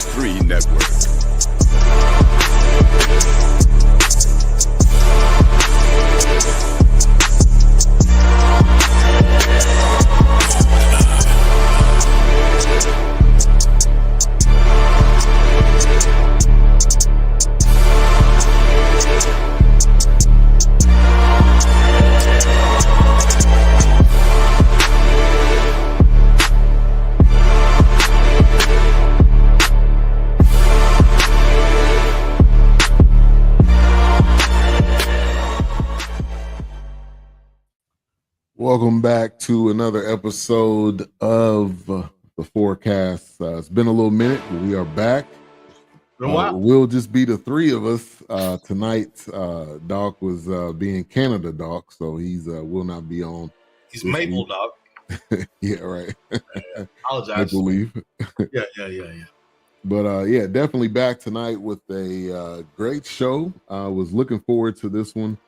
3 Network. Welcome back to another episode of the Fourcast. It's been a little minute, but we are back. We'll just be the 3 of us tonight. Doc was being Canada Doc, so he's will not be on. He's Maple Doc. Yeah, right. Apologize. Maple Leaf. Yeah. But yeah, definitely back tonight with a great show. I was looking forward to this one.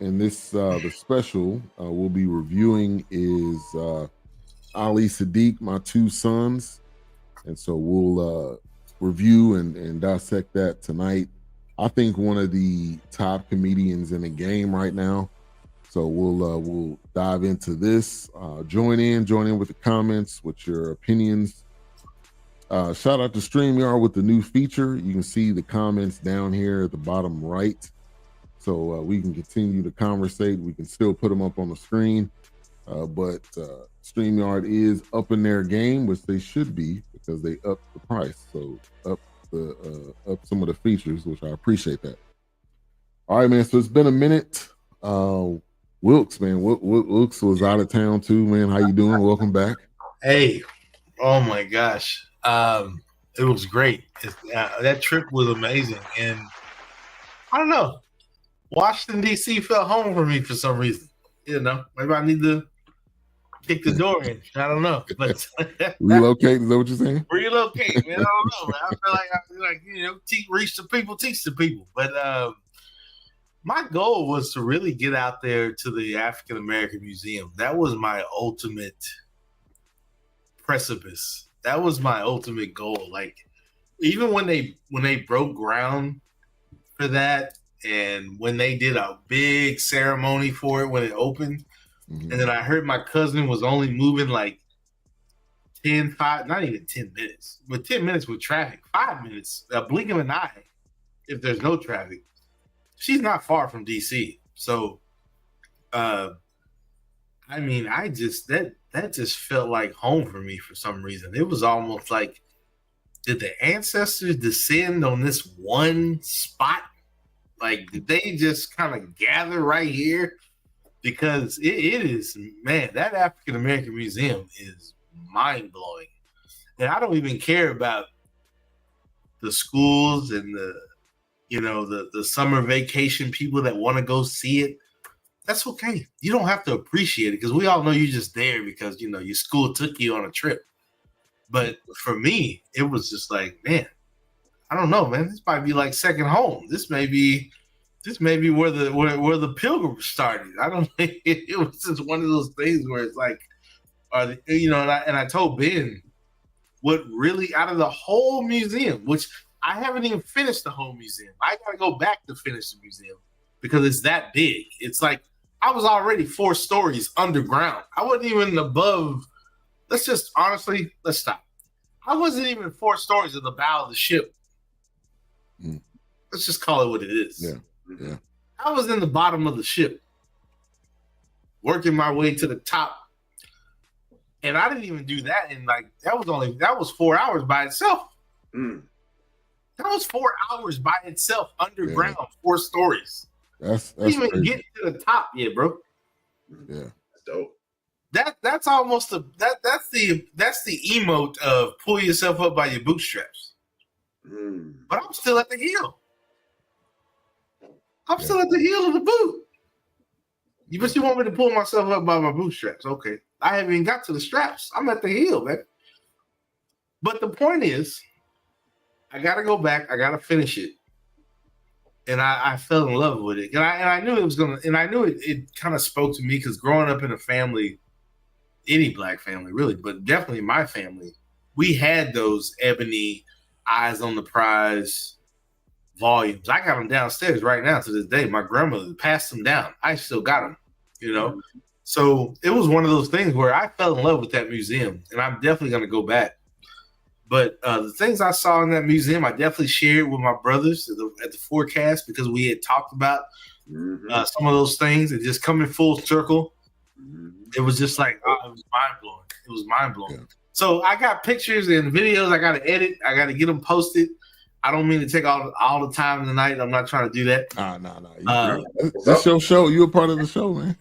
And this, the special we'll be reviewing is Ali Sadiq, My Two Sons. And so we'll review and dissect that tonight. I think one of the top comedians in the game right now. So we'll dive into this. Join in with the comments, with your opinions. Shout out to StreamYard with the new feature. You can see the comments down here at the bottom right. So we can continue to conversate. We can still put them up on the screen. But StreamYard is up in their game, which they should be, because they upped the price. So up some of the features, which I appreciate that. All right, man. So it's been a minute. Wilkes, man. Wilkes was out of town too, man. How you doing? Welcome back. Hey. Oh, my gosh. It was great. That trip was amazing. And I don't know. Washington, D.C. felt home for me for some reason. You know, maybe I need to kick the door in. I don't know. But relocate, is that what you're saying? Relocate, man. I don't know, man. I feel like you know, reach the people, teach the people. But my goal was to really get out there to the African American Museum. That was my ultimate precipice. That was my ultimate goal. Like, even when they broke ground for that, and when they did a big ceremony for it when it opened, and then I heard my cousin was only moving like 5, not even 10 minutes, but 10 minutes with traffic, 5 minutes, a blink of an eye, if there's no traffic. She's not far from DC. So, I mean, that just felt like home for me for some reason. It was almost like, did the ancestors descend on this one spot? Like, did they just kind of gather right here? Because it is, man, that African American Museum is mind blowing. And I don't even care about the schools and the summer vacation people that want to go see it. That's okay. You don't have to appreciate it, because we all know you're just there because, you know, your school took you on a trip. But for me, it was just like, man, I don't know, man. This might be like second home. This may be where the pilgrims started. I don't think it was just one of those things where it's like, and I told Ben what really, out of the whole museum, which I haven't even finished the whole museum. I got to go back to finish the museum because it's that big. It's like I was already 4 stories underground. I wasn't even above. Let's stop. I wasn't even 4 stories in the bow of the ship. Let's just call it what it is. Yeah. I was in the bottom of the ship, working my way to the top. And I didn't even do that in that was 4 hours by itself. That was 4 hours by itself underground, 4 stories. That's didn't even crazy. get to the top yet, bro. Yeah. That's dope. That's almost that's the emote of pull yourself up by your bootstraps. But I'm still at the heel. I'm still at the heel of the boot. But you want me to pull myself up by my bootstraps? Okay. I haven't even got to the straps. I'm at the heel, man. But the point is, I got to go back. I got to finish it. And I fell in love with it. And I knew it was going to, and I knew it kind of spoke to me because growing up in a family, any black family really, but definitely my family, we had those ebony Eyes on the Prize volumes. I got them downstairs right now to this day. My grandmother passed them down. I still got them, you know. So it was one of those things where I fell in love with that museum, and I'm definitely going to go back. But the things I saw in that museum, I definitely shared with my brothers at the Fourcast because we had talked about some of those things and just coming full circle. It was just like, it was mind blowing. It was mind blowing. Yeah. So I got pictures and videos I got to edit. I got to get them posted. I don't mean to take all the time tonight. I'm not trying to do that. No. That's your show. You're a part of the show, man.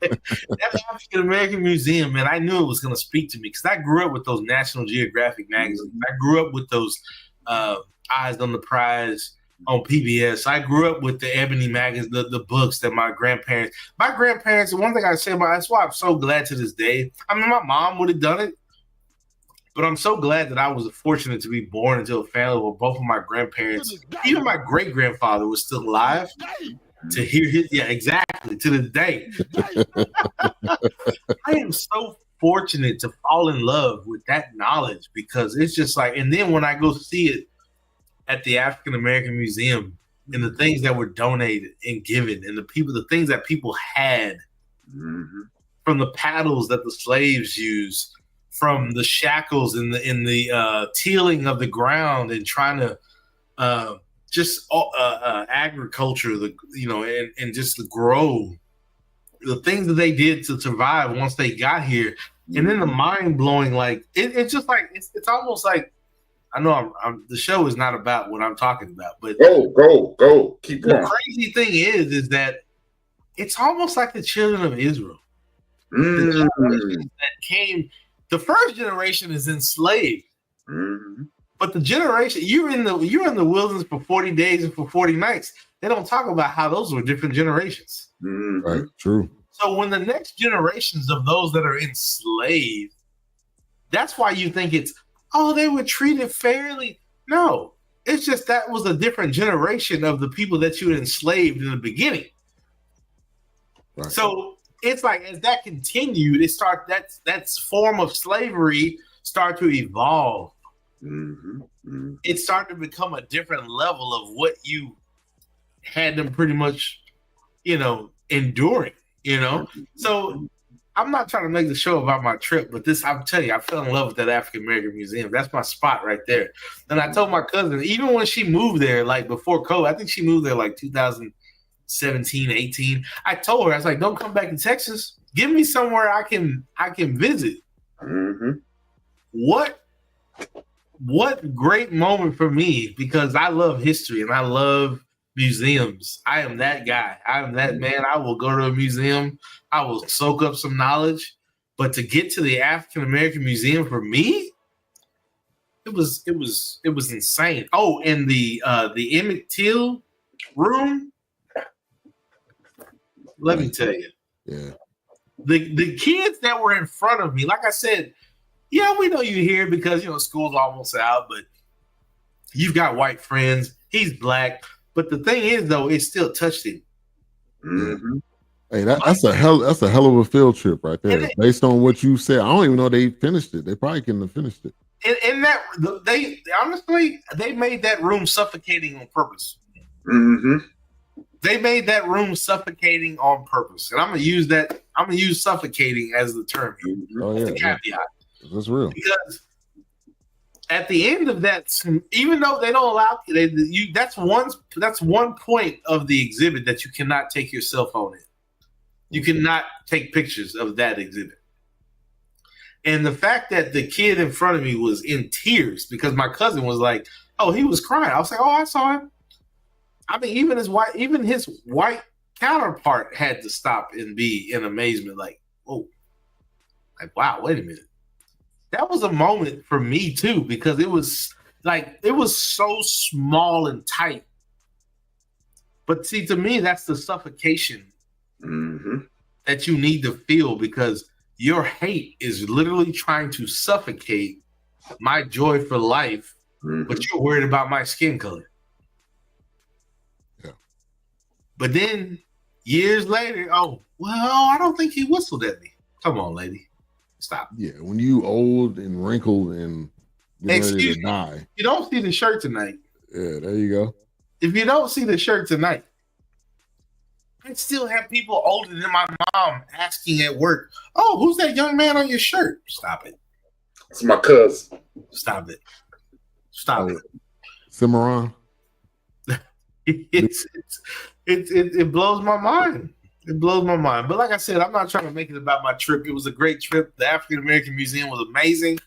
That African American Museum, man, I knew it was going to speak to me because I grew up with those National Geographic magazines. I grew up with those Eyes on the Prize on PBS. I grew up with the Ebony magazine, the books that my grandparents, the one thing I say about that's why I'm so glad to this day. I mean, my mom would have done it, but I'm so glad that I was fortunate to be born into a family where both of my grandparents, even my great grandfather, was still alive to hear his. Yeah, exactly. To this day, I am so fortunate to fall in love with that knowledge because it's just like. And then when I go see it at the African American Museum and the things that were donated and given, and the things that people had, from the paddles that the slaves used, from the shackles in the tilling of the ground and trying to agriculture, and just to grow, the things that they did to survive once they got here, and then the mind blowing, like it's just like it's almost like I know the show is not about what I'm talking about, but go keep going. The crazy thing is that it's almost like the children of Israel. The generation that came. The first generation is enslaved, but the generation you're in the wilderness for 40 days and for 40 nights. They don't talk about how those were different generations. Right, true. So when the next generations of those that are enslaved, that's why you think it's they were treated fairly. No, it's just that was a different generation of the people that you enslaved in the beginning. Right. So it's like as that continued, that form of slavery started to evolve. It started to become a different level of what you had them pretty much, enduring. So I'm not trying to make the show about my trip, but I'm telling you, I fell in love with that African American Museum. That's my spot right there. And I told my cousin, even when she moved there, like before COVID, I think she moved there like 2017, 18. I told her, I was like, don't come back to Texas. Give me somewhere I can visit. What great moment for me, because I love history and I love museums. I am that guy. I am that man. I will go to a museum. I will soak up some knowledge. But to get to the African American Museum for me, it was insane. Oh, and the Emmett Till room. Let me tell you. Yeah. The kids that were in front of me, like I said, yeah, we know you're here because school's almost out, but you've got white friends. He's black. But the thing is, though, it still touched him. Hey, that's a hell of a field trip right there. Based on what you said, I don't even know they finished it. They probably couldn't have finished it. And that they honestly made that room suffocating on purpose. They made that room suffocating on purpose, and I'm gonna use suffocating as the term. The caveat. That's real. Because at the end of that, even though they don't allow that's one point of the exhibit that you cannot take your cell phone in. You cannot take pictures of that exhibit. And the fact that the kid in front of me was in tears because my cousin was like, "Oh, he was crying." I was like, "Oh, I saw him." I mean, even his white counterpart had to stop and be in amazement, like, "Oh, like wow, wait a minute." That was a moment for me too, because it was so small and tight. But see, to me, that's the suffocation that you need to feel, because your hate is literally trying to suffocate my joy for life, but you're worried about my skin color. Yeah. But then years later, I don't think he whistled at me. Come on, lady. Stop. Yeah, when you old and wrinkled and Excuse me. You don't see the shirt tonight. Yeah, there you go. If you don't see the shirt tonight, I still have people older than my mom asking at work, "Oh, who's that young man on your shirt?" Stop it. It's my cousin. Stop it. Stop it. Cimarron. It blows my mind. It blows my mind. But like I said, I'm not trying to make it about my trip. It was a great trip. The African American Museum was amazing.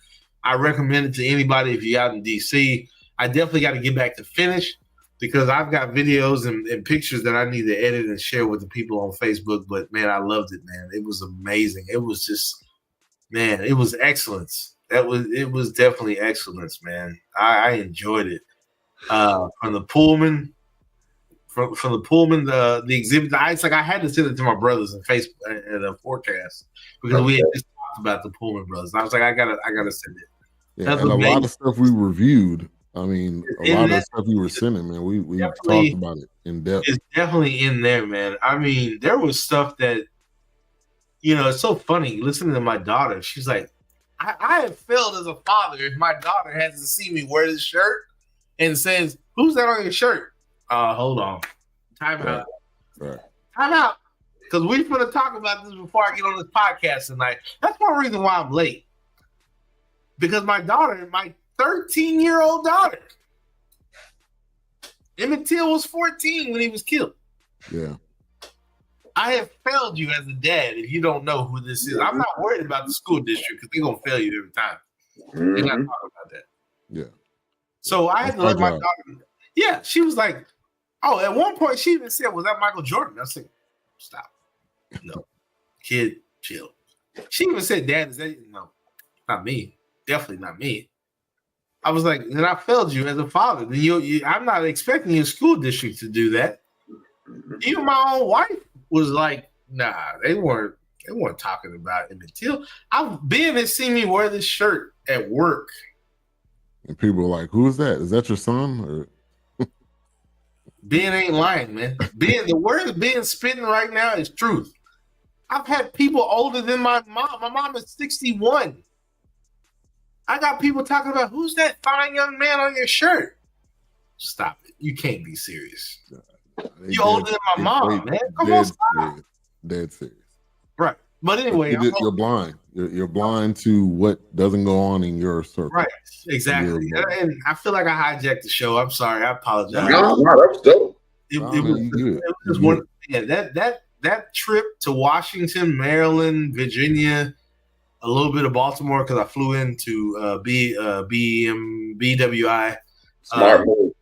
I recommend it to anybody if you're out in DC. I definitely got to get back to finish because I've got videos and pictures that I need to edit and share with the people on Facebook. But man, I loved it, man. It was amazing. It was just, man, it was excellence. It was definitely excellence, man. I enjoyed it. From the Pullman, the exhibit. It's like I had to send it to my brothers in Facebook and a Fourcast because we had just talked about the Pullman brothers. I was like, I gotta send it. Yeah, and a lot of stuff we reviewed. I mean, a lot of the stuff you were sending, man. We talked about it in depth. It's definitely in there, man. I mean, there was stuff that, it's so funny listening to my daughter. She's like, I have failed as a father if my daughter has to see me wear this shirt and says, "Who's that on your shirt?" Hold on. Time out. Right. Time out. Because we're going to talk about this before I get on this podcast tonight. That's one reason why I'm late. Because my 13-year-old daughter, Emmett Till was 14 when he was killed. Yeah. I have failed you as a dad if you don't know who this is. I'm not worried about the school district because they're going to fail you every time. They're not talking about that. Yeah. So I had to let my daughter. Yeah, she was like, oh, at one point she even said, "Was that Michael Jordan?" I said, "Stop. No. Kid, chill." She even said, "Dad, is that?" No, not me. Definitely not me. I was like, then I failed you as a father. Then I'm not expecting your school district to do that. Even my own wife was like, nah, they weren't talking about Emmett Till. Ben has seen me wear this shirt at work. And people were like, "Who is that? Is that your son?" Or Ben ain't lying, man. Ben, the word Ben's spitting right now is truth. I've had people older than my mom. My mom is 61. I got people talking about, "Who's that fine young man on your shirt?" Stop it. You can't be serious. You're older than my mom, man. Come on, stop. Dead serious. Right. But anyway, you're blind. You're blind to what doesn't go on in your circle. Right. Exactly. And I feel like I hijacked the show. I'm sorry. I apologize. No, that was dope. It was one. Yeah, that trip to Washington, Maryland, Virginia, a little bit of Baltimore because I flew into BWI. Smart move.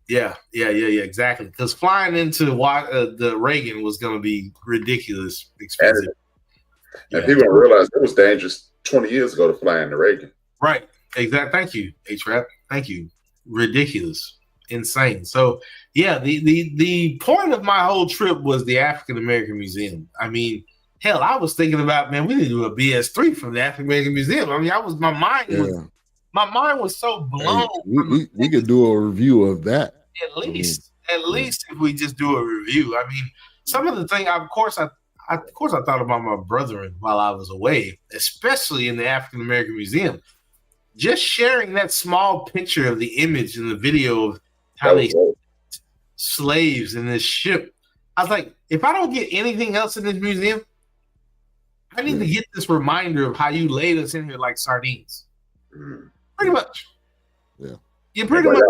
Yeah, exactly. Because flying into the Reagan was going to be ridiculous expensive. And people don't realize it was dangerous 20 years ago to fly in the Reagan. Right. Exactly. Thank you, H-Rap. Thank you. Ridiculous. Insane. So, yeah, the point of my whole trip was the African American Museum. I mean, hell, I was thinking about, man, we need to do a BS3 from the African American Museum. I mean, my mind was so blown. Hey, we could do a review of that. At least if we just do a review. I mean, some of the things, of course, I thought about my brethren while I was away, especially in the African American Museum. Just sharing that small picture of the image and the video of how they slaves in this ship. I was like, if I don't get anything else in this museum, I need to get this reminder of how you laid us in here like sardines. Pretty much. Yeah. You pretty much.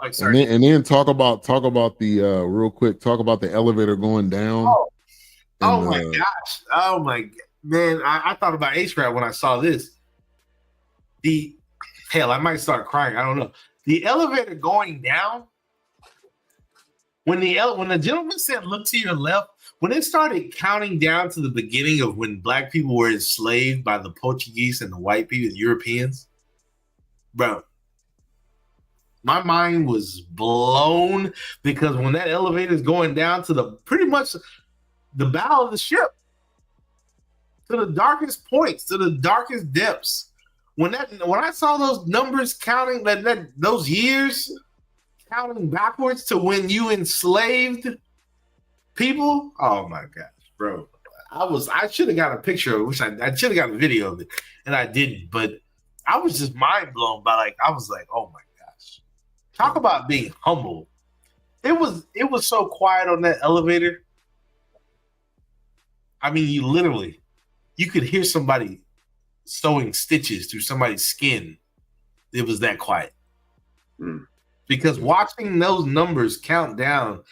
And then talk about the real quick. Talk about the elevator going down. Oh my gosh! Oh my man! I thought about H-Rap when I saw this. I might start crying. I don't know. The elevator going down. When the gentleman said, "Look to your left," when it started counting down to the beginning of when black people were enslaved by the Portuguese and the white people, the Europeans, bro. My mind was blown because when that elevator is going down to pretty much the bow of the ship, to the darkest points, to the darkest depths, when I saw those numbers counting those years counting backwards to when you enslaved people, oh my gosh, bro! I should have got a picture of it, which I should have got a video of it, and I didn't. But I was just mind blown by I was like, oh my gosh. Talk about being humble. It was so quiet on that elevator. I mean, you could hear somebody sewing stitches through somebody's skin. It was that quiet. Because watching those numbers count down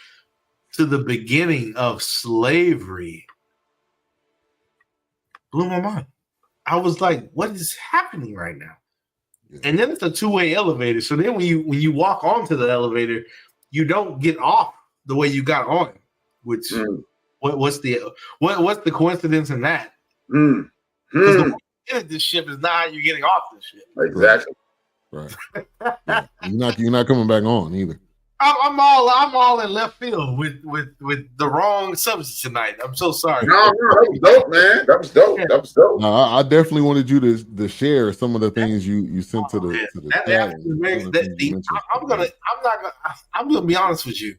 to the beginning of slavery blew my mind. I was like, what is happening right now? Yeah. And then it's a two-way elevator. So then when you walk onto the elevator, you don't get off the way you got on. Which what's the coincidence in that? Because the way you get this ship is not how you're getting off this ship. Exactly. Right. Yeah. You're not coming back on either. I'm all in left field with the wrong subject tonight. I'm so sorry. No, that was dope, man. That was dope. That was dope. No, I definitely wanted you to share some of the things you sent to the chat. I'm gonna be honest with you.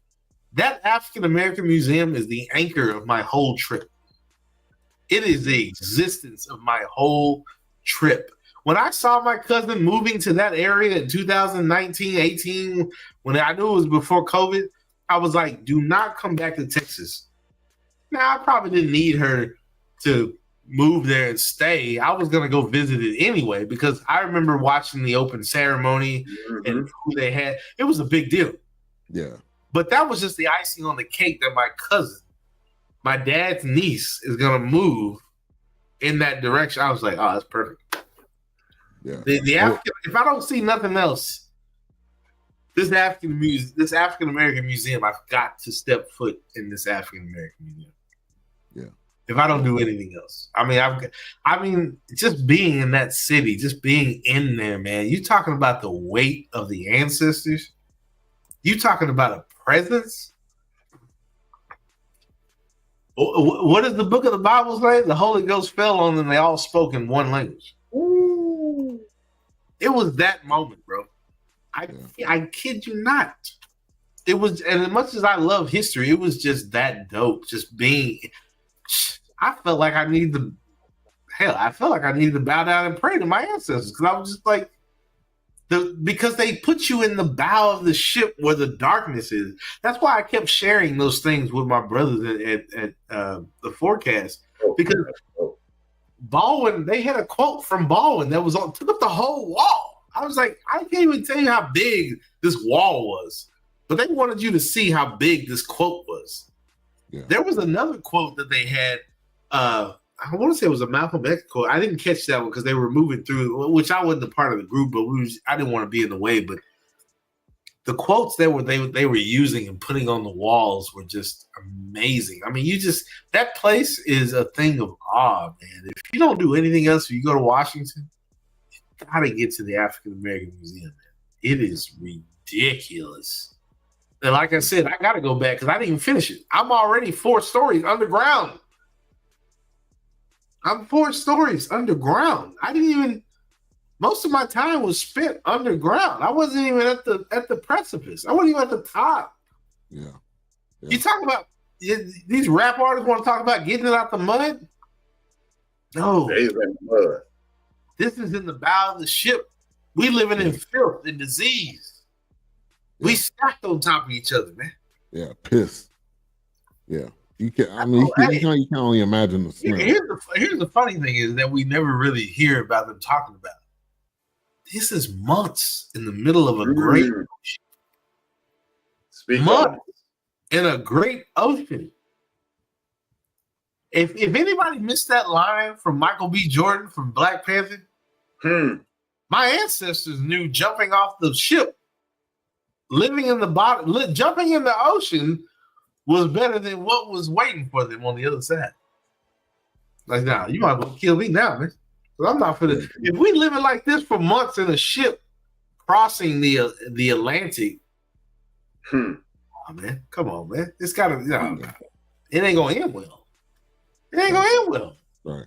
That African American Museum is the anchor of my whole trip. It is the existence of my whole trip. When I saw my cousin moving to that area in 2019, 18, when I knew it was before COVID, I was like, do not come back to Texas. Now, I probably didn't need her to move there and stay. I was going to go visit it anyway because I remember watching the open ceremony and who they had. It was a big deal. Yeah. But that was just the icing on the cake that my cousin, my dad's niece, is going to move in that direction. I was like, oh, that's perfect. Yeah. If I don't see nothing else, this African American museum, I've got to step foot in this African American museum. Yeah. If I don't do anything else, I mean, just being in that city, just being in there, man. You talking about the weight of the ancestors? You talking about a presence? What does the book of the Bible say? The Holy Ghost fell on them. They all spoke in one language. Ooh. It was that moment, bro. I kid you not. It was, and as much as I love history, it was just that dope. Just being, I felt like I needed to bow down and pray to my ancestors because I was just like, because they put you in the bow of the ship where the darkness is. That's why I kept sharing those things with my brothers at the Fourcast because Baldwin, they had a quote from Baldwin that was took up the whole wall. I was like, I can't even tell you how big this wall was, but they wanted you to see how big this quote was. Yeah. There was another quote that they had. I want to say it was a Malcolm X quote. I didn't catch that one because they were moving through, which I wasn't a part of the group, but I didn't want to be in the way. But the quotes they were using and putting on the walls were just amazing. I mean, that place is a thing of awe, man. If you don't do anything else, if you go to Washington, you gotta get to the African American Museum, man. It is ridiculous. And like I said, I gotta go back because I didn't even finish it. I'm already 4 stories underground. I'm 4 stories underground. Most of my time was spent underground. I wasn't even at the precipice. I wasn't even at the top. Yeah. You talk about these rap artists want to talk about getting it out the mud? No. This is in the bow of the ship. We living in filth and disease. Yeah. We stacked on top of each other, man. Yeah, pissed. Yeah. You can only imagine the smell. Here's the funny thing is that we never really hear about them talking about it. This is months in the middle of a great ocean. Months in a great ocean. If anybody missed that line from Michael B. Jordan from Black Panther, my ancestors knew jumping off the ship, living in the bottom, jumping in the ocean was better than what was waiting for them on the other side. Like, now, you might as well kill me now, man. I'm not for this. If we living like this for months in a ship crossing the Atlantic, oh, man, come on, man. It's gotta, it ain't gonna end well. It ain't gonna end well. Right.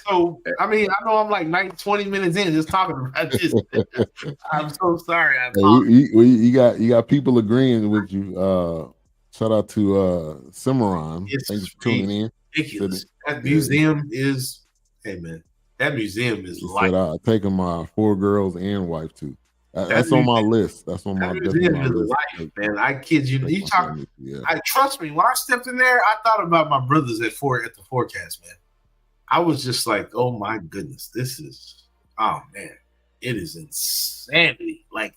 So, I mean, I know I'm like 20 minutes in just talking about this. I'm so sorry. You got people agreeing with you. Shout out to Cimarron. Thanks for tuning in. Ridiculous. That museum is, hey man, That museum is He like said, "I'm taking my 4 girls and wife too." That's museum, on my list. That's on that my definitely museum my is list. life, man. I kid you. Take You my talk. family, yeah. I trust me. When I stepped in there, I thought about my brothers at the Fourcast, man. I was just like, oh my goodness, this is, oh man, it is insanity. Like,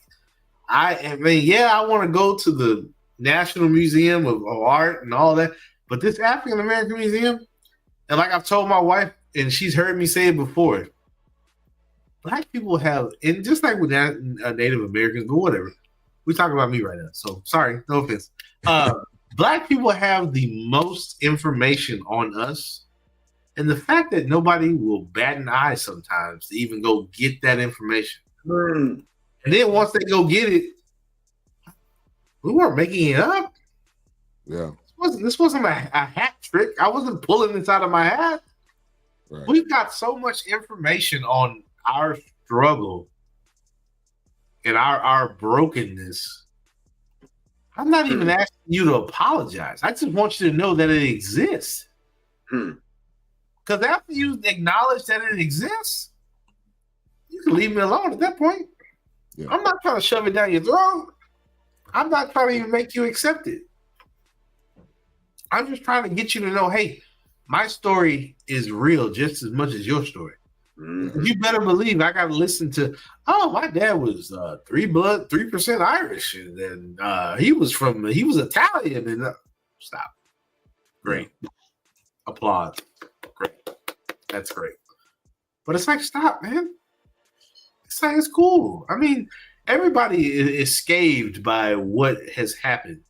I mean, yeah, I want to go to the National Museum of Art and all that, but this African American museum, and like I've told my wife, and she's heard me say it before, Black people have, and just like with Native Americans, but whatever, we talk about me right now, so sorry, no offense. Black people have the most information on us. And the fact that nobody will bat an eye sometimes to even go get that information. And then once they go get it, we weren't making it up. Yeah. This wasn't a hat trick. I wasn't pulling this out of my hat. Right. We've got so much information on our struggle and our brokenness. I'm not even asking you to apologize. I just want you to know that it exists. Because after you acknowledge that it exists, you can leave me alone at that point. Yeah. I'm not trying to shove it down your throat. I'm not trying to even make you accept it. I'm just trying to get you to know, hey, my story is real just as much as your story. Mm-hmm. You better believe I got to listen to, oh, my dad was 3% Irish, and then he was Italian, and stop. Great. Applause. Great. That's great. But it's like, stop, man. It's like, it's cool. I mean, everybody is scathed by what has happened.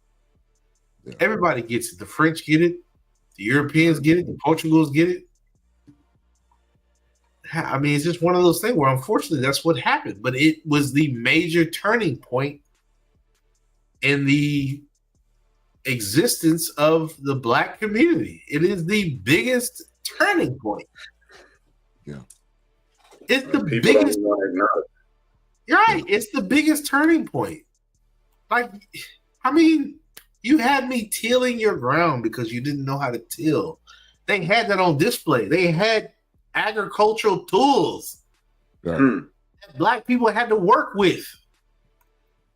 Yeah. Everybody gets it. The French get it. The Europeans get it. The Portugals get it. I mean, it's just one of those things where, unfortunately, that's what happened. But it was the major turning point in the existence of the Black community. It is the biggest turning point. Yeah. It's the biggest. You're right. It's the biggest turning point. Like, I mean, you had me tilling your ground because you didn't know how to till. They had that on display. They had agricultural tools that Black people had to work with.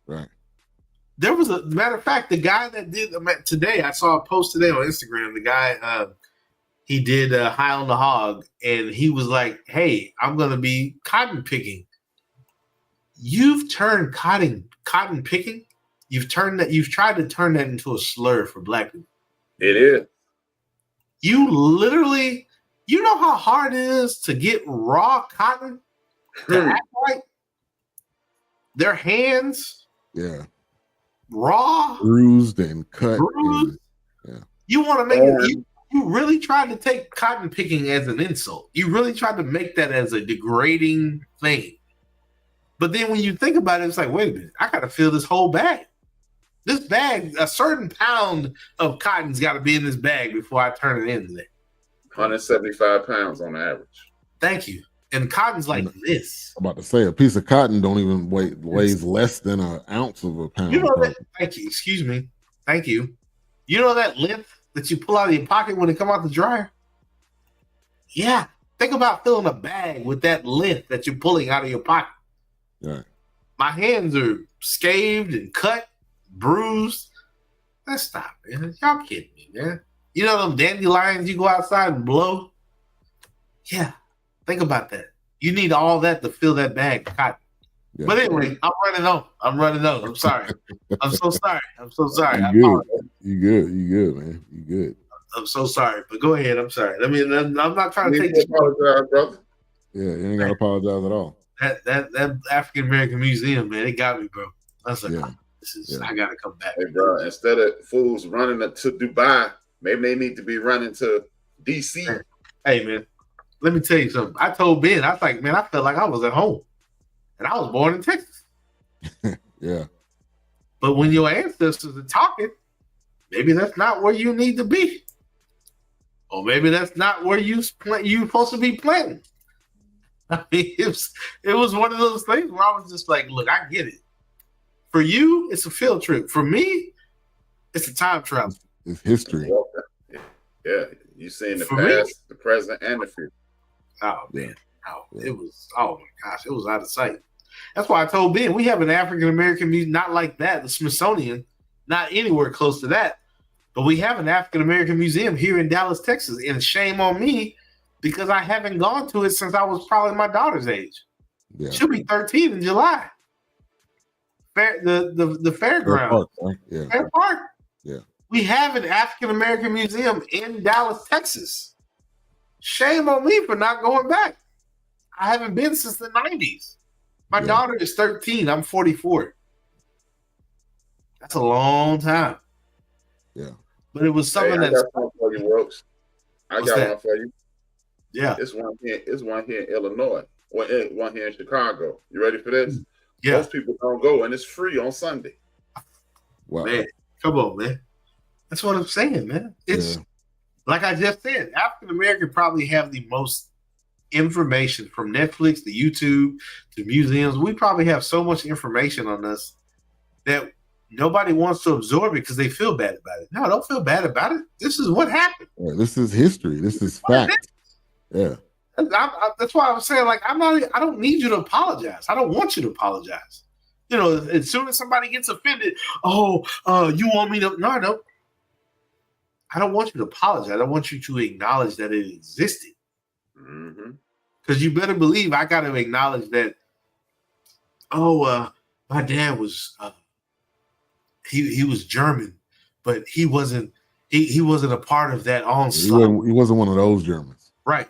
Right. There was a matter of fact, the guy that did today, I saw a post today on Instagram. The guy, he did High on the Hog, and he was like, hey, I'm going to be cotton picking. You've turned cotton picking. You've tried to turn that into a slur for Black people. It is. You literally, you know how hard it is to get raw cotton to act right? Their hands. Yeah. Raw. Bruised and cut. Bruised. Yeah. You want to make it, you really tried to take cotton picking as an insult. You really tried to make that as a degrading thing. But then when you think about it, it's like, wait a minute, I got to fill this whole bag. This bag, a certain pound of cotton's got to be in this bag before I turn it in today. 175 pounds on average. Thank you. And cotton's like this. I'm about to say, a piece of cotton don't even weighs less than an ounce of a pound. You know that? Thank you. Excuse me. Thank you. You know that lint that you pull out of your pocket when it come out the dryer? Yeah. Think about filling a bag with that lint that you're pulling out of your pocket. Right. My hands are scathed and cut, bruised. Let's stop, man. Y'all kidding me, man. You know them dandelions you go outside and blow? Yeah. Think about that. You need all that to fill that bag of cotton. Yeah. But anyway, I'm running on. I'm sorry. I'm so sorry. You good, man. You good. I'm so sorry. But go ahead. I'm sorry. I mean, I'm not trying to take this. Apologize, brother. Yeah, you ain't got to apologize at all. That African American museum, man, it got me, bro. I was like, I gotta come back. Hey, bro, instead of fools running to Dubai, maybe they need to be running to DC. Hey, man, let me tell you something. I told Ben, I was like, man, I felt like I was at home. And I was born in Texas. Yeah. But when your ancestors are talking, maybe that's not where you need to be. Or maybe that's not where you're supposed to be planting. I mean, it was one of those things where I was just like, look, I get it. For you, it's a field trip. For me, it's a time travel. It's history. Yeah. You're seeing the past, the present, and the future. Oh, man. Oh, it was. Oh my gosh, it was out of sight. That's why I told Ben we have an African American museum, not like that. The Smithsonian, not anywhere close to that. But we have an African American museum here in Dallas, Texas, and shame on me because I haven't gone to it since I was probably my daughter's age. Yeah. She'll be 13 in July. The fairground. Park, right? Yeah. Fair Park. Yeah. We have an African American museum in Dallas, Texas. Shame on me for not going back. I haven't been since the 90s. My daughter is 13. I'm 44. That's a long time. Yeah. But it was something I got one for you, Brooks. I got one for you. Yeah. It's one here in Illinois. One here in Chicago. You ready for this? Yeah. Most people don't go, and it's free on Sunday. Wow. Man, come on, man. That's what I'm saying, man. It's like I just said, African American probably have the most information from Netflix to YouTube to museums. We probably have so much information on us that nobody wants to absorb it because they feel bad about it. No, don't feel bad about it. This is what happened. Yeah, this is history. This is fact. Yeah. That's why I was saying, like, I don't need you to apologize. I don't want you to apologize. You know, as soon as somebody gets offended, you want me to? No, I don't. I don't want you to apologize. I want you to acknowledge that it existed. Because you better believe I got to acknowledge that. My dad was he was German, but he wasn't a part of that onslaught. He wasn't one of those Germans. Right.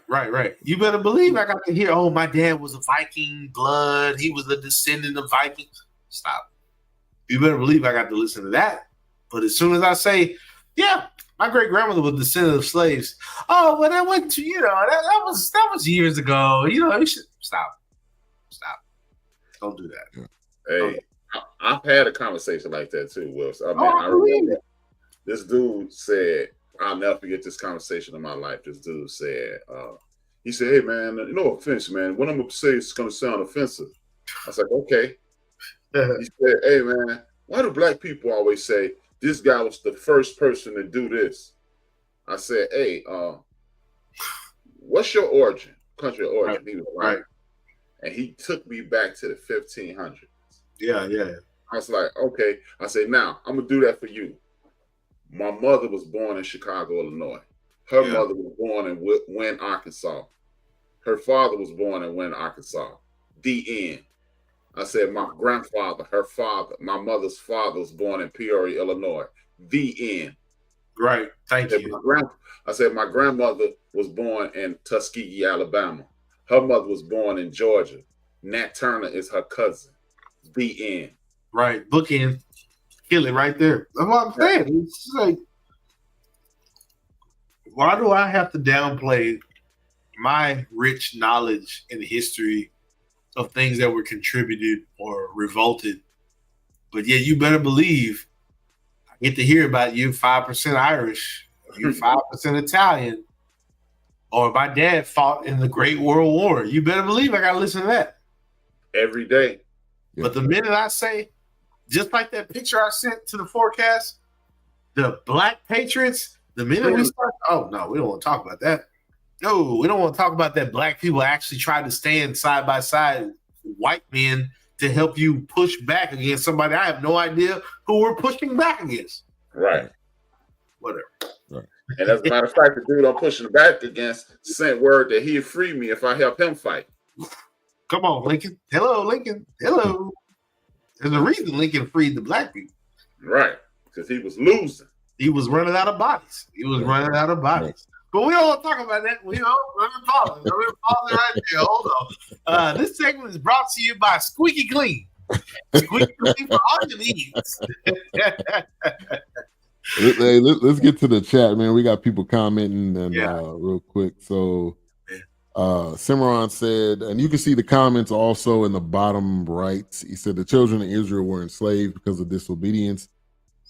You better believe I got to hear, my dad was a Viking blood. He was a descendant of Vikings. Stop. You better believe I got to listen to that. But as soon as I say, yeah, my great grandmother was a descendant of slaves. Oh, well, that went to, that was years ago. You should stop. Don't do that. Yeah. Hey, I've had a conversation like that too, Will. I remember this dude said, I'll never forget this conversation in my life. This dude said, he said, hey, man, no offense, man. What I'm going to say is going to sound offensive. I was like, okay. He said, hey, man, why do black people always say this guy was the first person to do this? I said, hey, what's your origin? Country of origin. He was right. And he took me back to the 1500s. Yeah. I was like, okay. I said, now, I'm going to do that for you. My mother was born in Chicago, Illinois. Her mother was born in Wynne, Arkansas. Her father was born in Wynne, Arkansas. The end. I said, my grandfather, her father, my mother's father was born in Peoria, Illinois. The end. Right. Thank you. I said, my grandmother was born in Tuskegee, Alabama. Her mother was born in Georgia. Nat Turner is her cousin. The end. Right. Bookend. Kill it right there. That's what I'm saying. It's like, why do I have to downplay my rich knowledge and history of things that were contributed or revolted? But yeah, you better believe I get to hear about you 5% Irish, you're 5% Italian, or my dad fought in the Great World War. You better believe I got to listen to that. Every day. But the minute I say, just like that picture I sent to the Fourcast, the Black Patriots, the minute we start, oh, no, we don't want to talk about that. No, we don't want to talk about that black people actually tried to stand side by side with white men to help you push back against somebody I have no idea who we're pushing back against. Right. Whatever. Right. And as a matter of fact, the dude I'm pushing back against sent word that he'd free me if I help him fight. Come on, Lincoln. Hello, Lincoln. Hello. There's a reason Lincoln freed the black people. Right. Because he was losing. He was running out of bodies. Right. But we don't want to talk about that. Let me pause it right there. Hold on. This segment is brought to you by Squeaky Clean. Squeaky Clean for all your needs. Hey, let's get to the chat, man. We got people commenting and real quick. So Cimarron said, and you can see the comments also in the bottom right. He said the children of Israel were enslaved because of disobedience,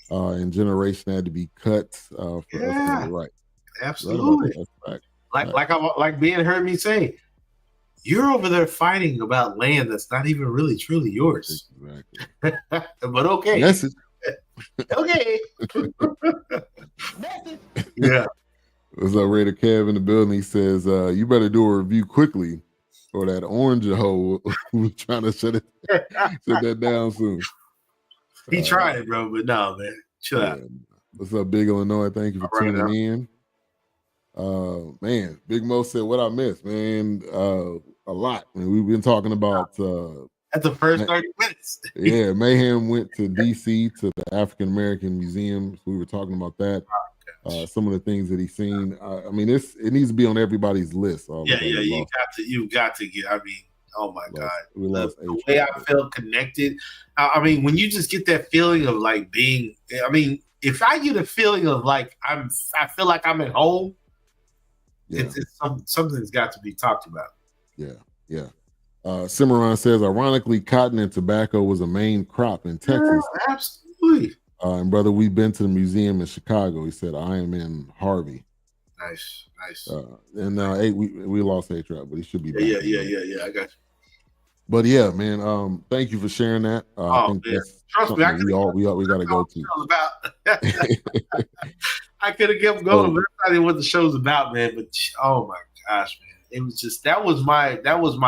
and generation had to be cut for us to the right. Absolutely. Like Ben heard me say, you're over there fighting about land that's not even really truly yours. Exactly. But okay. Message. Okay. Yeah. What's up, Raider Kev in the building? He says, you better do a review quickly or that orange hoe was trying to shut that down soon. He tried it, bro, but no, man. Chill out. What's up, Big Illinois? Thank you for tuning in. Man, Big Mo said, "What I missed, man? A lot. I mean, we've been talking about at the first 30 minutes. Yeah, Mayhem went to DC to the African American Museum. So we were talking about that. Some of the things that he's seen. I mean, it needs to be on everybody's list. You got to get. I mean, oh my God, we lost the way I felt connected. I mean, when you just get that feeling of like being. I mean, if I get a feeling of like I feel like I'm at home. Yeah. Something's got to be talked about. Yeah. Cimarron says, ironically, cotton and tobacco was a main crop in Texas. Yeah, absolutely. And brother, we've been to the museum in Chicago. He said, I am in Harvey. Nice. We lost A-Trap, but he should be back. Yeah. I got you. But yeah, man. Thank you for sharing that. I think that's trust me, we got to go to. I could have kept going, but that's not what the show's about, man. But oh my gosh, man. It was just that was my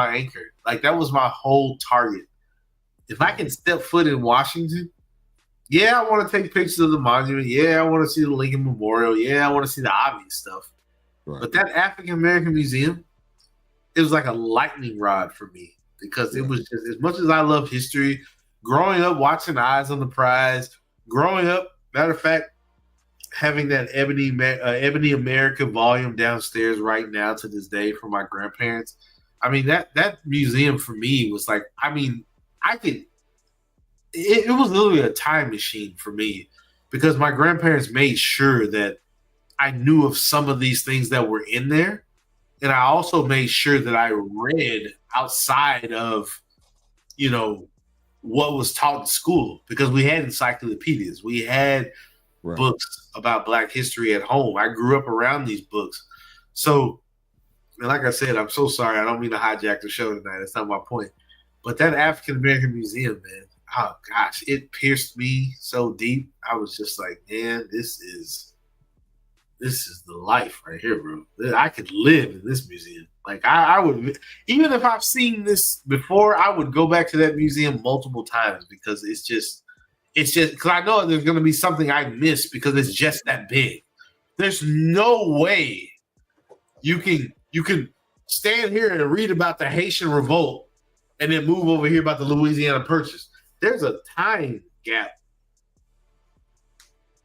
anchor. Like that was my whole target. If I can step foot in Washington, yeah, I want to take pictures of the monument. Yeah, I want to see the Lincoln Memorial. Yeah, I want to see the obvious stuff. Right. But that African American Museum, it was like a lightning rod for me because it was just as much as I love history. Growing up, watching Eyes on the Prize. Growing up, matter of fact, having that Ebony America volume downstairs right now to this day from my grandparents. I mean, that museum for me was like, I mean, it was literally a time machine for me because my grandparents made sure that I knew of some of these things that were in there. And I also made sure that I read outside of, what was taught in school because we had encyclopedias. We had books about Black history at home. I grew up around these books. So, and like I said, I'm so sorry. I don't mean to hijack the show tonight. That's not my point. But that African American Museum, man, oh gosh, it pierced me so deep. I was just like, man, this is the life right here, bro. I could live in this museum. Like I would, even if I've seen this before, I would go back to that museum multiple times because it's just because I know there's going to be something I miss because it's just that big. There's no way you can stand here and read about the Haitian Revolt and then move over here about the Louisiana Purchase. There's a time gap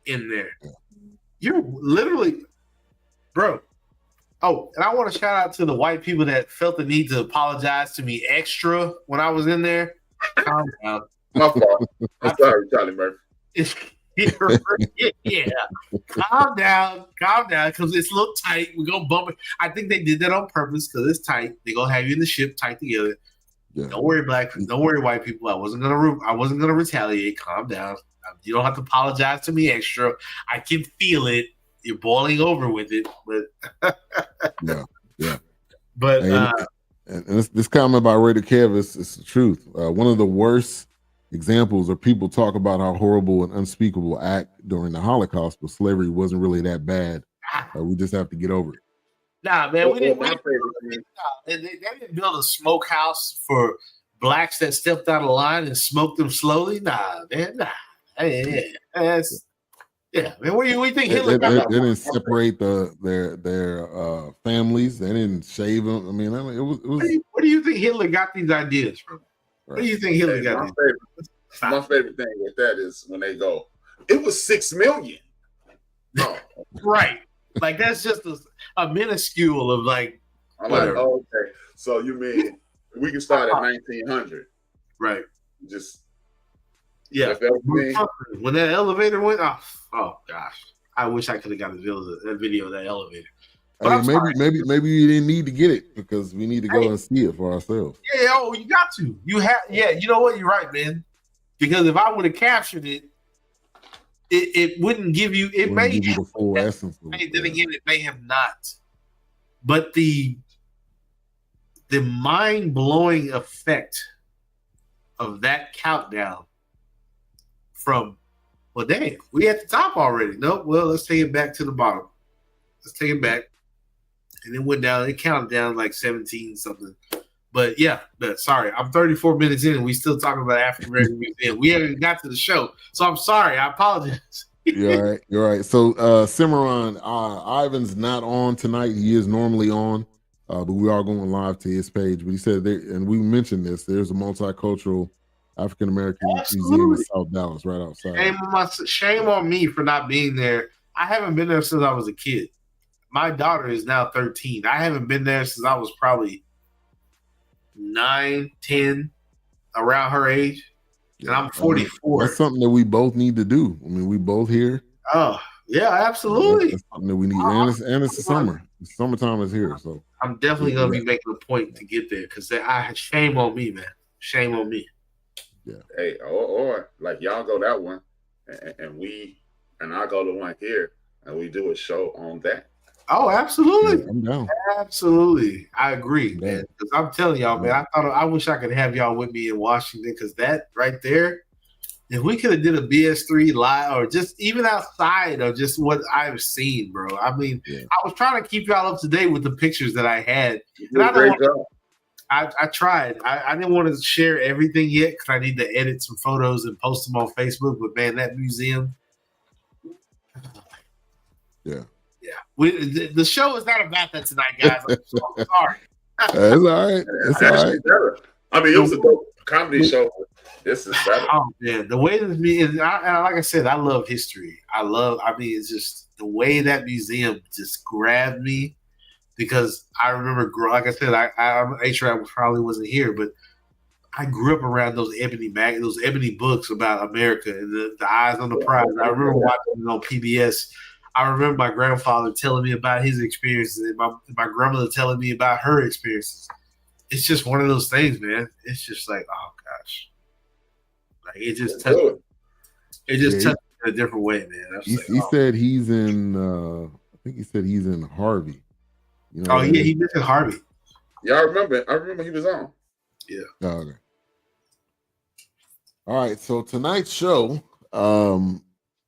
in there. You're literally, bro. Oh, and I want to shout out to the white people that felt the need to apologize to me extra when I was in there. Calm down. My fault. I'm sorry, Charlie Murphy. Yeah. Calm down, because it's a little tight. We're gonna bump it. I think they did that on purpose because it's tight. They're gonna have you in the ship tight together. Yeah. Don't worry, black people. Don't worry, white people. I wasn't gonna retaliate. Calm down. You don't have to apologize to me extra. I can feel it. You're boiling over with it, but yeah. But and this comment by Raider Kev is the truth. One of the worst examples of people talk about how horrible and unspeakable act during the Holocaust, but slavery wasn't really that bad. We just have to get over it. Nah, man, we didn't. They didn't build a smokehouse for blacks that stepped out of line and smoked them slowly. Nah, man, nah. Yeah, man. What do you think Hitler got? They didn't separate their families. They didn't shave them. I mean, it was. Where do you think Hitler got these ideas from? Right. Where do you think Hitler got these? My favorite thing with that is when they go, "It was 6 million." No, right? Like that's just a minuscule of like. I'm like, oh, okay. So you mean we can start at 1900, right? Just. Yeah, when that elevator went off, oh gosh, I wish I could have got a video of that elevator. But maybe you didn't need to get it because we need to go and see it for ourselves. Yeah, you got to. You have, you know what? You're right, man. Because if I would have captured it, it wouldn't give you. It may give you the full essence. Then again, it may have not. But the mind-blowing effect of that countdown. From, well, dang, we at the top already. Nope. Well, let's take it back to the bottom. Let's take it back. And it went down. It counted down like 17 something. But yeah, sorry, I'm 34 minutes in and we still talking about African American Museum. We haven't got to the show, so I'm sorry. I apologize. You're all right. You're all right. So Cimarron, Ivan's not on tonight. He is normally on, but we are going live to his page. But he said there, and we mentioned this, there's a multicultural African American museum in South Dallas, right outside. Shame on me for not being there. I haven't been there since I was a kid. My daughter is now 13. I haven't been there since I was probably 9, 10, around her age. And I'm 44. That's something that we both need to do. I mean, we both here. Oh, yeah, absolutely. That's something that we need. And it's the summer. The summertime is here. So I'm definitely going to be making a point to get there because shame on me, man. Shame on me. Yeah. Hey, or like y'all go that one and I go to one here and we do a show on that. Oh, absolutely. Yeah, I'm down. Absolutely. I agree, man. Because I'm telling y'all, man, I wish I could have y'all with me in Washington because that right there, if we could have did a BS3 live or just even outside of just what I've seen, bro. I mean, I was trying to keep y'all up to date with the pictures that I had. And I tried. I didn't want to share everything yet because I need to edit some photos and post them on Facebook. But, man, that museum. Yeah. Yeah, the show is not about that tonight, guys. I'm so sorry. It's all right. It's all right. I mean, it was a dope comedy show. This is better. Oh man, the way this museum, like I said, I love history. I mean, it's just the way that museum just grabbed me because I remember, like I said, H-Rap probably wasn't here, but I grew up around those ebony books about America and the Eyes on the Prize. I remember watching it on PBS. I remember my grandfather telling me about his experiences and my grandmother telling me about her experiences. It's just one of those things, man. It's just like, oh gosh, like it just touched me in a different way, man. He said he's in. I think he said he's in Harvey. You know he was in Harvey. Yeah, I remember he was on. Yeah. Oh, okay. All right. So tonight's show,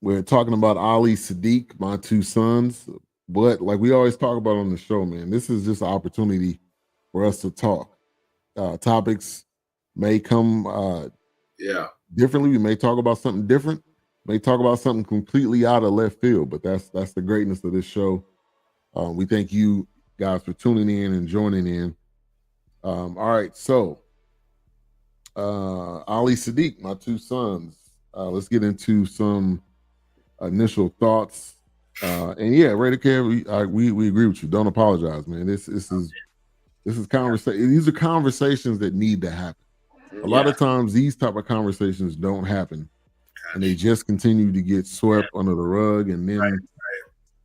we're talking about Ali Sadiq, my two sons. But like we always talk about on the show, man, this is just an opportunity for us to talk. Topics may come differently. We may talk about something different. May talk about something completely out of left field. But that's the greatness of this show. We thank you guys for tuning in and joining in. All right, so Ali Sadiq, my two sons. Let's get into some initial thoughts. And yeah, Raider Care, we agree with you. Don't apologize, man. This is conversation. These are conversations that need to happen. A lot of times, these type of conversations don't happen, and they just continue to get swept under the rug, and then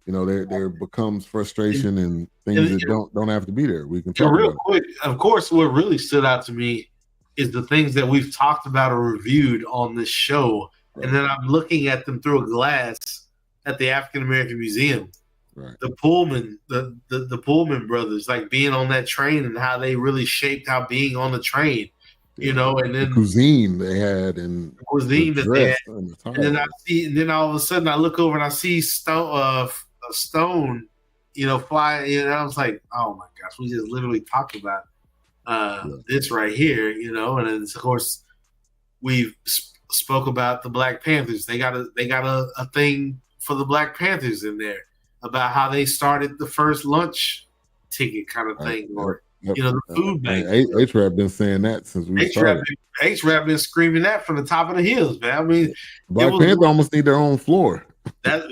you know there becomes frustration and things that don't have to be there. We can talk real about quick. Of course, what really stood out to me is the things that we've talked about or reviewed on this show. And then I'm looking at them through a glass at the African American Museum. Right. The Pullman, the Pullman brothers, like being on that train and how they really shaped how being on the train, you know, and then the cuisine they had and the cuisine the that they had. and And then all of a sudden I look over and I see a stone, you know, fly, and I was like, oh my gosh, we just literally talked about this right here, you know, and then of course we've spoke about the Black Panthers. They got a thing for the Black Panthers in there about how they started the first lunch ticket kind of thing, or you know, the food bank. H-Rap been saying that since we started. H-Rap been screaming that from the top of the hills, man. I mean, Black Panther almost need their own floor. That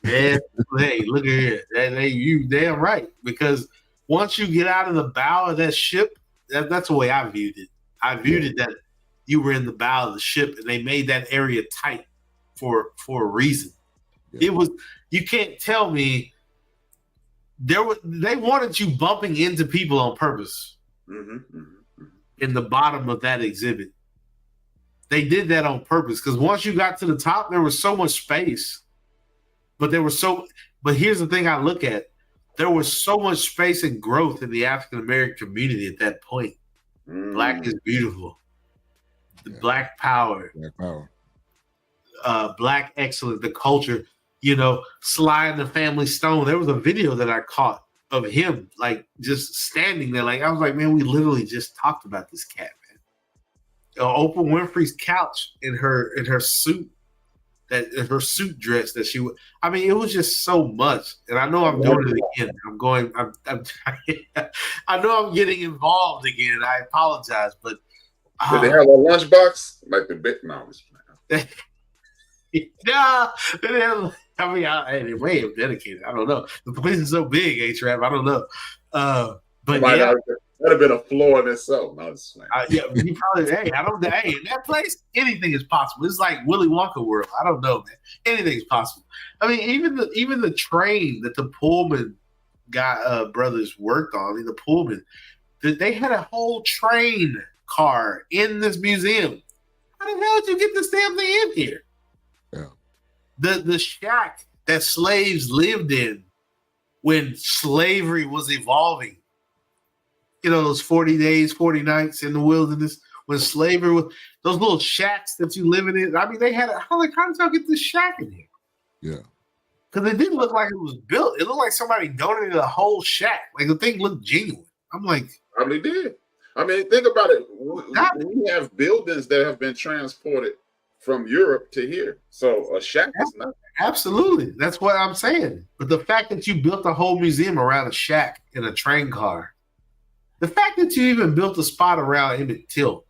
man, hey, look at here. You damn right, because once you get out of the bow of that ship, that's the way I viewed it. I viewed it that you were in the bow of the ship, and they made that area tight for a reason. Yeah. It was, you can't tell me they wanted you bumping into people on purpose in the bottom of that exhibit. They did that on purpose because once you got to the top, there was so much space. But here's the thing I look at. There was so much space and growth in the African American community at that point. Black is beautiful. Black power. Black excellence, the culture, you know, Sly and the Family Stone. There was a video that I caught of him, like just standing there. Like I was like, man, we literally just talked about this cat, man. Oprah Winfrey's couch in her suit, that in her suit dress that she would. I mean, it was just so much. And I know I'm doing it again. I know I'm getting involved again. I apologize, but did they have a lunchbox like the big mouse? Yeah, I mean, they may have dedicated. I don't know. The place is so big, A-Trap. I don't know. But yeah, that'd have been a flaw in itself. Yeah, you probably. Hey, I don't. Hey, in that place, anything is possible. It's like Willy Wonka world. I don't know, man. Anything is possible. I mean, even the train that the Pullman brothers worked on. I mean, the Pullman, they had a whole train car in this museum. How the hell did you get this damn thing in here? Yeah. The shack that slaves lived in when slavery was evolving. You know, those 40 days, 40 nights in the wilderness when slavery was, those little shacks that you living in. I mean, they had how did y'all get this shack in here? Yeah. Because it didn't look like it was built. It looked like somebody donated a whole shack. Like the thing looked genuine. I'm like, probably did. I mean, think about it. We have buildings that have been transported from Europe to here. So a shack is nothing. Absolutely. That's what I'm saying. But the fact that you built a whole museum around a shack in a train car, the fact that you even built a spot around Emmett Till,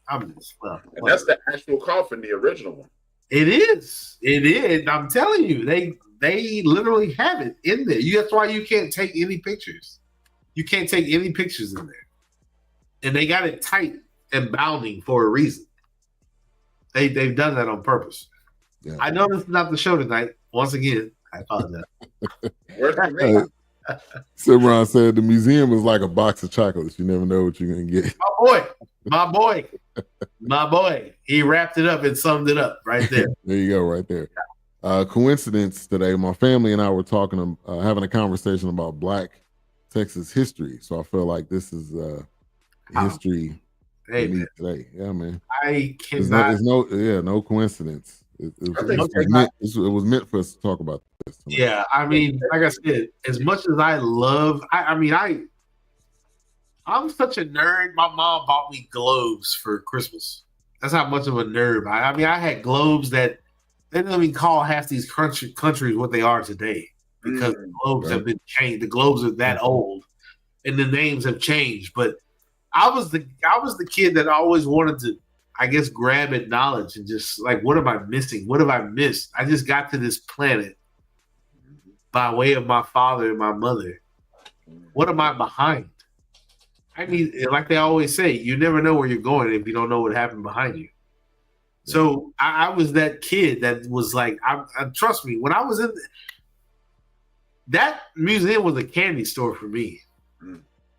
and that's the actual coffin, the original one. It is. It is. I'm telling you, they literally have it in there. That's why you can't take any pictures. You can't take any pictures in there. And they got it tight and bounding for a reason. They've done that on purpose. Yeah. I know this is not the show tonight. Once again, I apologize. Simran said the museum is like a box of chocolates. You never know what you're going to get. My boy. He wrapped it up and summed it up right there. There you go, right there. Coincidence today, my family and I were talking, having a conversation about Black Texas history. So I feel like this is history today. Yeah, man. I cannot. No coincidence. It was meant for us to talk about this tonight. Yeah, I mean, like I said, as much as I love, I'm such a nerd. My mom bought me globes for Christmas. That's how much of a nerd. I mean, I had globes that they don't even call half these countries what they are today because the globes have been changed. The globes are that old, and the names have changed. But I was the kid that always wanted to, I guess, grab at knowledge and just like, what am I missing? What have I missed? I just got to this planet by way of my father and my mother. What am I behind? I mean, like they always say, you never know where you're going if you don't know what happened behind you. Yeah. So I was that kid that was like, trust me, when I was in that museum was a candy store for me.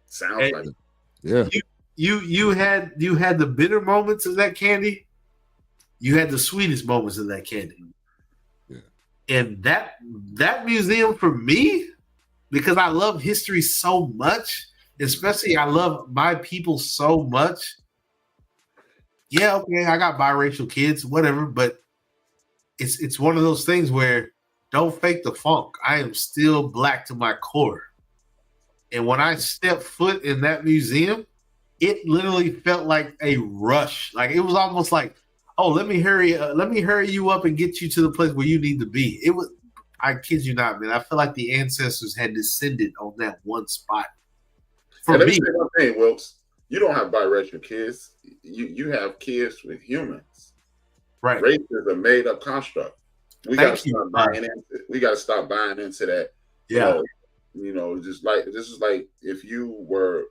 Sounds like it. Yeah. You had the bitter moments of that candy. You had the sweetest moments of that candy. Yeah. And that museum for me, because I love history so much, especially I love my people so much. Yeah, okay, I got biracial kids, whatever, but it's one of those things where don't fake the funk. I am still Black to my core. And when I stepped foot in that museum, it literally felt like a rush. Like it was almost like, oh, let me hurry you up and get you to the place where you need to be. It was, I kid you not, man. I feel like the ancestors had descended on that one spot. For me, say one thing, Wilkes, you don't have biracial kids. You have kids with humans. Right. Race is a made up construct. We got to stop buying into that. Yeah. Just like this is like if you were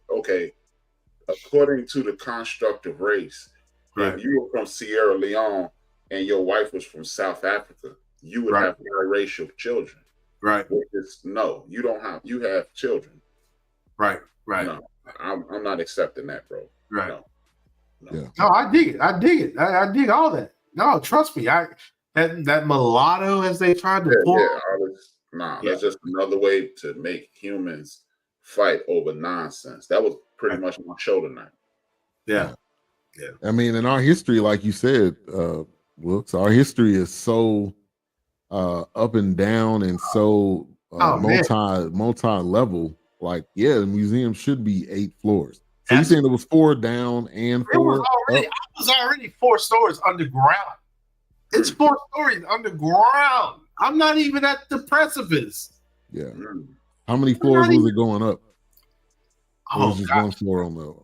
according to the construct of race, right. If you were from Sierra Leone and your wife was from South Africa, you would have biracial children. Right. Which is no, you don't have. You have children. Right. Right. No, I'm not accepting that, bro. Right. No. Yeah. No, I dig it. I dig all that. No, trust me. That mulatto, as they tried to pull. That's just another way to make humans fight over nonsense. That was pretty much my show tonight. Yeah. I mean, in our history, like you said, Wilkes, our history is so up and down and so multi level. Like, yeah, the museum should be 8 floors. So you saying it was 4 down and 4 up? I was already 4 stories underground. It's 4 stories underground. I'm not even at the precipice. Yeah. How many floors was it going up? Or was just 1 floor on the?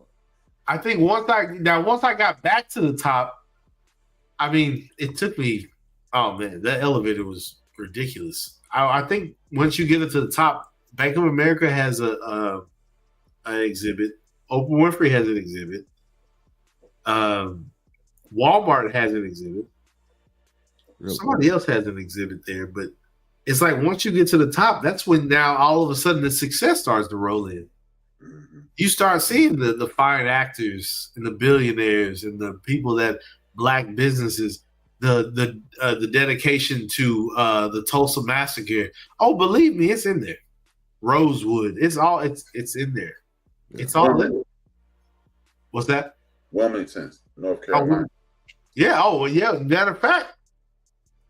I think once I got back to the top, I mean, it took me. Oh man, that elevator was ridiculous. I think once you get it to the top, Bank of America has an exhibit. Oprah Winfrey has an exhibit. Walmart has an exhibit. Really? Somebody else has an exhibit there, but it's like once you get to the top, that's when now all of a sudden the success starts to roll in. You start seeing the fine actors and the billionaires and the people that black businesses, the dedication to the Tulsa massacre. Oh, believe me, it's in there. Rosewood, it's in there. Yeah. It's all in. What's that? Wilmington, North Carolina. Yeah. Oh, well, yeah. Matter of fact,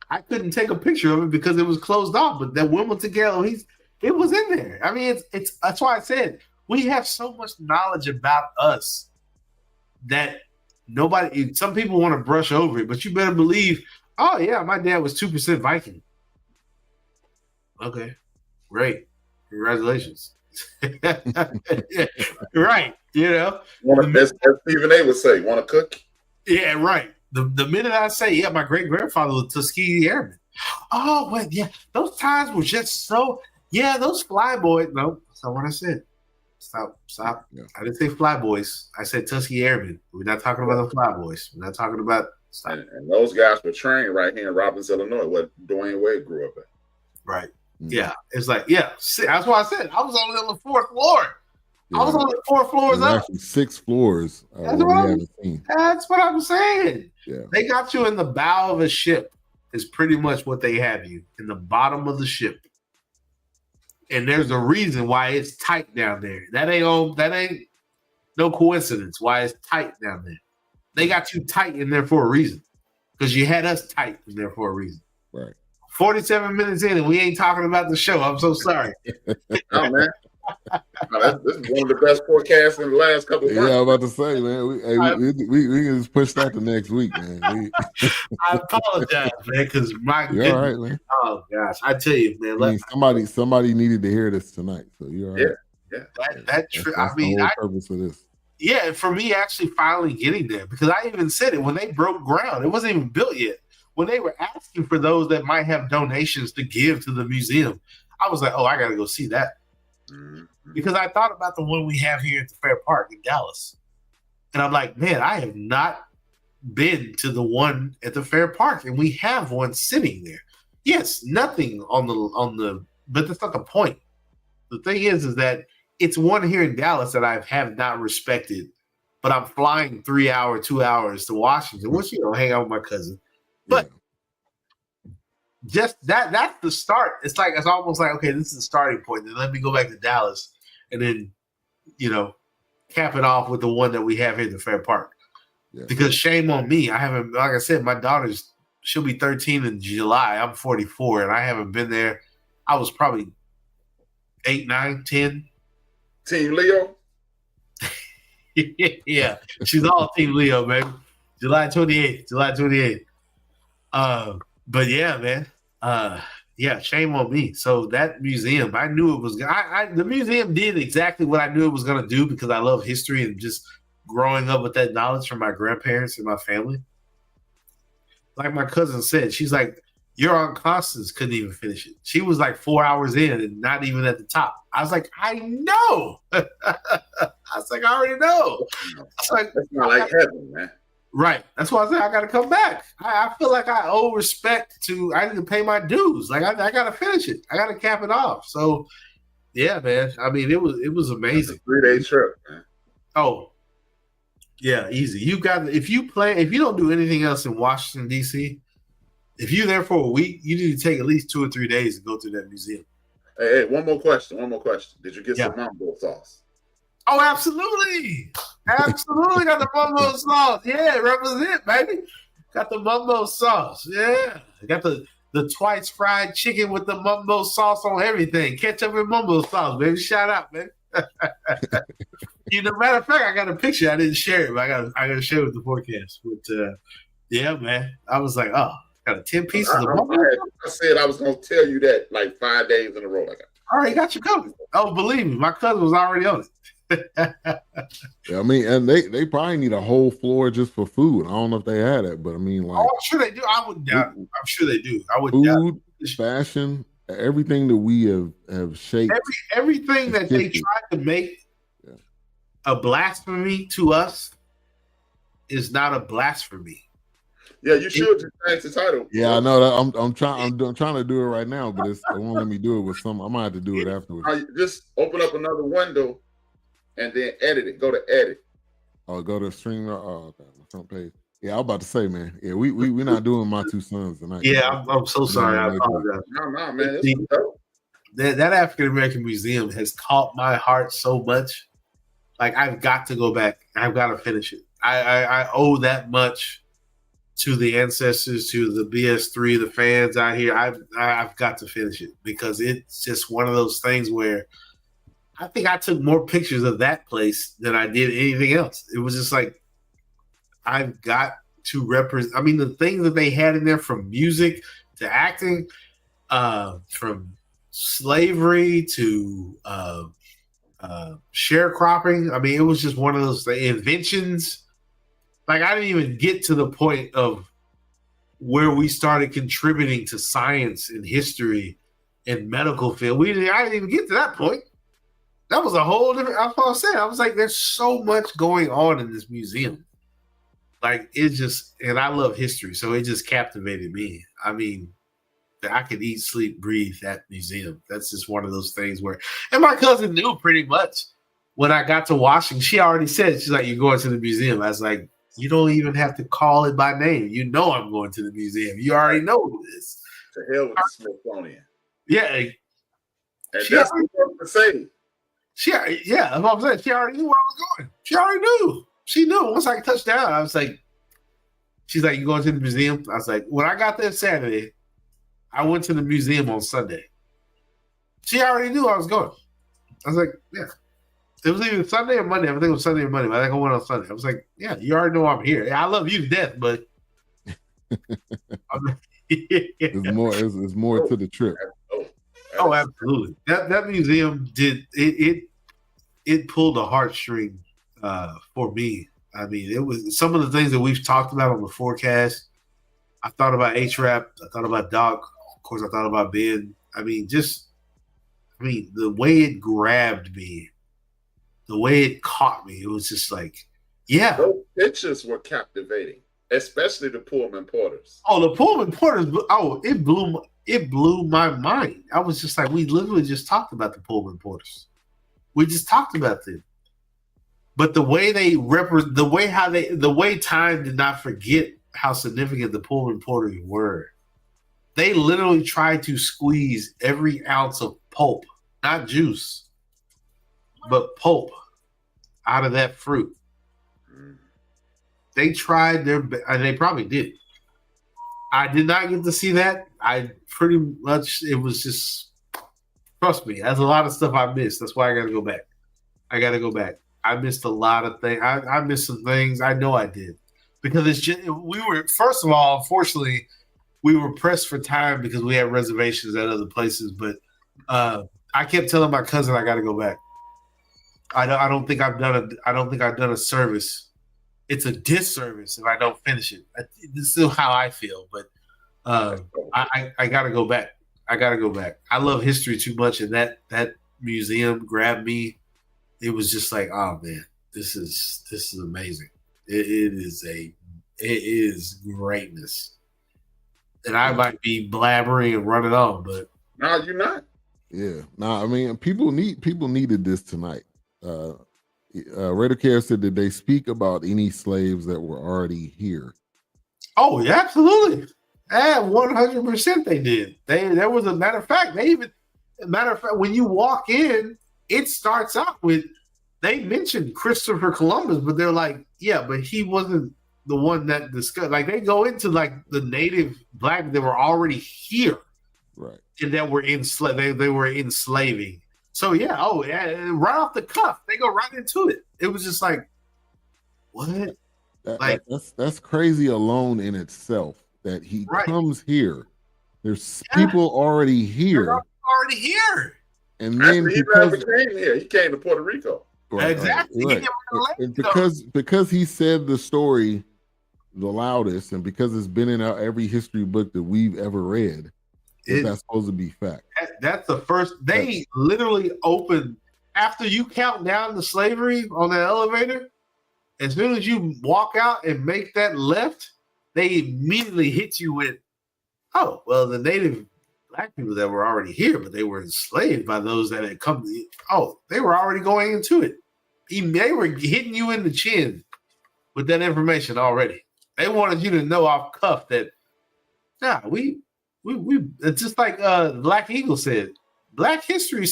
I couldn't take a picture of it because it was closed off. But that Wilmington Gallery, it was in there. I mean, it's that's why I said we have so much knowledge about us that some people want to brush over it, but you better believe, oh yeah, my dad was 2% Viking. Okay, great. Congratulations. Right. You know, as Stephen A would say, want a cookie? Yeah, right. The minute I say, yeah, my great grandfather was Tuskegee Airman. Oh, well, yeah, those times were just so. Yeah, those flyboys. No, that's not what I said. Stop. Yeah. I didn't say flyboys. I said Tuskegee Airmen. We're not talking about the flyboys. We're not talking about. And those guys were trained right here in Robbins, Illinois, where Dwayne Wade grew up at. Right. Yeah, it's like, yeah. That's why I said I was only on the 4th floor. Yeah. I was on the 4 floors up. Actually 6 floors. That's what I'm saying. Yeah. They got you in the bow of a ship. Is pretty much what they have you in the bottom of the ship. And there's a reason why it's tight down there. That ain't no coincidence why it's tight down there. They got you tight in there for a reason. Because you had us tight in there for a reason. Right. 47 minutes in and we ain't talking about the show. I'm so sorry. Oh man. This is one of the best forecasts in the last couple of months. Yeah, I'm about to say, man. We can just push that to next week, man. I apologize, man, because my goodness. All right, man. Oh gosh, I tell you, man. Somebody needed to hear this tonight, so you're all right. Yeah. That's the whole purpose of this. Yeah, for me actually finally getting there, because I even said it when they broke ground. It wasn't even built yet. When they were asking for those that might have donations to give to the museum, I was like, oh, I got to go see that. Because I thought about the one we have here at the Fair Park in Dallas. And I'm like, man, I have not been to the one at the Fair Park, and we have one sitting there. Yes, nothing on the, but that's not the point. The thing is that it's one here in Dallas that I have not respected, but I'm flying 2 hours to Washington, which, hang out with my cousin. But just that's the start. It's almost like, okay, this is the starting point. Then let me go back to Dallas and then, cap it off with the one that we have here at the Fair Park. Yeah. Because shame on me. I haven't, like I said, my she'll be 13 in July. I'm 44 and I haven't been there. I was probably 8, 9, 10. Team Leo? Yeah. She's all Team Leo, baby. July 28th. But yeah, man. Shame on me. So that museum, I knew it was. The museum did exactly what I knew it was going to do because I love history and just growing up with that knowledge from my grandparents and my family. Like my cousin said, she's like, your Aunt Constance couldn't even finish it. She was like 4 hours in and not even at the top. I was like, I know. I was like, I already know. It's not like heaven, man. Right. That's why I said I got to come back. I feel like I owe respect to. I need to pay my dues. Like I got to finish it. I got to cap it off. So, yeah, man. I mean, it was amazing. It's a 3-day trip, man. Oh, yeah, easy. You got if you don't do anything else in Washington D.C., if you're there for a week, you need to take at least 2 or 3 days to go to that museum. Hey, one more question. Did you get some mambo sauce? Oh, absolutely. Absolutely got the mumbo sauce. Yeah, represent, baby. Got the mumbo sauce. Yeah. Got the the twice fried chicken with the mumbo sauce on everything. Ketchup and mumbo sauce, baby. Shout out, man. Matter of fact, I got a picture. I didn't share it, but I got to share it with the Fourcast. But yeah, man. I was like, oh, got 10 pieces of mumbo sauce. I said I was going to tell you that like 5 days in a row. All right, got you covered. Oh, believe me, my cousin was already on it. Yeah, I mean, and they probably need a whole floor just for food. I don't know if they had it, but I mean, like, I'm sure they do. I wouldn't doubt it. I'm sure they do. I wouldn't food, doubt it. fashion, everything that we have shaped. Everything that they tried to make a blasphemy to us is not a blasphemy. Yeah, you should change the title. Yeah, I know that. I'm trying to do it right now, but it won't let me do it with some. I might have to do it afterwards. Just open up another window and then edit it. Go to edit. Oh, go to stream. Oh, okay, my front page. Yeah, I was about to say, man. Yeah, we're not doing my two sons tonight. Yeah, I'm so sorry. I apologize. No, man. That African American Museum has caught my heart so much. Like, I've got to go back. I've got to finish it. I owe that much to the ancestors, to the BS3, the fans out here. I've got to finish it because it's just one of those things where I think I took more pictures of that place than I did anything else. It was just like, I've got to represent. I mean, the things that they had in there, from music to acting, from slavery to sharecropping. I mean, it was just one of those inventions. Like, I didn't even get to the point of where we started contributing to science and history and medical field. I didn't even get to that point. That was a whole different. That's what I was saying. I was like, there's so much going on in this museum. Like, it just, and I love history, so it just captivated me. I mean, I could eat, sleep, breathe that museum. That's just one of those things where, and my cousin knew pretty much when I got to Washington. She already said, she's like, you're going to the museum. I was like, you don't even have to call it by name. You know I'm going to the museum. You already know this. To hell with the Smithsonian. Yeah. And that's what I'm saying. Yeah, that's what I'm saying. She already knew where I was going. She already knew. She knew. Once I touched down, I was like, she's like, you going to the museum? I was like, when I got there Saturday, I went to the museum on Sunday. She already knew I was going. I was like, yeah. It was either Sunday or Monday. I think it was Sunday or Monday, but I think I went on Sunday. I was like, yeah, you already know I'm here. Yeah, I love you to death, but it's more to the trip. Oh, absolutely. That museum did it pulled a heartstring for me. I mean, it was some of the things that we've talked about on the Fourcast. I thought about H-Rap. I thought about Doc. Of course, I thought about Ben. I mean, the way it grabbed me, the way it caught me, it was just like, yeah. Those pictures were captivating, especially the Pullman Porters. Oh, the Pullman Porters. Oh, it blew my mind. I was just like, we literally just talked about the Pullman Porters. We just talked about them. But the way they represent, the way time did not forget how significant the Pullman Porters were. They literally tried to squeeze every ounce of pulp, not juice, but pulp out of that fruit. They tried their best, and they probably did. I did not get to see that. I pretty much, it was just, trust me, there's a lot of stuff I missed. That's why I got to go back. I missed a lot of things. I missed some things. I know I did. Because it's just, first of all, unfortunately, we were pressed for time because we had reservations at other places. But I kept telling my cousin I got to go back. I don't think I've done a service. It's a disservice if I don't finish it. This is still how I feel, but I got to go back. I love history too much, and that museum grabbed me. It was just like, oh man, this is amazing. It is greatness. And I might be blabbering and running on, but no, you're not. Yeah, no, I mean, people needed this tonight. Raider Care said that they speak about any slaves that were already here. Oh, yeah, absolutely. 100% they did. There was a matter of fact, when you walk in, it starts out with, they mentioned Christopher Columbus, but they're like, yeah, but he wasn't the one that discuss, like they go into like the native black that were already here, right, and that were they were enslaving. So yeah, right off the cuff, they go right into it. It was just like, what? That's crazy alone in itself. That he comes here. There's people already here. Already here. And then he never came here. He came to Puerto Rico. Right, exactly. Right. And because he said the story the loudest, and because it's been in every history book that we've ever read, that's supposed to be fact. That's the first. They literally opened after you count down the slavery on that elevator. As soon as you walk out and make that left, they immediately hit you with, oh, well, the native black people that were already here, but they were enslaved by those that had come. They were already going into it. They were hitting you in the chin with that information already. They wanted you to know off cuff that, we it's just like Black Eagle said, Black history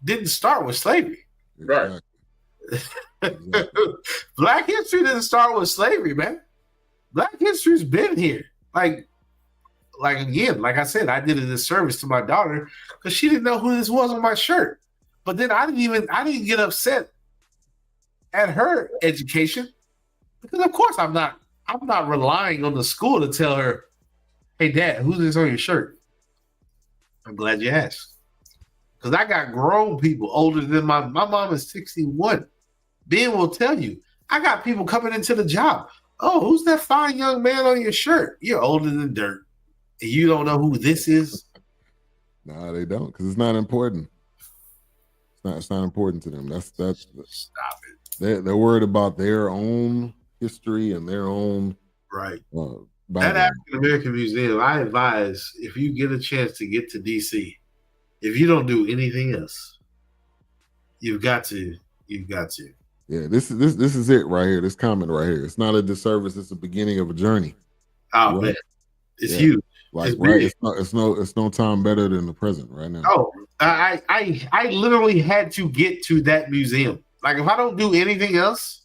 didn't start with slavery. Right. Black history didn't start with slavery, man. Black history's been here. Like again, like I said, I did a disservice to my daughter because she didn't know who this was on my shirt. But then I didn't get upset at her education because of course I'm not relying on the school to tell her, hey Dad, who's this on your shirt? I'm glad you asked. Because I got grown people older than my mom is 61. Ben will tell you, I got people coming into the job. Oh, who's that fine young man on your shirt? You're older than dirt. And you don't know who this is? No, they don't, because it's not important. It's not important to them. That's stop it. They're worried about their own history and their own right. That African American Museum, I advise if you get a chance to get to DC, if you don't do anything else, you've got to. Yeah, this is it right here. This comment right here. It's not a disservice. It's the beginning of a journey. Oh man, it's huge. Like it's no time better than the present right now. Oh, I literally had to get to that museum. Like if I don't do anything else,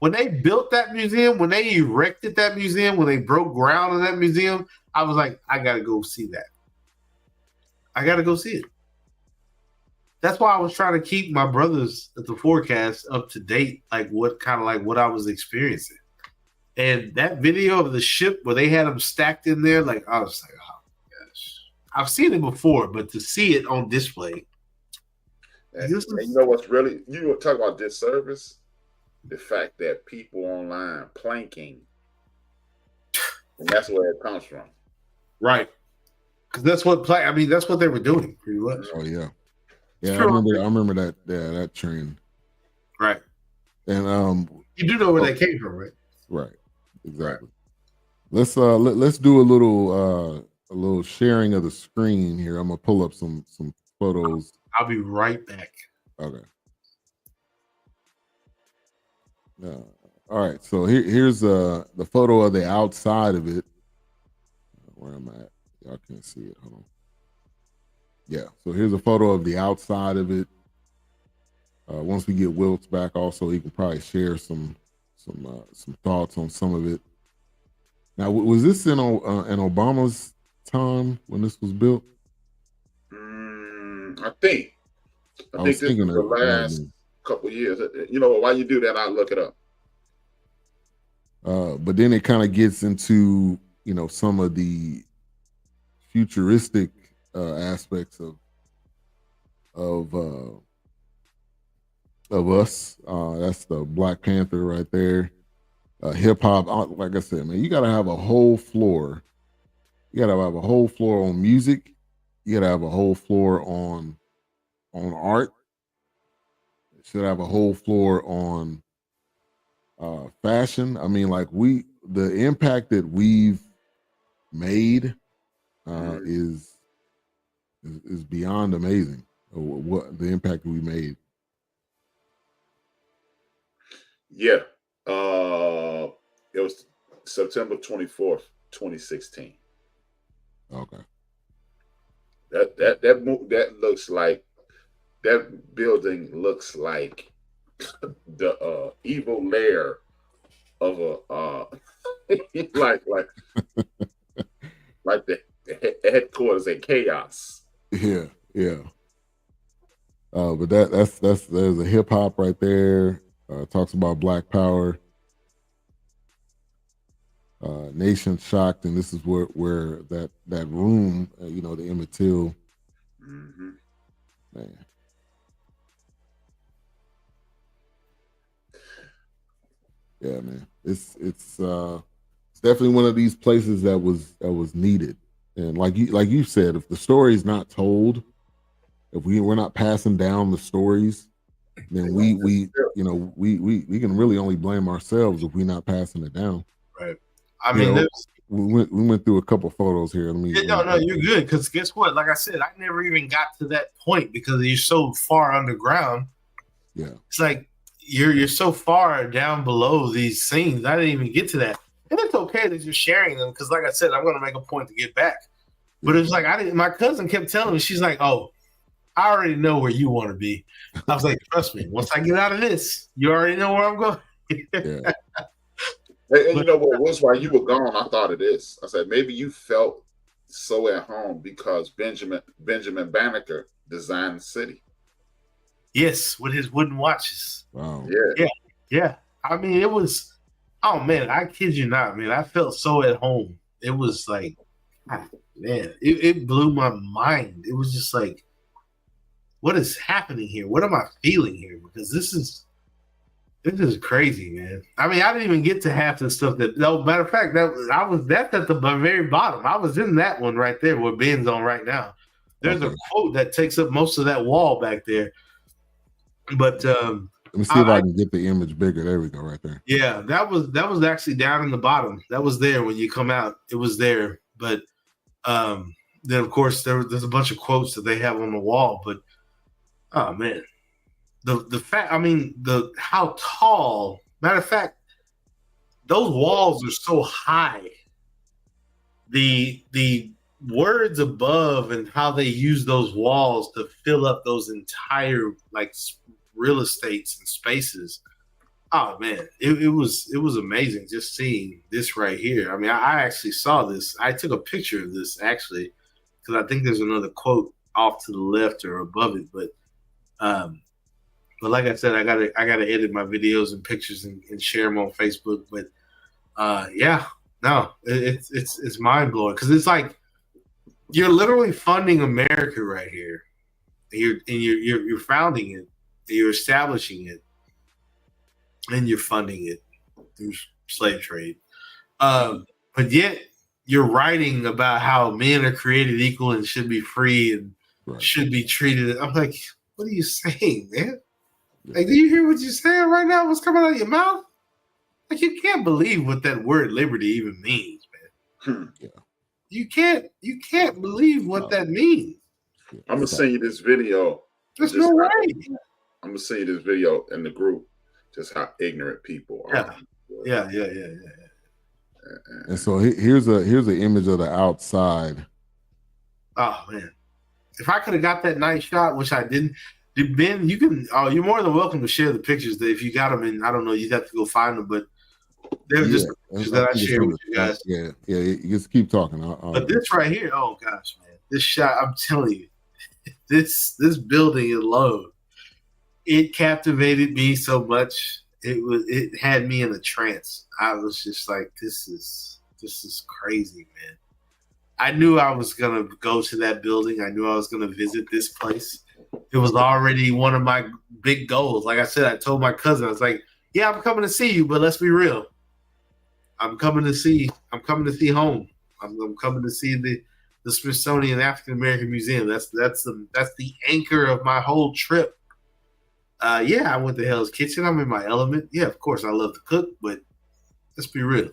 when they built that museum, when they erected that museum, when they broke ground in that museum, I was like, I gotta go see that. I gotta go see it. That's why I was trying to keep my brothers at the Fourcast up to date, like what I was experiencing. And that video of the ship where they had them stacked in there, like I was like, oh my gosh. I've seen it before, but to see it on display. And you know what's really, you were talking about disservice? The fact that people online planking, and that's where it comes from. Right. Because that's what they were doing pretty much. Oh yeah. Yeah, I remember that trend. Right. And you do know where they came from, right? Right. Exactly. Right. Let's do a little sharing of the screen here. I'm gonna pull up some photos. I'll be right back. Okay. All right. So here's the photo of the outside of it. Where am I at? Y'all can't see it. Hold on. Yeah, so here's a photo of the outside of it. Once we get Wilts back, also he can probably share some thoughts on some of it. Now, was this in Obama's time when this was built? I think this was the last couple of years. You know, while you do that, I'll look it up. But then it kind of gets into some of the futuristic aspects of us. That's the Black Panther right there. Hip hop, like I said, man, you gotta have a whole floor. You gotta have a whole floor on music. You gotta have a whole floor on art. You should have a whole floor on fashion. I mean, like the impact that we've made is beyond amazing. What the impact we made. Yeah. It was September 24th, 2016. Okay. That looks like, that building looks like the evil lair of a like the headquarters at Chaos. Yeah, yeah. But there's a hip hop right there. Talks about Black Power. Nation shocked, and this is where that room, the Emmett Till. Mm-hmm. Man. Yeah, man. It's definitely one of these places that was needed. And like you said, if the story is not told, if we're not passing down the stories, then we can really only blame ourselves if we're not passing it down. Right. I mean, we went through a couple photos here. No, you're good. Because guess what? Like I said, I never even got to that point because you're so far underground. Yeah, it's like you're so far down below these scenes. I didn't even get to that, and it's okay that you're sharing them because, like I said, I'm going to make a point to get back. But it's like my cousin kept telling me, she's like, "Oh, I already know where you want to be." I was like, "Trust me, once I get out of this, you already know where I'm going." Yeah. And you know what was while you were gone, I thought of this. I said maybe you felt so at home because Benjamin Banneker designed the city. Yes, with his wooden watches. Wow. Yeah. I mean, it was. Oh man, I kid you not, man. I felt so at home. It was like, man, it blew my mind. It was just like, what is happening here? What am I feeling here? Because this is crazy, man. I mean, I didn't even get to half the stuff that. No, matter of fact, that's at the very bottom. I was in that one right there where Ben's on right now. There's a quote that takes up most of that wall back there. But let me see if I can get the image bigger. There we go, right there. Yeah, that was actually down in the bottom. That was there when you come out. It was there, but then of course there's a bunch of quotes that they have on the wall. But oh man. The fact, I mean, how tall. Matter of fact, those walls are so high. The words above and how they use those walls to fill up those entire like real estates and spaces. Oh man, it was amazing just seeing this right here. I mean, I actually saw this. I took a picture of this actually because I think there's another quote off to the left or above it, but like I said, I gotta edit my videos and pictures and share them on Facebook. But it's mind blowing because it's like you're literally funding America right here. You're founding it, and you're establishing it, and you're funding it through slave trade. But yet you're writing about how men are created equal and should be free and should be treated. I'm like, what are you saying, man? Like, do you hear what you're saying right now? What's coming out of your mouth? Like, you can't believe what that word liberty even means, man. Yeah. You can't believe what that means. I'm gonna send you this video. There's no way. I'm gonna send you this video in the group. Just how ignorant people are. Yeah. And so here's an image of the outside. Oh man, if I could have got that night shot, which I didn't. Ben, you can. You're more than welcome to share the pictures. That if you got them, and I don't know, you'd have to go find them. But they're just the pictures that I shared with you guys. Yeah. You just keep talking. But this right here, oh gosh, man, this shot. I'm telling you, this building alone, it captivated me so much. It had me in a trance. I was just like, this is crazy, man. I knew I was gonna go to that building. I knew I was gonna visit this place. It was already one of my big goals. Like I said, I told my cousin, I was like, yeah, I'm coming to see you, but let's be real. I'm coming to see home. I'm coming to see the Smithsonian African American Museum. That's the anchor of my whole trip. I went to Hell's Kitchen. I'm in my element. Yeah, of course I love to cook, but let's be real.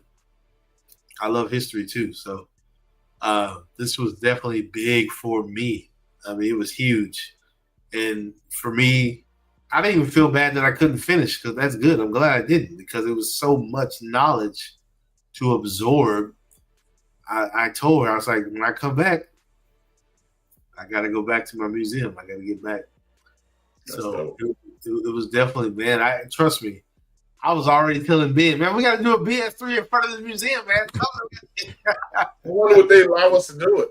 I love history too. So this was definitely big for me. I mean, it was huge. And for me, I didn't even feel bad that I couldn't finish because that's good. I'm glad I didn't because it was so much knowledge to absorb. I told her, I was like, when I come back, I got to go back to my museum. I got to get back. That's so it was definitely, man, trust me, I was already telling Ben, man, we got to do a BS3 in front of the museum, man. I wonder what they allow us to do it.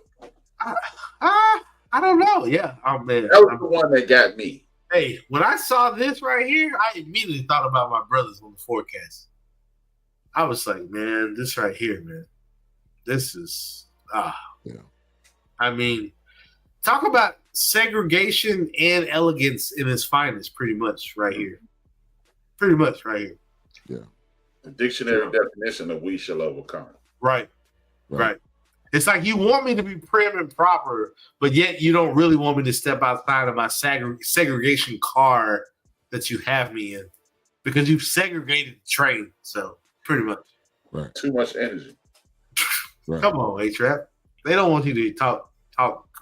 I don't know. Yeah, oh man, that was the one that got me. Hey, when I saw this right here, I immediately thought about my brothers on the Fourcast. I was like, man, this right here, man, this is yeah. I mean, talk about segregation and elegance in its finest, pretty much right here. Pretty much right here. Yeah. The dictionary definition of we shall overcome. Right. It's like you want me to be prim and proper, but yet you don't really want me to step outside of my segregation car that you have me in because you've segregated the train. So pretty much. Right. Too much energy. Right. Come on, A-Trap. They don't want you to talk,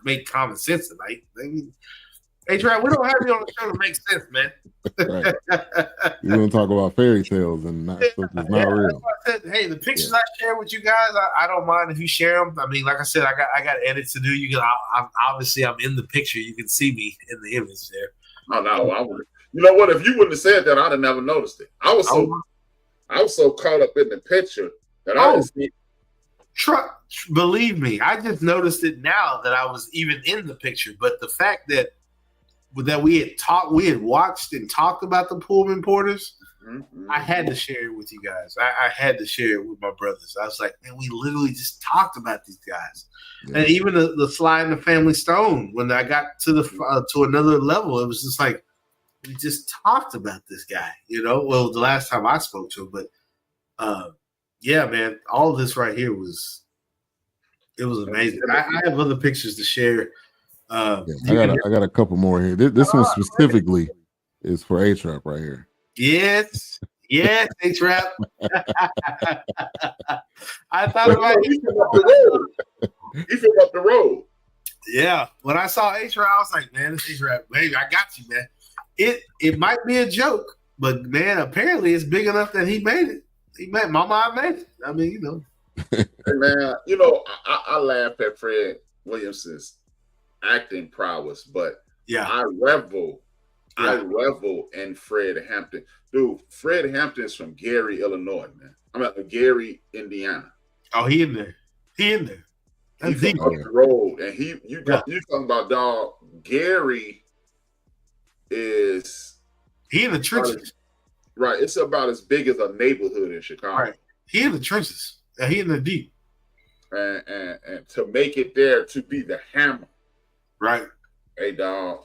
make common sense tonight. A-Trap, we don't have you on the show to make sense, man. Right. You're going to talk about fairy tales and stuff that's not real. Hey, the pictures I share with you guys, I don't mind if you share them. I mean, like I said, I got edits to do. You can obviously I'm in the picture. You can see me in the image there. Oh no, I would. You know what? If you wouldn't have said that, I'd have never noticed it. I was so caught up in the picture that I didn't see it. Believe me, I just noticed it now that I was even in the picture. But the fact that we had watched and talked about the Pullman Porters, I had to share it with you guys. I had to share it with my brothers. I was like, man, we literally just talked about these guys. Yeah. And even the Sly and the Family Stone, when I got to to another level, it was just like we just talked about this guy. Well, the last time I spoke to him, but yeah, man, all of this right here was amazing. I have other pictures to share. I got a couple more here. This one specifically is for A-Trap right here. Yes, A-Trap. I thought about it. He flew up the road. Yeah, when I saw A-Trap, I was like, man, this A-Trap, baby, I got you, man. It might be a joke, but man, apparently it's big enough that he made it. My mom made it. I mean, Hey, man, I laugh at Fred Williamson's acting prowess, but I revel in Fred Hampton. Dude, Fred Hampton's from Gary, Illinois, man. I'm at Gary, Indiana. Oh, he in there. He's from up the road, and you talking about dog. Gary is he in the trenches. Right, it's about as big as a neighborhood in Chicago. Right, he in the trenches. He in the deep. And to make it there to be the hammer. Right. Hey, dog.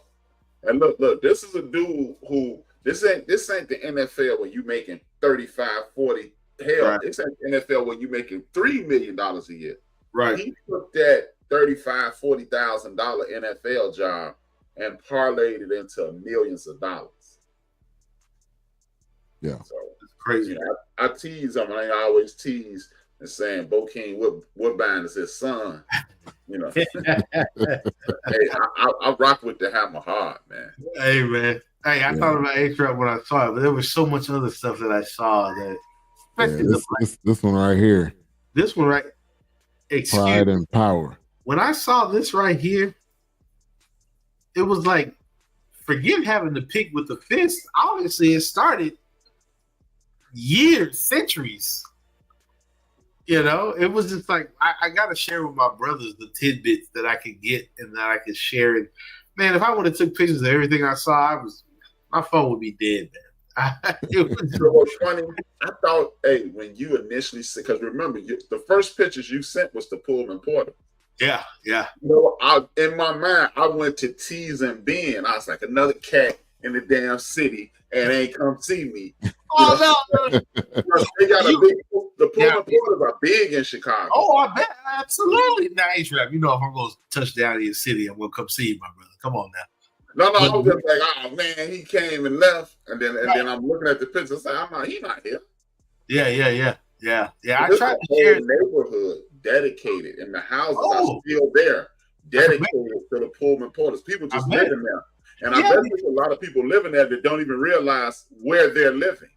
And look, this is a dude who this ain't the NFL where you making 35, 40. Hell, right. It's ain't the NFL where you making $3 million a year. Right. He took that $35,000, $40,000 NFL job and parlayed it into millions of dollars. Yeah. So it's crazy. I tease him. I always tease and saying Bokeem Woodbine is his son. Hey, I rock with the hammer hard, man. Hey, man. Hey, I thought about A-Trap when I saw it, but there was so much other stuff that I saw that. This one right here. This one right. Pride and Power. When I saw this right here, it was like, forget having to pick with the fist. Obviously, it started years, centuries. It was just like I got to share with my brothers the tidbits that I could get and that I could share. And man, if I would have took pictures of everything I saw, my phone would be dead, man. It was funny. I thought, when you initially said, because remember, the first pictures you sent was the Pullman Porter. Yeah. In my mind, I went to tease and Ben. I was like, another cat in the damn city and ain't come see me. No. They got the Pullman Porters are big in Chicago. Oh, I bet. Absolutely. Now, A-Trap, if I'm going to touch down in your city, I'm going to come see you, my brother. Come on now. No, I was just like, oh, man, he came and left. And then I'm looking at the picture and saying, he's not here. Yeah. I tried to share the neighborhood dedicated, and the houses are still there, dedicated to the Pullman Porters. People just living there. And I bet there's a lot of people living there that don't even realize where they're living.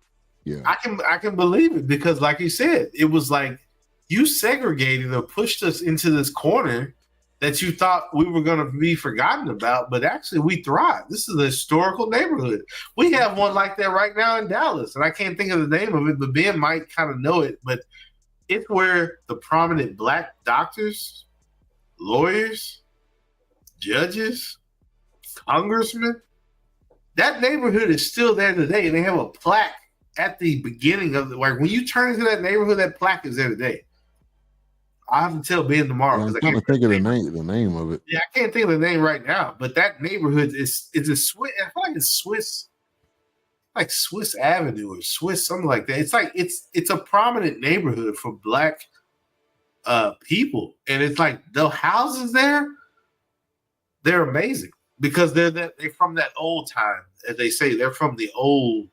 Yeah, I can believe it because, like you said, it was like you segregated or pushed us into this corner that you thought we were going to be forgotten about, but actually we thrive. This is a historical neighborhood. We have one like that right now in Dallas, and I can't think of the name of it, but Ben might kind of know it. But it's where the prominent black doctors, lawyers, judges, congressmen, that neighborhood is still there today, and they have a plaque at the beginning of like when you turn into that neighborhood, that plaque is there today. I have to tell Ben tomorrow. Yeah, I'm trying to think of the name of it. Yeah, I can't think of the name right now, but that neighborhood is a Swiss. I feel like it's Swiss, like Swiss Avenue or Swiss something like that. It's like it's a prominent neighborhood for black people, and it's like the houses there, they're amazing because they're from that old time, as they say. They're from the old,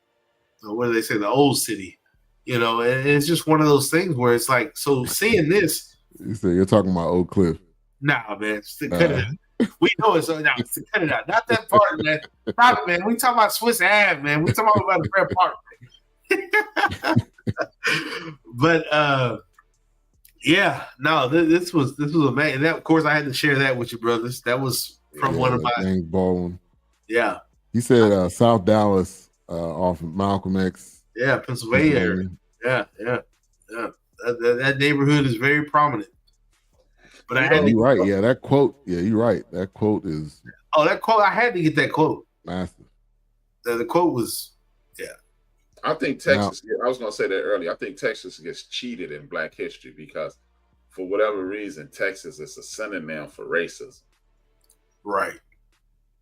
what do they say, the old city, and it's just one of those things where it's like, so seeing this. You say you're talking about Oak Cliff. Nah, man. Cut it out. We know it, so now cut it out. Not that part, man. Stop it, man. We talking about Swiss Ave, man. We talking about the Fair Park. But yeah, no, this was amazing. And that, of course, I had to share that with you, brothers. That was from one of my James Baldwin. Yeah. He said South Dallas off of Malcolm X. Yeah, Pennsylvania. Yeah. That neighborhood is very prominent. But I had you're right. Yeah, that quote. Yeah, you're right. That quote is. Oh, that quote. I had to get that quote. Massive. The quote was, yeah. I think Texas. I was going to say that earlier. I think Texas gets cheated in Black history because, for whatever reason, Texas is a synonym for racism. Right.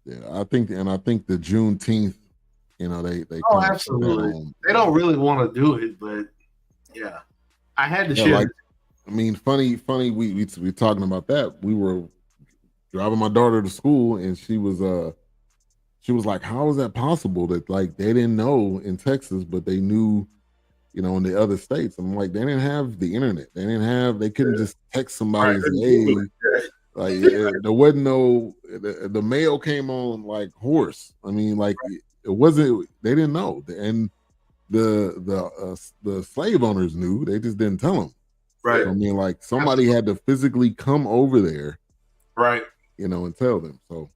Yeah, I think the Juneteenth. They. Oh, absolutely. They don't really want to do it, but yeah. I had to share. Like, I mean, funny. We talking about that. We were driving my daughter to school, and she was like, "How is that possible that like they didn't know in Texas, but they knew, in the other states?" I'm like, they didn't have the internet. They couldn't just text somebody and say, "Hey." Like there wasn't no. The mail came on like horse. I mean, like it wasn't. They didn't know, and the slave owners knew, they just didn't tell them. Right. So, I mean, like somebody had to physically come over there, right? And tell them. So,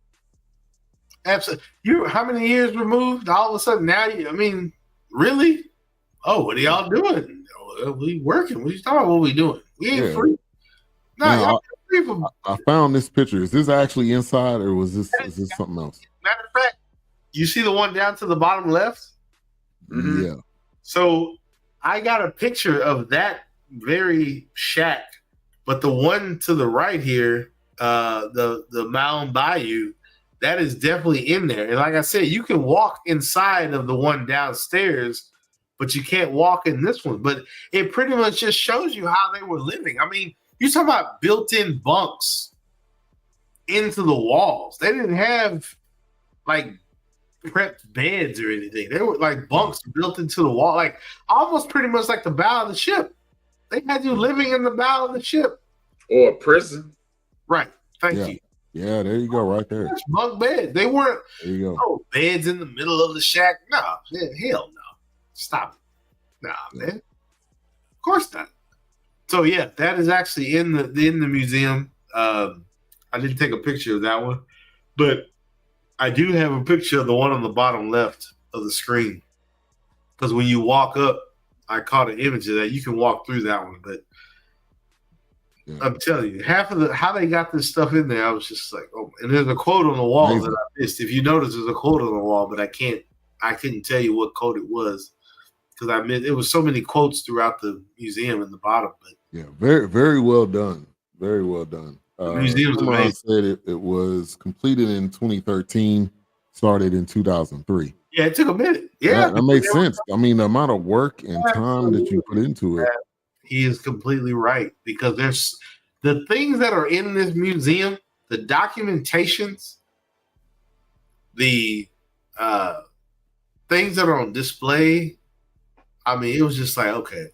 absolutely. How many years removed? All of a sudden now, really? Oh, what are y'all doing? We working. What you talking about? What we doing? We ain't free. No, y'all free from. I found this picture. Is this actually inside, or is this something else? Matter of fact, you see the one down to the bottom left? Mm-hmm. Yeah. So I got a picture of that very shack, but the one to the right here, the Mound Bayou, that is definitely in there. And like I said, you can walk inside of the one downstairs, but you can't walk in this one. But it pretty much just shows you how they were living. I mean, you're talking about built-in bunks into the walls. They didn't have like prepped beds or anything. They were like bunks built into the wall, like almost pretty much like the bow of the ship. They had you living in the bow of the ship. Or a prison. Right. Thank you. Yeah, there you go, right there. Bunk beds. They weren't beds in the middle of the shack. No, hell no. Stop it. Nah, man. Of course not. So yeah, that is actually in the museum. I didn't take a picture of that one, but I do have a picture of the one on the bottom left of the screen. Because when you walk up, I caught an image of that. You can walk through that one, but I'm telling you, half of how they got this stuff in there, I was just like, oh. And there's a quote on the wall that I missed. If you notice, there's a quote on the wall, but I couldn't tell you what quote it was because I missed. It was so many quotes throughout the museum in the bottom. But yeah, very, very well done. Very well done. The museum's amazing. Said it was completed in 2013, started in 2003. Yeah, it took a minute. Yeah, that makes sense. I mean, the amount of work and time that you put into it. He is completely right because there's the things that are in this museum, the documentations, the things that are on display. I mean, it was just like, okay,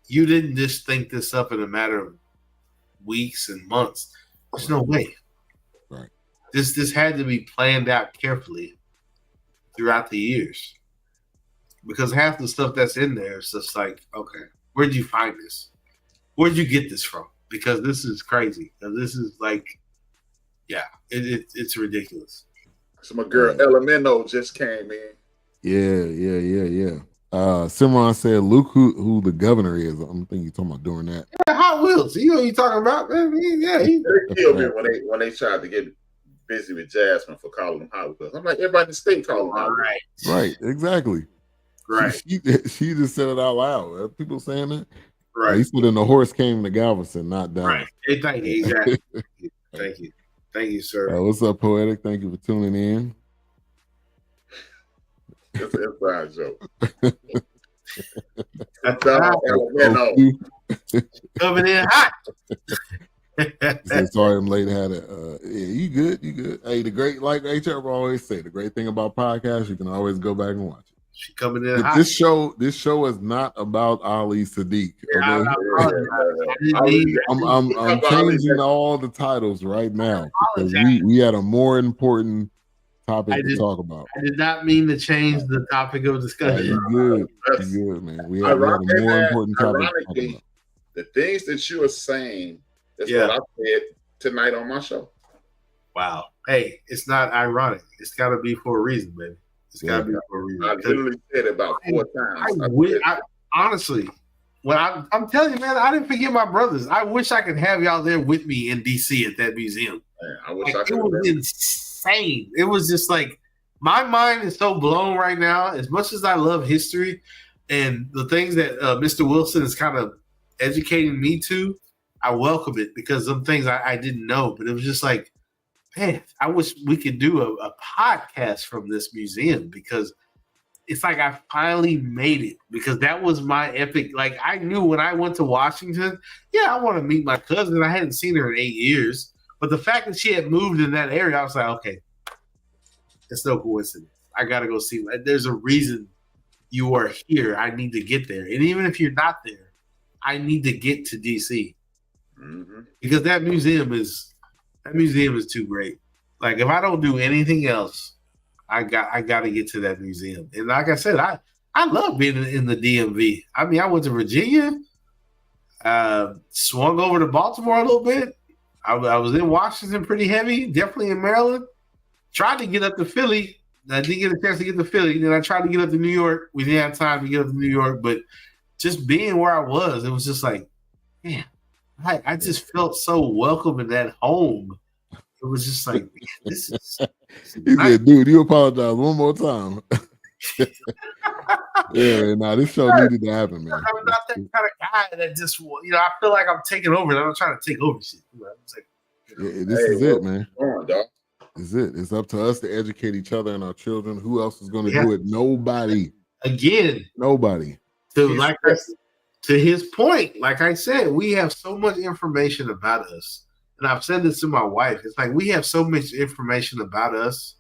you didn't just think this up in a matter of weeks and months. There's no way. Right. This had to be planned out carefully throughout the years because half the stuff that's in there is just like, okay, where'd you find this? Where'd you get this from? Because this is crazy. This is like Yeah, it's ridiculous. So my girl Elemento just came in. Yeah. Simran said, "Luke, who the governor is." I'm thinking you're talking about doing that. Yeah, Hot Wheels. You know what you're talking about, man? Yeah, They killed me when they tried to get busy with Jasmine for calling them Hot Wheels. I'm like, everybody in the state calling them Hot Wheels. Right, exactly. Right. She just said it out loud. People saying that. Right. He said, "And the horse came to Galveston, not Dallas." Right. Hey, thank you. Exactly. Thank you, sir. What's up, Poetic? Thank you for tuning in. It's an inside joke. Coming in hot. Sorry I'm late. Had it. Yeah, you good. Hey, the great, like HR always say, the great thing about podcasts, you can always go back and watch it. She coming in hot. This show is not about Ali Sadiq. Okay? I'm changing all the titles right now because we had a more important topic to talk about. I did not mean to change the topic of discussion. You good, man. We had a more important topic. Ironically, the things that you are saying, that's what I said tonight on my show. Wow. Hey, it's not ironic. It's got to be for a reason, baby. It's got to be for a reason. I literally said it about 4 times. Honestly, when I'm telling you, man, I didn't forget my brothers. I wish I could have y'all there with me in DC at that museum. Man, I wish I could. It was insane. It was just like my mind is so blown right now. As much as I love history and the things that Mr. Wilson is kind of educating me to, I welcome it because some things I didn't know. But it was just like, man, I wish we could do a podcast from this museum because it's like I finally made it because that was my epic. Like I knew when I went to Washington, I want to meet my cousin. I hadn't seen her in 8 years, but the fact that she had moved in that area, I was like, okay, it's no coincidence. I got to go see. There's a reason you are here. I need to get there. And even if you're not there, I need to get to DC because that museum is too great. Like if I don't do anything else, I got to get to that museum. And like I said, I love being in the DMV. I mean, I went to Virginia, swung over to Baltimore a little bit. I was in Washington pretty heavy, definitely in Maryland. Tried to get up to Philly. I didn't get a chance to get to Philly. Then I tried to get up to New York. We didn't have time to get up to New York, but just being where I was, it was just like, man, I just felt so welcome in that home. It was just like, this is he said, dude, you apologize one more time. This show needed to happen, man. I'm not that kind of guy that just, I feel like I'm taking over. I'm not trying to take over shit. It's like, this is it, man. This is it. It's up to us to educate each other and our children. Who else is going to do it? Nobody. Again. Nobody. To his point, like I said, we have so much information about us. And I've said this to my wife. It's like we have so much information about us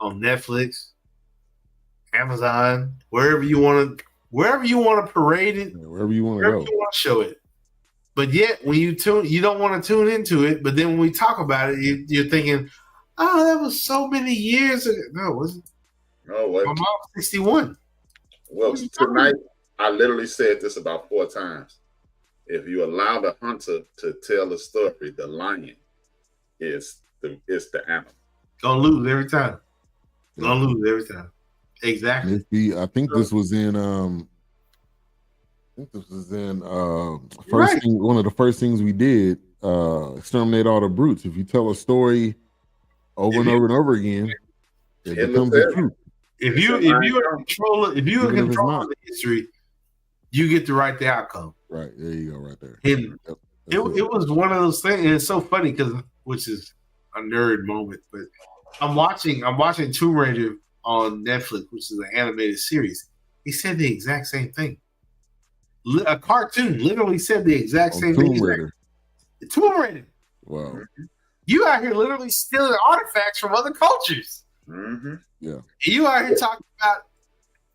on Netflix, Amazon, wherever you want to parade it, wherever you want to go, you want to show it. But yet, when you don't want to tune into it. But then when we talk about it, you're thinking, "Oh, that was so many years ago." No, it wasn't. No, what? My mom's 61. Well, tonight I literally said this about 4 times. If you allow the hunter to tell the story, the lion is the animal. Gonna lose every time. Exactly. I think this was in first thing, one of the first things we did, exterminate all the brutes. If you tell a story over and over again, it becomes the truth. If you are control of the history, you get to write the outcome. Right, there you go, right there. And it was one of those things. And it's so funny which is a nerd moment, but I'm watching Tomb Raider on Netflix, which is an animated series. He said the exact same thing. A cartoon literally said the exact same thing. Tomb Raider. Wow. You out here literally stealing artifacts from other cultures. Mm-hmm. Yeah. You out here talking about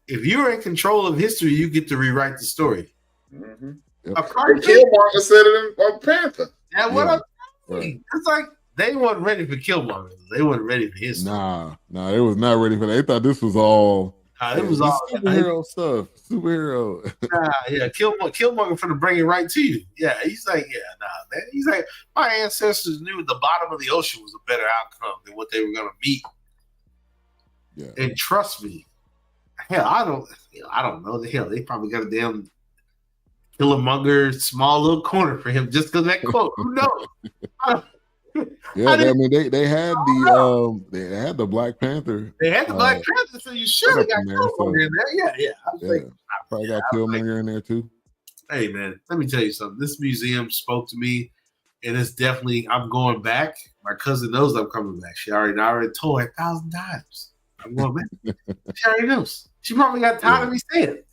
if you're in control of history, you get to rewrite the story. Mm-hmm. Yep. A cartoon. Killmonger said it on Panther. And what I'm saying, it's like they weren't ready for Killmonger. They weren't ready for history. Nah, they was not ready for that. They thought this was all It was all superhero stuff. Superhero. Killmonger finna bring it right to you. Yeah, he's like, man. He's like, my ancestors knew the bottom of the ocean was a better outcome than what they were gonna meet. Yeah, and trust me, hell, I don't know. Hell, they probably got a damn Killmonger small little corner for him just because that quote. Who knows? Yeah, I mean they had the Black Panther. They had the Black Panther, so you surely got Killmonger in there. Yeah. I was like, probably got Killmonger in there too. Hey man, let me tell you something. This museum spoke to me, and it's definitely I'm going back. My cousin knows I'm coming back. She already told her 1,000 times. I'm going back. She already knows. She probably got tired of me saying it.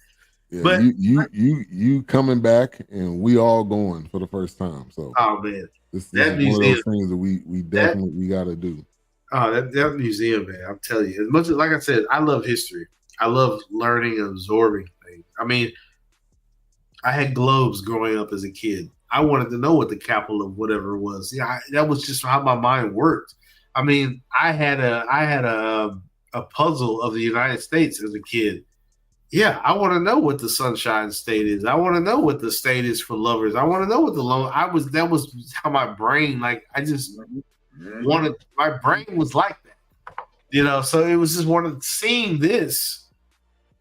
Yeah, but you coming back, and we all going for the first time. So, oh man, this is one of those things that we definitely got to do. Oh, that museum, man! I'm telling you, as much as like I said, I love history. I love learning and absorbing things. I mean, I had globes growing up as a kid. I wanted to know what the capital of whatever was. Yeah, that was just how my mind worked. I mean, I had a puzzle of the United States as a kid. Yeah, I want to know what the Sunshine State is. I want to know what the state is for lovers. I want to know what the loan. That was how my brain, like, I just wanted. My brain was like that, So it was just seeing this.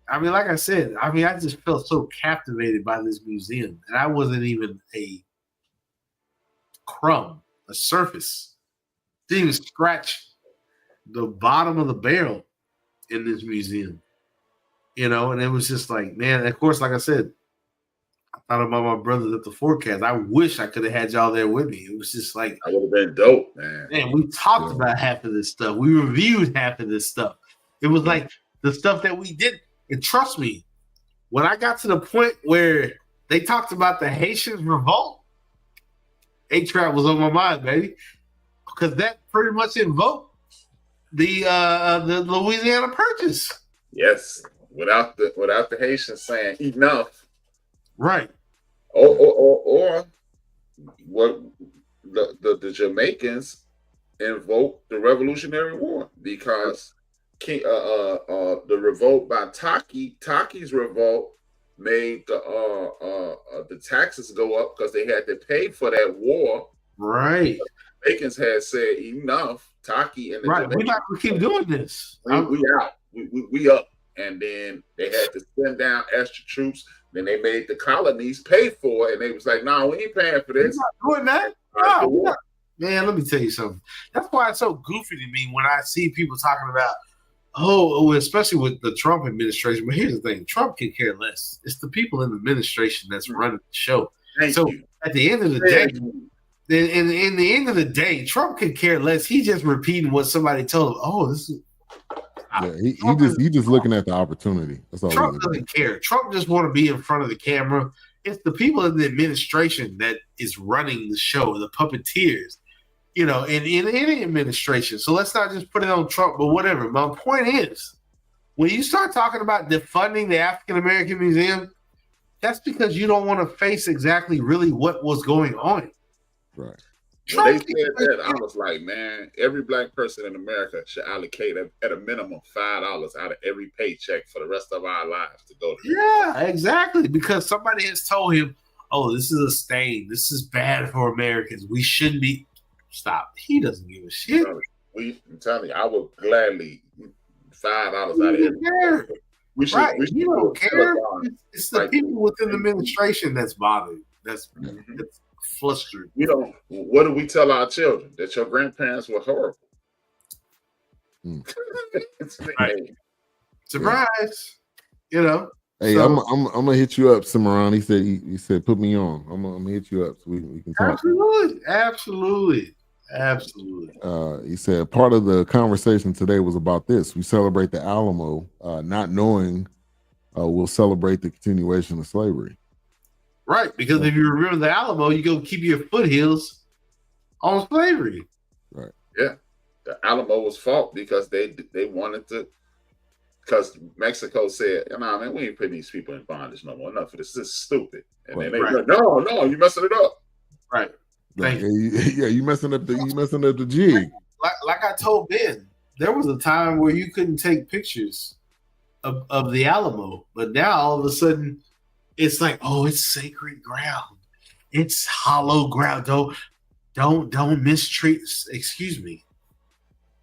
I mean, like I said, I just felt so captivated by this museum, and I wasn't even a crumb, a surface. Didn't even scratch the bottom of the barrel in this museum. And it was just like, man, of course, like I said, I thought about my brothers at the Fourcast. I wish I could have had y'all there with me. It was just like, I would have been dope, man. Man, we talked about half of this stuff. We reviewed half of this stuff. It was like the stuff that we did. And trust me, when I got to the point where they talked about the Haitians revolt, A-Trap was on my mind, baby, because that pretty much invoked the Louisiana Purchase. Yes. Without the Haitians saying enough, right? Or what the Jamaicans invoked the Revolutionary War because the revolt by Taki's revolt made the taxes go up because they had to pay for that war. Right. The Jamaicans had said enough. Taki and the Jamaicans, we're not gonna keep doing this. We out. We up. And then they had to send down extra troops. Then they made the colonies pay for it. And they was like, no, we ain't paying for this. We're not doing that. Man, let me tell you something. That's why it's so goofy to me when I see people talking about, especially with the Trump administration. But here's the thing. Trump can care less. It's the people in the administration that's running the show. At the end of the day, in the end of the day, Trump can care less. He's just repeating what somebody told him. Oh, this is... Yeah, he just looking at the opportunity. That's all. Trump doesn't care. Trump just want to be in front of the camera. It's the people in the administration that is running the show, the puppeteers, in any administration. So let's not just put it on Trump, but whatever. My point is, when you start talking about defunding the African American Museum, that's because you don't want to face exactly really what was going on. Right. When they said that, I was like, man, every black person in America should allocate at a minimum $5 out of every paycheck for the rest of our lives to go to. Yeah, exactly. Because somebody has told him, oh, this is a stain. This is bad for Americans. We shouldn't be. Stop. He doesn't give a shit. I'm telling you, I would gladly $5 out of every. We should. You don't care. It's the people within the administration that's bothered. That's flustered. What do we tell our children? That your grandparents were horrible. Right. Surprise. Hey, I'm gonna hit you up, Cimarron. He said put me on. I'm gonna hit you up so we can talk. Absolutely. He said part of the conversation today was about this. We celebrate the Alamo, not knowing we'll celebrate the continuation of slavery. Right, because if you remember the Alamo, you go keep your foothills on slavery. Right. Yeah, the Alamo was fought because they wanted to. Because Mexico said, man, we ain't putting these people in bondage no more. Enough of this. This is stupid. And then they go, no, you messing it up. Right. You messing up the jig. Like I told Ben, there was a time where you couldn't take pictures of the Alamo. But now all of a sudden, it's like, oh, it's sacred ground. It's hollow ground. Don't mistreat. Excuse me.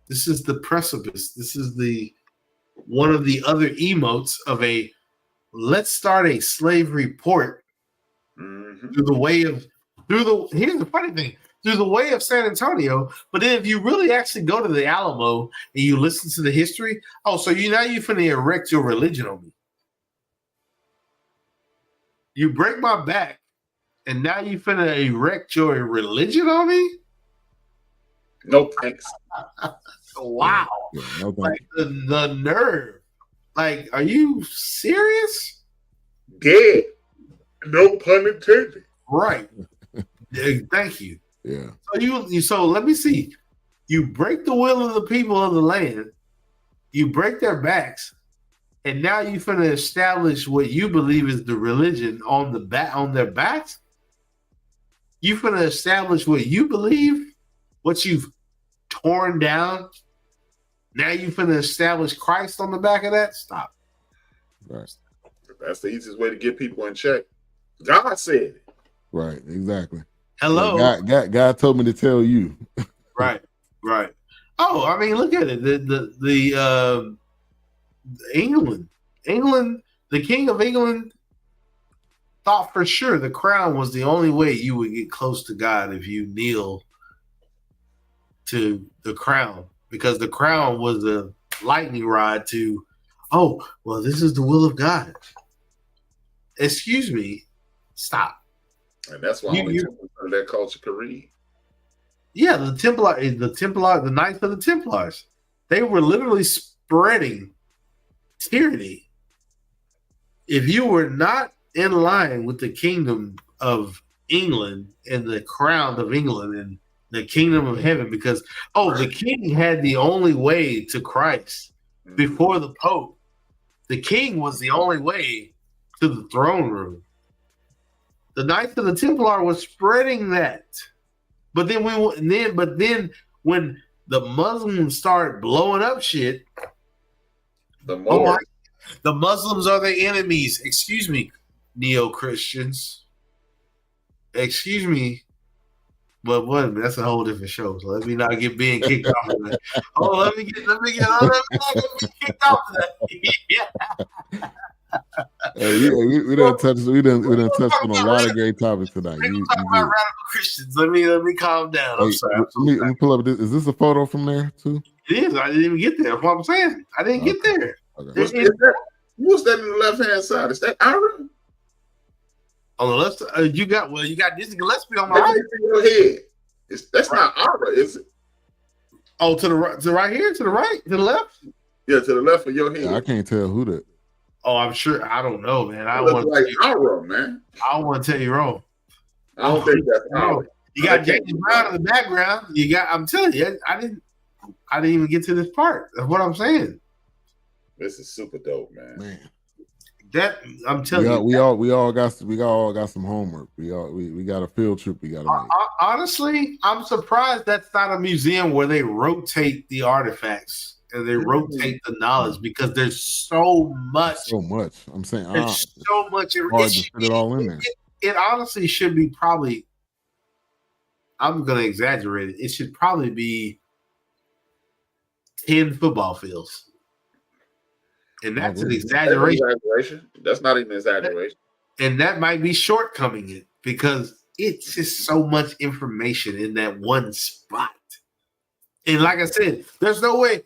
This is the precipice. This is the one of the other emotes of a let's start a slavery port through the way of here's the funny thing, through the way of San Antonio. But then if you really actually go to the Alamo and you listen to the history, so you finna erect your religion on me. You break my back, and now you finna erect your religion on me? No thanks. Wow. Yeah, no thanks. Like the nerve. Like, are you serious? Dead. No pun intended. Right. Thank you. Yeah. So let me see. You break the will of the people of the land, you break their backs, and now you finna establish what you believe is the religion on their backs. You finna establish what you believe, what you've torn down. Now you finna establish Christ on the back of that? Stop. Right. That's the easiest way to get people in check. God said it. Right. Exactly. Hello. God told me to tell you. Right. Oh, I mean, look at it. The England, the King of England thought for sure the crown was the only way you would get close to God if you kneel to the crown, because the crown was a lightning rod to, this is the will of God. Excuse me, stop. And that's why only 2% of that culture could read. Yeah, the Knights of the Templars, they were literally spreading tyranny. If you were not in line with the kingdom of England and the crown of England and the kingdom of heaven, because the king had the only way to Christ before the Pope. The king was the only way to the throne room. The Knights of the Templar was spreading that, but then when the Muslims started blowing up shit, the Muslims are the enemies. Excuse me, neo-Christians. Excuse me. But what? That's a whole different show. So let me not get being kicked off of that. Let me get kicked off of that. Yeah. We done touched on a lot of great topics tonight. We talk about radical Christians. Let me calm down. I'm sorry. Let me pull up this. Is this a photo from there too? It is. I didn't even get there. That's what I'm saying. I didn't get there. Okay. What's that in the left hand side? Is that Ira? On the left side, you got Dizzy Gillespie on my right. Your head. That's not Ira, is it? Oh, to the right, here, to the right, to the left. Yeah, to the left of your head. Yeah, I can't tell who that. Oh, I'm sure. I don't know, man. I look like Ira, man. I don't want to tell you wrong. I don't think that's Ira. You got James Brown in the background. I'm telling you, I didn't even get to this part. That's what I'm saying. This is super dope, man. That I'm telling you, we all got some homework. We got a field trip we got to make. Honestly, I'm surprised that's not a museum where they rotate the artifacts and they rotate the knowledge, because there's so much. I'm saying there's so much. Hard to fit it all in there. It honestly should be probably. I'm going to exaggerate it. It should probably be 10 football fields. And that's an exaggeration. That's not even an exaggeration. And that might be shortcoming it, because it's just so much information in that one spot. And like I said, there's no way.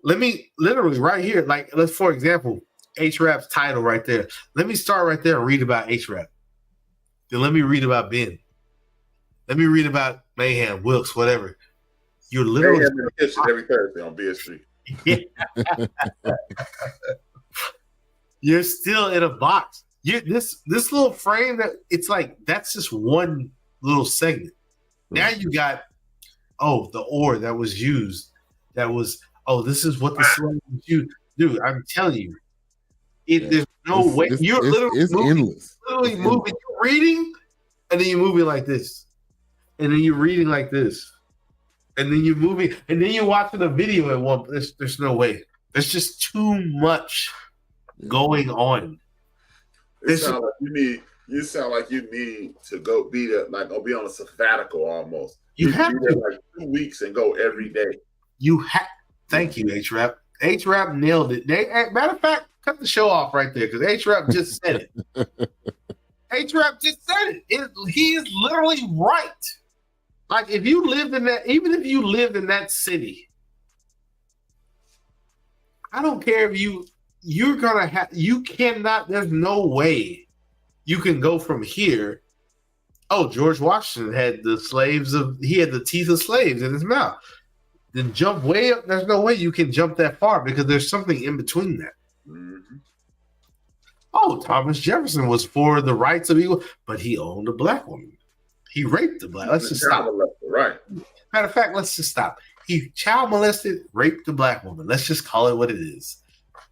Let me literally right here. Like, for example, H-Rap's title right there. Let me start right there and read about H-Rap. Then let me read about Ben. Let me read about Mayhem, Wilkes, whatever. You're literally Mayhem in the kitchen every Thursday on BS3. Yeah. You're still in a box. This little frame that it's like that's just one little segment. Now you got the ore that was used. That was this is what the slave was used. Dude, I'm telling you, there's no way. You're literally endless. Literally moving. You're reading, and then you're moving like this, and then you're reading like this. And then you're moving, and then you're watching a video at one. There's no way. There's just too much going on. You sound like you need to go be there, like go be on a sabbatical almost. You have be there like 2 weeks and go every day. Thank you, H-Rap. H-Rap nailed it. Matter of fact, cut the show off right there because H-Rap just said it. H-Rap just said it. He is literally right. Like if you lived in that, even if you lived in that city, I don't care if you're gonna have, you cannot, there's no way you can go from here. Oh, George Washington had he had the teeth of slaves in his mouth. Then jump way up. There's no way you can jump that far because there's something in between that. Mm-hmm. Oh, Thomas Jefferson was for the rights of equal, but he owned a black woman. He raped the black. Let's just stop. Right. Matter of fact, let's just stop. He child molested, raped the black woman. Let's just call it what it is.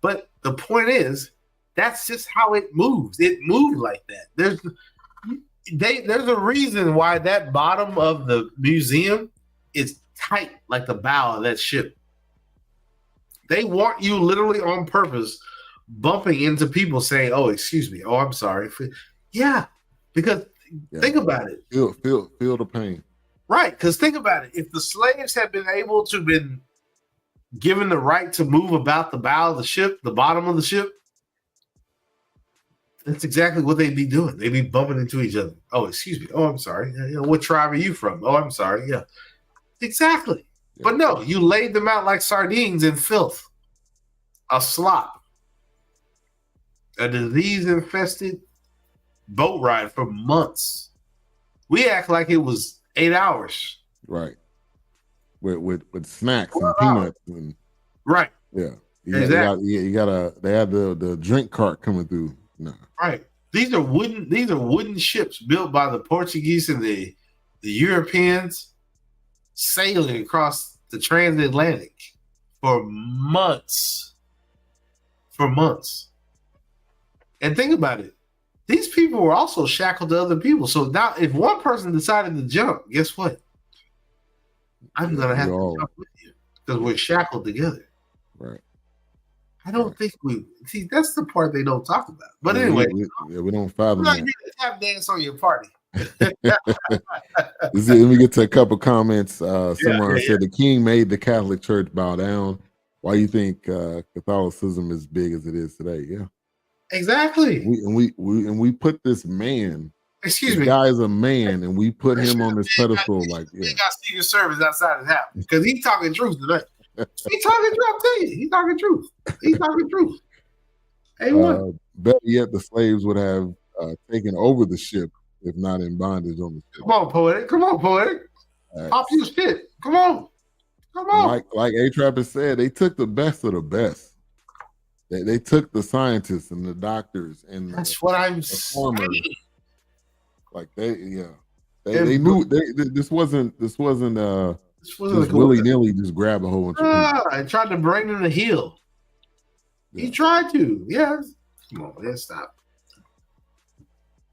But the point is, that's just how it moves. It moves like that. There's a reason why that bottom of the museum is tight like the bow of that ship. They want you literally on purpose bumping into people saying, "Oh, excuse me. Oh, I'm sorry." Yeah, because think about it. Feel the pain. Right, because think about it. If the slaves had been able to been given the right to move about the bow of the ship, the bottom of the ship, that's exactly what they'd be doing. They'd be bumping into each other. Oh, excuse me. Oh, I'm sorry. What tribe are you from? Oh, I'm sorry. Yeah, exactly. Yeah. But no, you laid them out like sardines in filth, a slop, a disease-infested boat ride for months. We act like it was 8 hours. Right. With snacks and peanuts and right. Yeah. Exactly. They had the drink cart coming through. No. Right. These are wooden ships built by the Portuguese and the Europeans sailing across the transatlantic for months. And think about it. These people were also shackled to other people. So now if one person decided to jump, guess what? I'm going to have to jump with you because we're shackled together. Right. I don't think that's the part they don't talk about. But anyway. We don't fathom that. You tap dance on your party. Let me get to a couple comments. Someone said the king made the Catholic Church bow down. Why do you think Catholicism is big as it is today? Yeah. Exactly. We put this man. Excuse me. Guy is a man, and we put him on this pedestal. He got Secret Service outside his house because he's talking truth tonight. He's talking truth. I'm telling you, he's talking truth. He's talking truth. Hey, what? Better yet, the slaves would have taken over the ship if not in bondage on the ship. Come on, poetic. Pop your shit. Come on. Like A-Trap has said, they took the best of the best. They took the scientists and the doctors and that's what I'm saying. Like they knew this wasn't willy-nilly just grab a whole bunch of people. I tried to bring them to heel. Yeah. He tried to. Yeah. Come on, let's stop.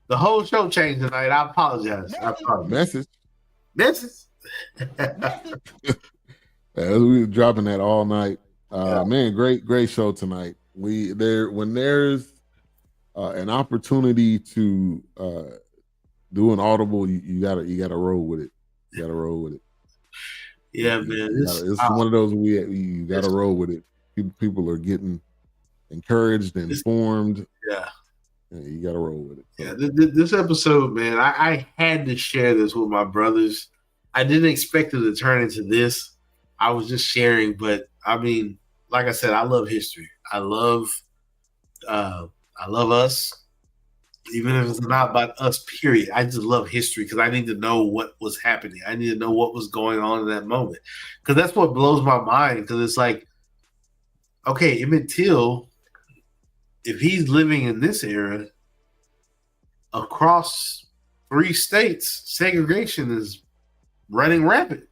The whole show changed tonight. I apologize. Message. We were dropping that all night. Man, great show tonight. When there's an opportunity to do an audible, you gotta roll with it. You gotta roll with it. Yeah, man. It's one of those you gotta roll with it. People are getting encouraged and informed. Yeah. You gotta roll with it. So. Yeah, this episode, man, I had to share this with my brothers. I didn't expect it to turn into this. I was just sharing, but I mean, like I said, I love history. I love us. Even if it's not about us, period. I just love history because I need to know what was happening. I need to know what was going on in that moment. Because that's what blows my mind. Because it's like, okay, Emmett Till, if he's living in this era, across 3 states, segregation is running rampant.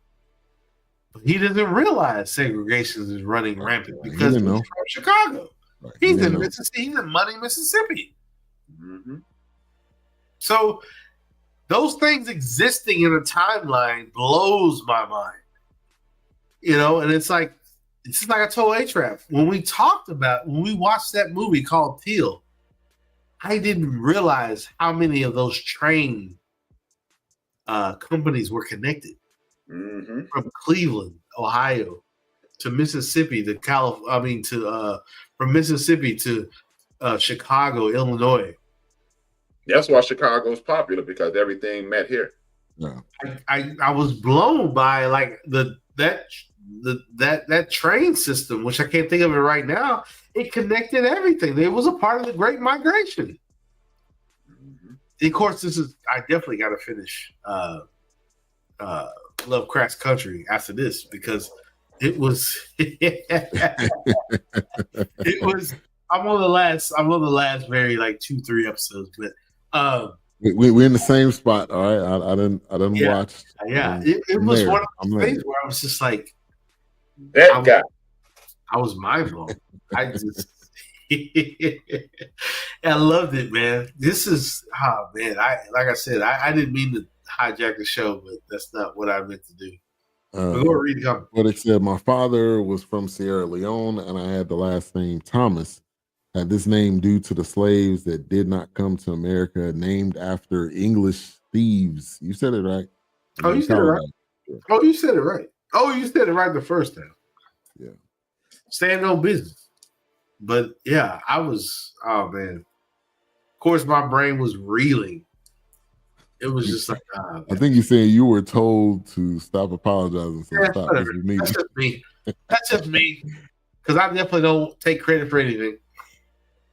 But he doesn't realize segregation is running rampant because he's from Chicago. Right. He's in Mississippi. He's in Money, Mississippi. Mm-hmm. So those things existing in a timeline blows my mind. And it's like it's just like I told A-Trap. When we watched that movie called Teal, I didn't realize how many of those train companies were connected from Cleveland, Ohio, to Mississippi to from Mississippi to Chicago, Illinois. That's why Chicago's popular, because everything met here. Yeah. I was blown by like that train system, which I can't think of it right now. It connected everything. It was a part of the Great Migration. Of course, I definitely got to finish Lovecraft's Country after this, because it was I'm on the last very like 2-3 episodes, but we're in the same spot. All right, I didn't watch. Yeah, it was one of those things where I was just like, that guy. I was mind blown. I loved it, man. This is like I said, I didn't mean to hijack the show, but that's not what I meant to do. But it said my father was from Sierra Leone, and I had the last name Thomas. Had this name due to the slaves that did not come to America, named after English thieves. You said it right. Oh, you said it right. Oh, you said it right. Oh, you said it right the first time. Yeah. Stand on business. But yeah, I was. Oh man. Of course, my brain was reeling. It was just like, I think you're saying you were told to stop apologizing. So stop. That's just me. That's just me. Because I definitely don't take credit for anything.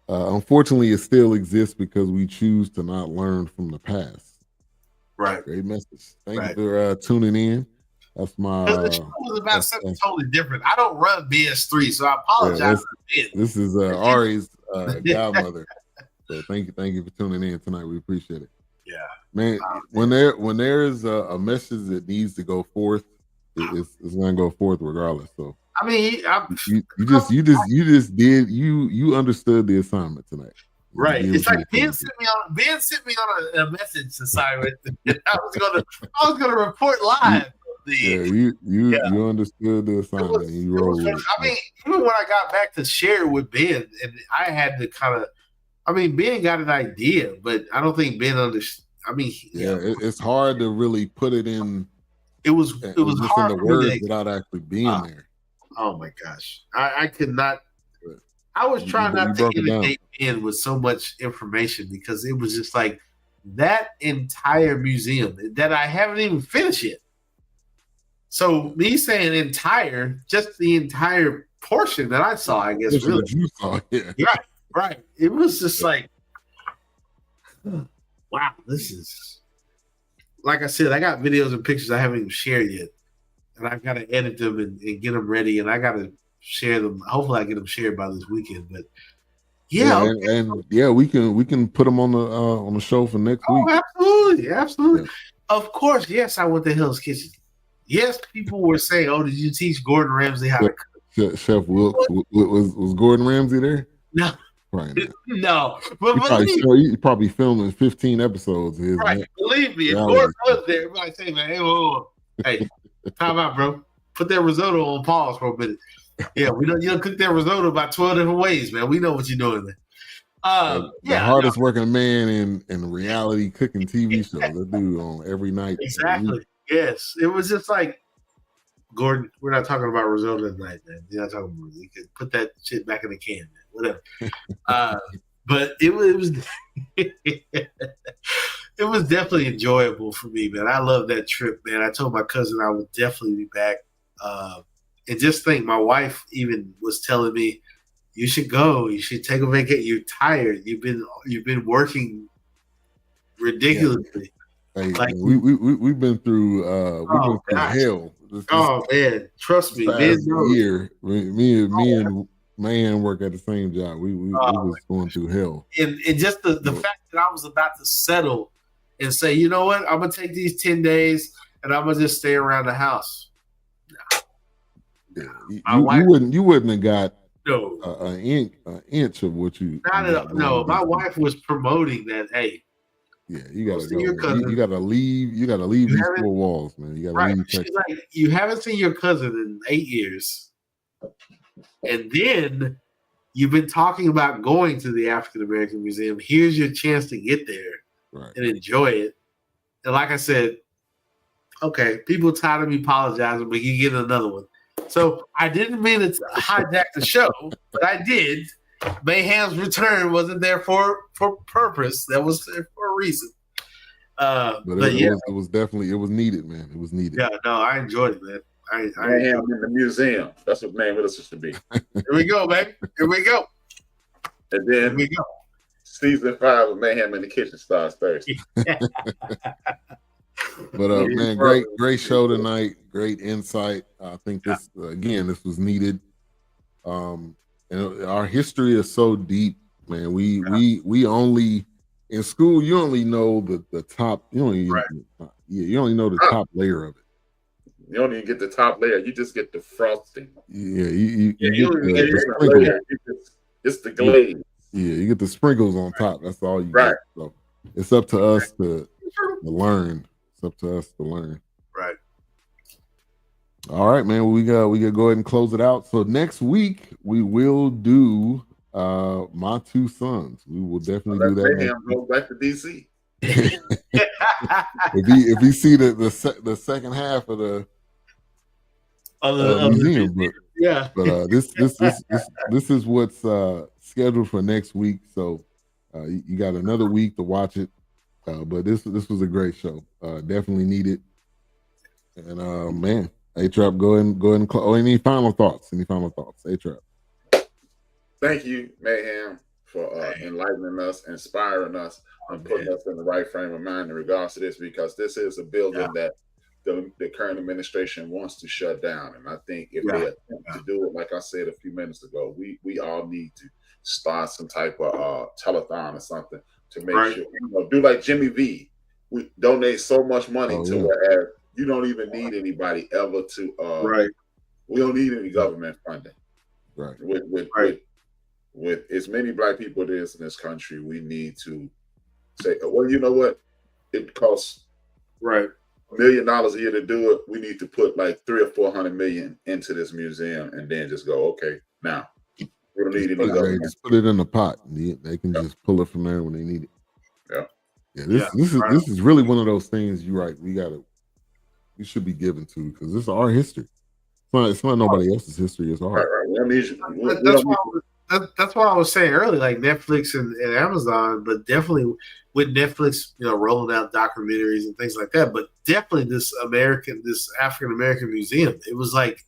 Unfortunately, it still exists because we choose to not learn from the past. Right. Great message. Thank you for tuning in. That's my. The show was about something totally different. I don't run BS3, so I apologize for Ben. This is Ari's godmother. So thank you for tuning in tonight. We appreciate it. Yeah, man. When there is a message that needs to go forth, it's going to go forth regardless. So I mean, you understood the assignment tonight. Right. It's like Ben sent me on a message assignment. I was gonna report live. You understood the assignment. You rolled with it. I mean, even when I got back to share with Ben, and I had to kind of. I mean, Ben got an idea, but I don't think Ben understood. I mean, it's hard to really put it in. It was hard in the words without actually being there. Oh my gosh, I could not. I was trying not to inundate Ben with so much information, because it was just like that entire museum that I haven't even finished yet. So me saying entire, just the entire portion that I saw, I guess, really. What you saw, yeah. Right. It was just like, wow, this is, like I said, I got videos and pictures I haven't even shared yet. And I've got to edit them and get them ready, and I got to share them. Hopefully I get them shared by this weekend. But we can put them on the show for next week. Absolutely. Yeah. Of course, yes, I went to Hell's Kitchen. Yes, people were saying, "Oh, did you teach Gordon Ramsay how to cook?" Chef Wilkes was Gordon Ramsay there? No. Right. No. But he probably filming 15 episodes. Right. Believe me, if Gordon was there, everybody say, "Man, hey, time out, bro. Put that risotto on pause for a minute." Yeah, we know you don't cook that risotto about 12 different ways, man. We know what you're doing there. The hardest working man in reality cooking TV show. That dude on every night. Exactly. Yes. It was just like, Gordon, we're not talking about risotto tonight, man. You're not talking about, you can put that shit back in the can, man. Whatever. But it was it was definitely enjoyable for me, man. I love that trip, man. I told my cousin I would definitely be back. And just think, my wife even was telling me, you should go. You should take a vacation. You're tired. You've been working ridiculously. Hey, like, we've been through hell. Man, trust me. Year, me and man work at the same job. We was going through hell. And just the fact that I was about to settle and say, you know what, I'm gonna take these 10 days and I'm gonna just stay around the house. You wouldn't have got an inch of what you. Not at all. No, my wife was promoting that. Hey, yeah, you gotta go. You gotta leave. You gotta leave these four walls, man. You gotta leave. She's like, you haven't seen your cousin in 8 years. And then you've been talking about going to the African American Museum. Here's your chance to get there and enjoy it. And like I said, okay, people tired of me apologizing, but you get another one. So I didn't mean to hijack the show, but I did. Mayhem's return wasn't there for purpose. That was there for a reason. It was definitely needed, man. It was needed. Yeah, no, I enjoyed it, man. Mayhem in the museum. That's what name of this should be. Here we go, baby. Here we go. And then here we go. Season 5 of Mayhem in the Kitchen starts Thursday. But man, great show tonight. Great insight. I think this was needed. And our history is so deep, man. We only in school you only know the top. You only know the top layer of it. You don't even get the top layer. You just get the frosting. Yeah, you get the sprinkles. It's the glaze. Yeah, you get the sprinkles on top. That's all you get. So it's up to us to learn. It's up to us to learn. Right. All right, man. We got to go ahead and close it out. So next week we will do My Two Sons. We will definitely do that. Mayhem goes back to DC. if you see the second half of the museum, but this is what's scheduled for next week. So you got another week to watch it. But this was a great show. Definitely needed. And man, A-Trap, go ahead and close. Any final thoughts? A-Trap. Thank you, Mayhem, for enlightening us, inspiring us, and putting us in the right frame of mind in regards to this, because this is a building that the current administration wants to shut down. And I think if they attempt to do it, like I said a few minutes ago, we all need to start some type of telethon or something to make sure, do like Jimmy V. We donate so much money to where you don't even need anybody ever to we don't need any government funding. Right. With as many black people as there is in this country, we need to say, well, you know what? It costs $1 million a year to do it. We need to put like 300 or 400 million into this museum, and then just go, okay, now we don't need any government. Just put it in the pot. They can just pull it from there when they need it. This is really one of those things. You're right. We should be given to, because this is our history. It's not nobody else's history. It's ours. That's why I was saying earlier, like Netflix and Amazon, but definitely with Netflix, rolling out documentaries and things like that. But definitely this African American museum, it was like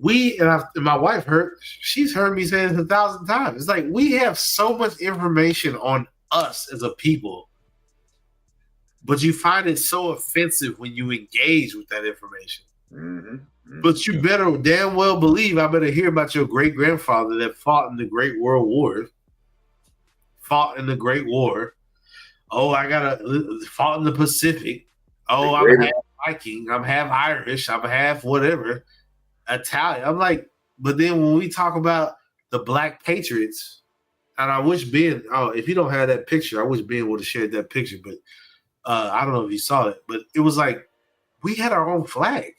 and my wife she's heard me say this 1,000 times. It's like we have so much information on us as a people, but you find it so offensive when you engage with that information. Mm-hmm. But you better damn well believe I better hear about your great grandfather that fought in the Great World War. Oh, fought in the Pacific. Oh, I'm half Viking. I'm half Irish. I'm half whatever. Italian. I'm like, but then when we talk about the Black Patriots, and I wish Ben, if you don't have that picture, I wish Ben would have shared that picture, but I don't know if you saw it, but it was like we had our own flag.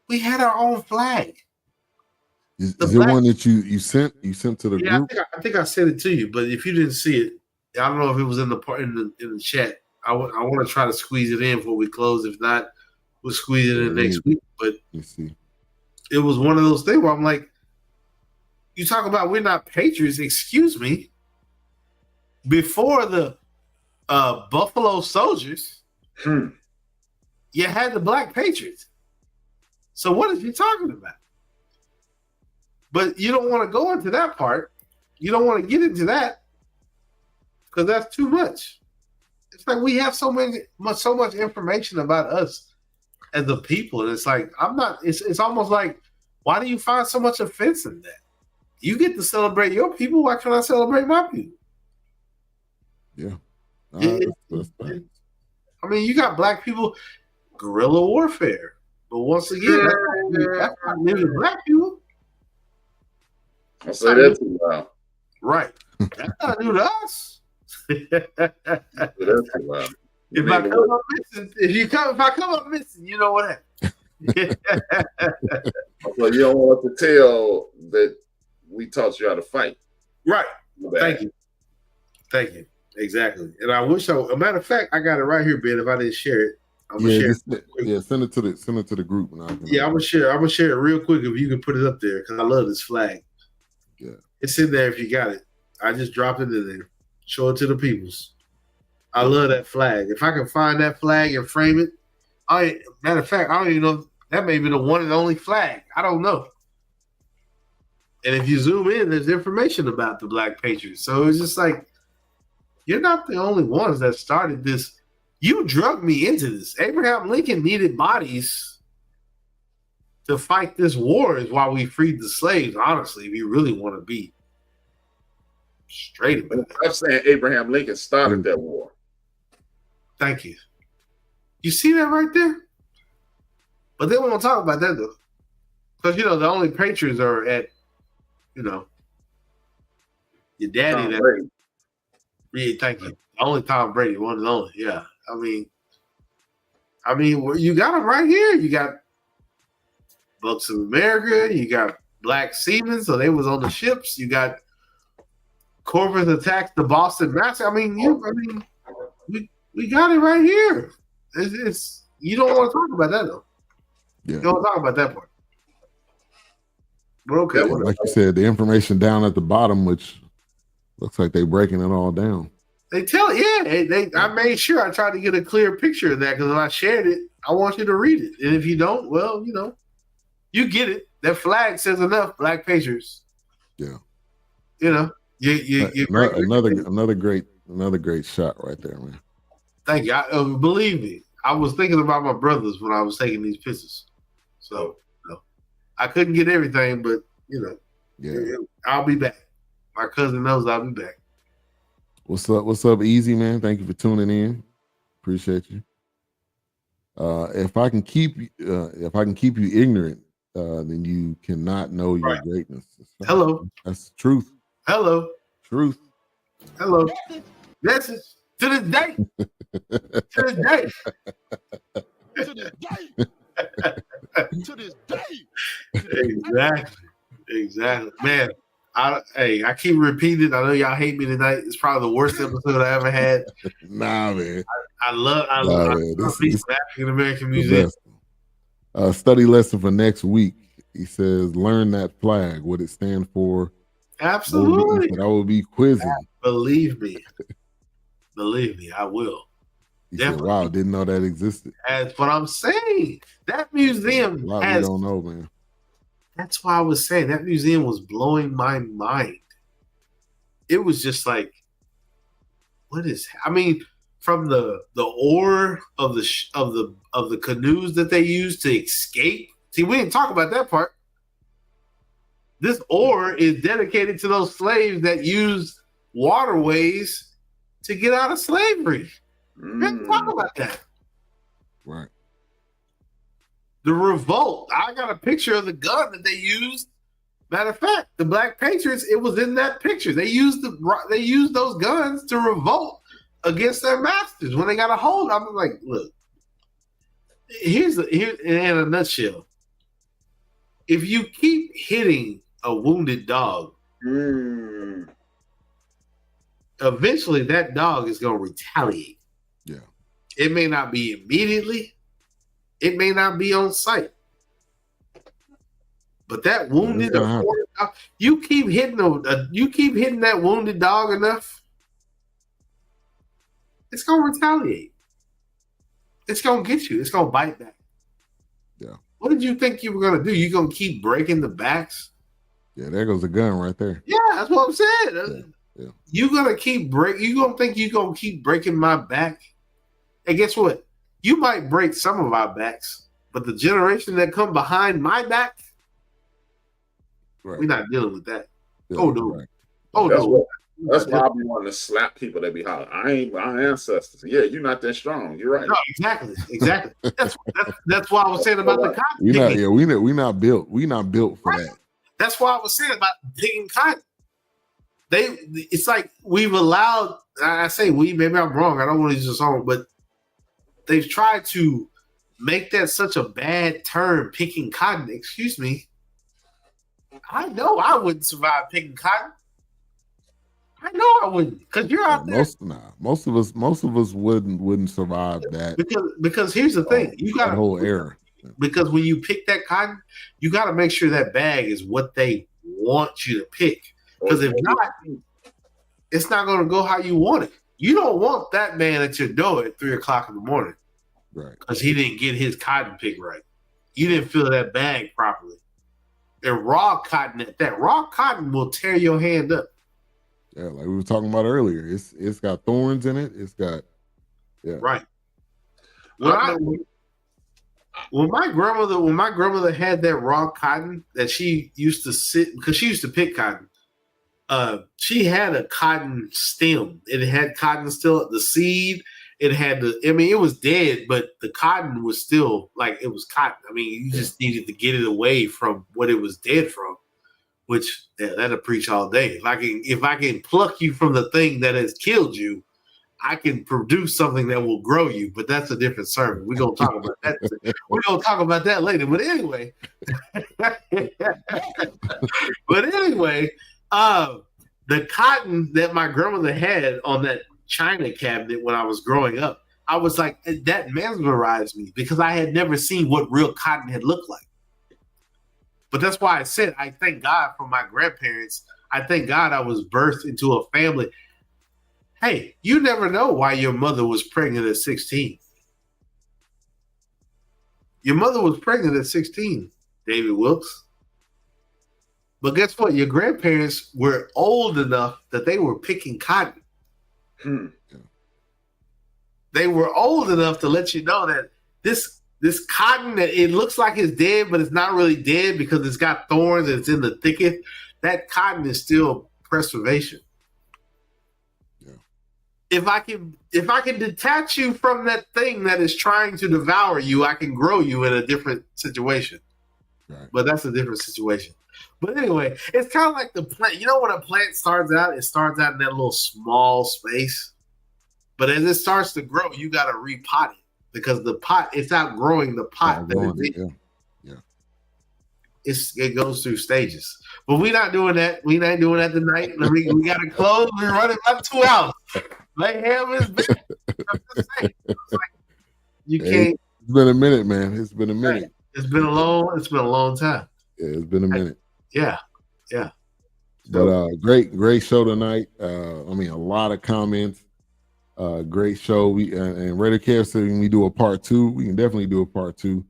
We had our own flag. Is there one that you sent? You sent to the group? I think I sent it to you, but if you didn't see it, I don't know if it was in the chat. I want to try to squeeze it in before we close. If not, we'll squeeze it in next week. But it was one of those things where I'm like, you talk about we're not patriots. Excuse me. Before the Buffalo Soldiers, you had the Black Patriots. So what is he talking about? But you don't want to go into that part. You don't want to get into that because that's too much. It's like we have so much information about us as a people, and it's like it's almost like, why do you find so much offense in that? You get to celebrate your people. Why can't I celebrate my people? Yeah. I mean, you got black people, guerrilla warfare. But once again, that's not living black people. I'll say that too loud. Right. That's not new to us. That's too loud. If I come up missing, you know what happened. So you don't want to tell that we taught you how to fight. Right. Thank you. Thank you. Exactly. And I wish a matter of fact, I got it right here, Ben. If I didn't share it, I'm gonna share it. Send it to the group. And I'm gonna share it real quick if you can put it up there because I love this flag. Yeah. It's in there if you got it. I just dropped it in there. Show it to the peoples. I love that flag. If I can find that flag and frame it, matter of fact, I don't even know. That may be the one and only flag. I don't know. And if you zoom in, there's information about the Black Patriots. So it's just like, you're not the only ones that started this. You drugged me into this. Abraham Lincoln needed bodies to fight this war is why we freed the slaves, honestly, if you really want to be straight about it. I'm saying Abraham Lincoln started that war. Thank you. You see that right there? But they won't talk about that, though. Because, the only patriots are at, your daddy. Yeah, thank you. Only Tom Brady, one and only. Yeah. I mean, you got them right here. You got Bucks of America. You got Black Seamen, so they was on the ships. You got Corvus attacked the Boston Massacre. We got it right here. It's you don't want to talk about that though. Yeah. You don't want to talk about that part. But okay. Yeah, like you said, the information down at the bottom, which looks like they're breaking it all down. They tell I made sure I tried to get a clear picture of that because when I shared it, I want you to read it. And if you don't, well, you get it. That flag says enough, Black Patriots. Yeah. Another great shot right there, man. Thank you. Believe me, I was thinking about my brothers when I was taking these pictures. So I couldn't get everything, but I'll be back. My cousin knows I'll be back. What's up, Easy man? Thank you for tuning in. Appreciate you. If I can keep you ignorant, then you cannot know your greatness. Hello. That's truth. Hello. Truth. Hello. Message to this day. To this day. To this day. To this day. Exactly. Man, I keep repeating. I know y'all hate me tonight. It's probably the worst episode I ever had. Nah, man. I love these African American music. Study lesson for next week. He says, learn that flag, what it stands for. Absolutely. I will be quizzing. Believe me, I will. He said, wow, didn't know that existed. That's what I'm saying. That museum we don't know, man. That's why I was saying that museum was blowing my mind. It was just like, what is? From the oar of the canoes that they used to escape. See, we didn't talk about that part. This oar is dedicated to those slaves that used waterways to get out of slavery. We didn't talk about that. Right. The revolt. I got a picture of the gun that they used. Matter of fact, the Black Patriots, it was in that picture. They used those guns to revolt against their masters when they got a hold. I'm like, look, here's in a nutshell. If you keep hitting a wounded dog, eventually that dog is going to retaliate. Yeah. It may not be immediately. It may not be on sight. But that wounded dog, you keep hitting that wounded dog enough, it's going to retaliate. It's going to get you. It's going to bite back. Yeah. What did you think you were going to do? You going to keep breaking the backs? Yeah, there goes the gun right there. Yeah, that's what I'm saying. Yeah. You're going to keep you going to think you're going to keep breaking my back? And guess what? You might break some of our backs, but the generation that come behind my back, we're not dealing with that. Yeah, oh, no. Right. Oh, no. That's why I be wanting to slap people that be hollering. I ain't my ancestors. Yeah, you're not that strong. You're right. No, exactly. That's why I was saying about the cotton. We not built. We not built for that. That's why I was saying about digging cotton. It's like we've allowed. I say we. Maybe I'm wrong. I don't want to use a song, but they've tried to make that such a bad term, picking cotton. Excuse me. I know I wouldn't survive picking cotton. I know I wouldn't, because you're out there. Most of us wouldn't survive that. Because here's the thing, you got that whole era. Because when you pick that cotton, you got to make sure that bag is what they want you to pick. Because if not, it's not going to go how you want it. You don't want that man at your door at 3:00 in the morning, right? Because he didn't get his cotton picked right. You didn't fill that bag properly. And raw cotton at that. Raw cotton will tear your hand up. Yeah, like we were talking about earlier. It's got thorns in it. It's got right. When my grandmother had that raw cotton that she used to sit, because she used to pick cotton. She had a cotton stem. It had cotton still, the seed. It had it was dead, but the cotton was still like it was cotton. I mean, you just needed to get it away from what it was dead from, which that'll preach all day. If I can pluck you from the thing that has killed you, I can produce something that will grow you, but that's a different sermon. We're gonna talk about that. We're gonna talk about that later. But anyway, the cotton that my grandmother had on that china cabinet when I was growing up, I was like, that mesmerized me because I had never seen what real cotton had looked like. But that's why I said I thank God for my grandparents. I thank God I was birthed into a family. Hey, you never know why your mother was pregnant at 16. Your mother was pregnant at 16, David Wilkes. But guess what? Your grandparents were old enough that they were picking cotton. They were old enough to let you know that this cotton, that it looks like it's dead, but it's not really dead because it's got thorns and it's in the thicket. That cotton is still preservation. If I can detach you from that thing that is trying to devour you, I can grow you in a different situation. Right. But that's a different situation. But anyway, it's kind of like the plant. You know, when a plant starts out, it starts out in that little small space. But as it starts to grow, you got to repot it because the pot, it's outgrowing the pot. It goes through stages. But we're not doing that. We're not doing that tonight. We got to close. We're running about 2 hours. Lay him is back. You can't. It's been a minute, man. It's been a minute. It's been a long time. Yeah, it's been a minute. Yeah. But great show tonight. I mean, a lot of comments. Great show. And Raider Care said when we do a part 2, we can definitely do a part 2.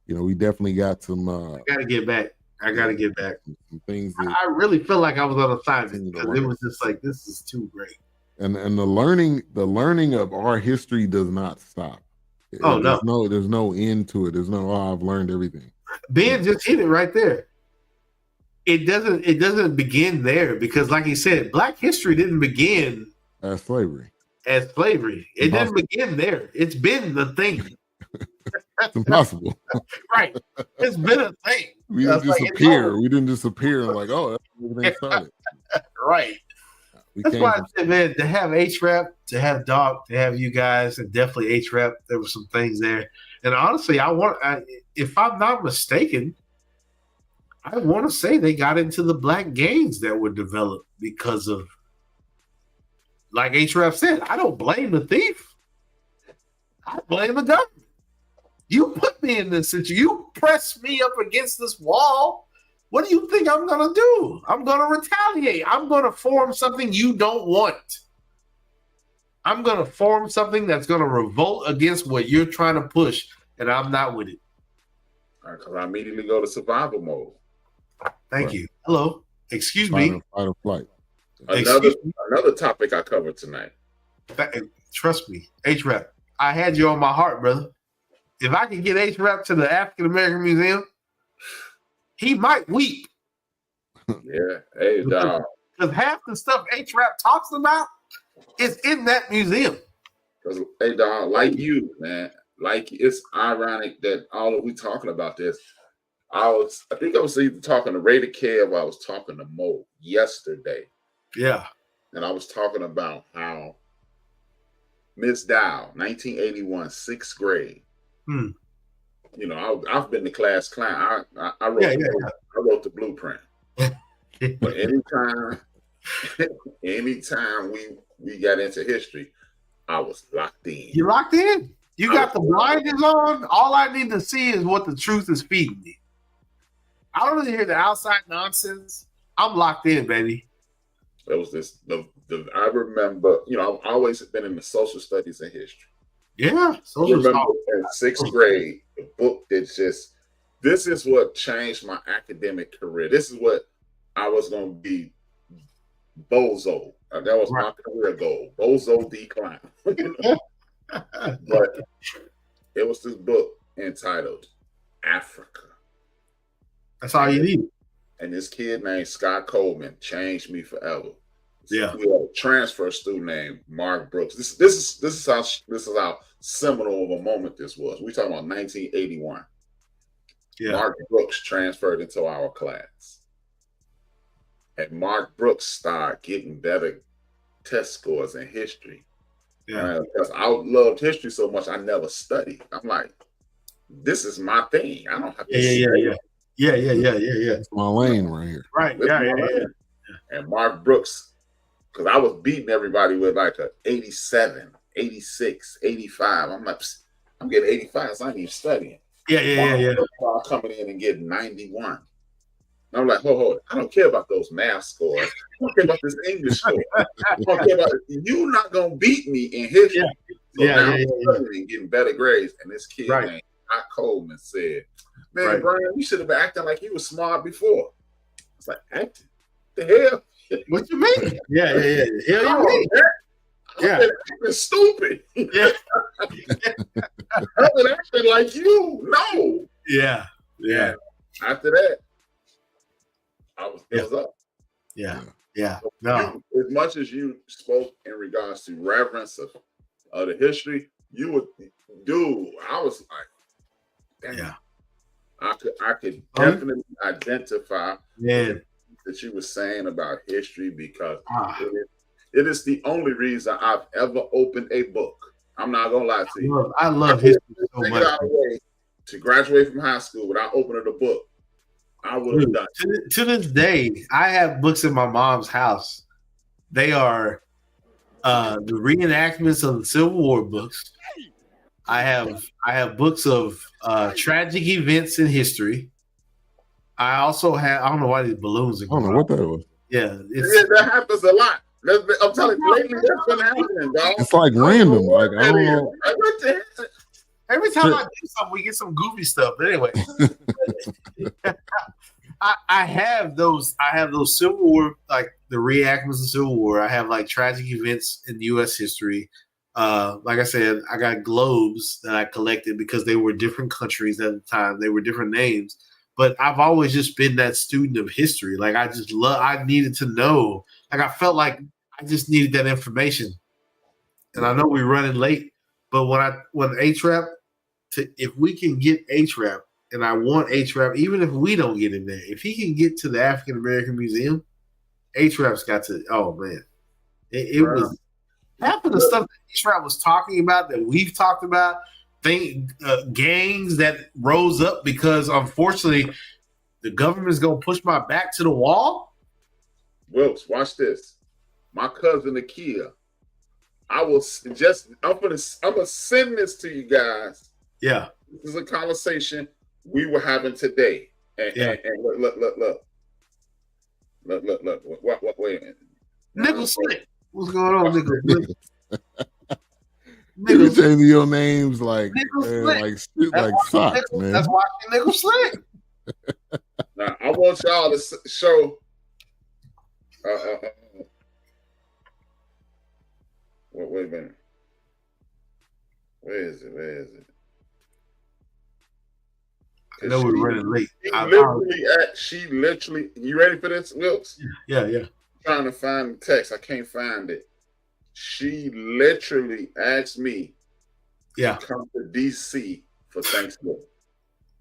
You know, we definitely got some. I gotta get back. Some things. I really feel like I was on assignment because it was just like, this is too great. And the learning of our history does not stop. There's no end to it. There's no, I've learned everything. Ben just hit it right there. It doesn't begin there because, like he said, Black history didn't begin as slavery. It didn't begin there. It's been the thing. It's impossible. Right. It's been a thing. We didn't disappear. We didn't disappear and like, oh, that's where everything started. Right. That's why I said, man, to have H-Rap, to have Doc, to have you guys, and definitely H-Rap, there were some things there. And honestly, if I'm not mistaken, I want to say they got into the black gangs that were developed because of, like H-Rap said, I don't blame the thief. I blame the government. You put me in this situation. You press me up against this wall. What do you think I'm going to do? I'm going to retaliate. I'm going to form something you don't want. I'm going to form something that's going to revolt against what you're trying to push, and I'm not with it. All right, because I immediately go to survival mode. Thank you. Hello. Excuse me. Fight or flight. Another topic I covered tonight. Trust me, H-Rap. I had you on my heart, brother. If I can get H-Rap to the African American Museum, he might weep. Yeah. Hey, dog. Because half the stuff H-Rap talks about is in that museum. Because, hey, dog, like you, man, like it's ironic that all of we talking about this. I think I was either talking to Raider Kev or I was talking to Mo yesterday. Yeah. And I was talking about how Miss Dow, 1981, 6th grade, you know, I've been the class clown. I wrote I wrote the blueprint. But anytime we got into history, I was locked in. You locked in? You got the blinders on? All I need to see is what the truth is feeding me. I don't need to hear the outside nonsense. I'm locked in, baby. There was this. I remember, you know, I've always been in the social studies and history. Yeah. I remember in 6th grade, the book that this is what changed my academic career. This is what I was going to be, bozo. That was my career goal. Bozo decline. But it was this book entitled Africa. That's all you need. And this kid named Scott Coleman changed me forever. Yeah. We had a transfer student named Mark Brooks. This is how seminal of a moment this was. We talking about 1981. Yeah. Mark Brooks transferred into our class. And Mark Brooks started getting better test scores in history. Yeah. Because I loved history so much, I never studied. I'm like, this is my thing. I don't have to study. Yeah. It's my lane right here. Right. Yeah. And Mark Brooks, because I was beating everybody with like a 87, 86, 85. I'm like, I'm getting 85, so I ain't even studying. Yeah. I'm coming in and getting 91. And I'm like, hold on. I don't care about those math scores. I don't care about this English score. I don't care about it. You're not going to beat me in history. So now I'm studying and getting better grades. And this kid named Scott Coleman said, man, Brian, you should have been acting like you were smart before. It's like, acting? The hell? What you mean? Yeah. Hell you mean? I've been acting stupid. Yeah. I've been acting like you. No. Yeah. After that, it was up. Yeah. So as much as you spoke in regards to reverence of the history, you would do. I was like, damn. I could definitely identify that you were saying about history because it is the only reason I've ever opened a book. I'm not gonna lie to you. I love history so much. To graduate from high school without opening a book, I would have done. To this day, I have books in my mom's house. They are the reenactments of the Civil War books. I have books of tragic events in history. I also have. I don't know why these balloons are going. I don't know what that was. Yeah, that happens a lot. I'm telling you, lately that's been happening, dog. It's like random. Like I don't know. Every time I do something, we get some goofy stuff. But anyway, I have those. I have those Civil War, like the reenactments of Civil War. I have like tragic events in U.S. history. Like I said, I got globes that I collected because they were different countries at the time. They were different names. But I've always just been that student of history. Like I needed to know. Like I felt like I just needed that information. And I know we're running late, but when A-Trap, if we can get A-Trap, and I want A-Trap, even if we don't get in there, if he can get to the African American Museum, A-Trap's got to. Oh man, it was half of the stuff that A-Trap was talking about that we've talked about. Gangs that rose up because unfortunately the government is going to push my back to the wall. Wilkes, watch this. My cousin Akia, I'm gonna send this to you guys. Yeah, this is a conversation we were having today. And look. What? Wait a minute. Nickel Slick. What's going on, Nickel Slick? You changing your names like socks, man. That's why Nickel Slick. Now I want y'all to show. Wait a minute. Where is it? I know we're running late. She literally. You ready for this, Wilkes? Yeah. I'm trying to find the text. I can't find it. She literally asked me to come to DC for Thanksgiving.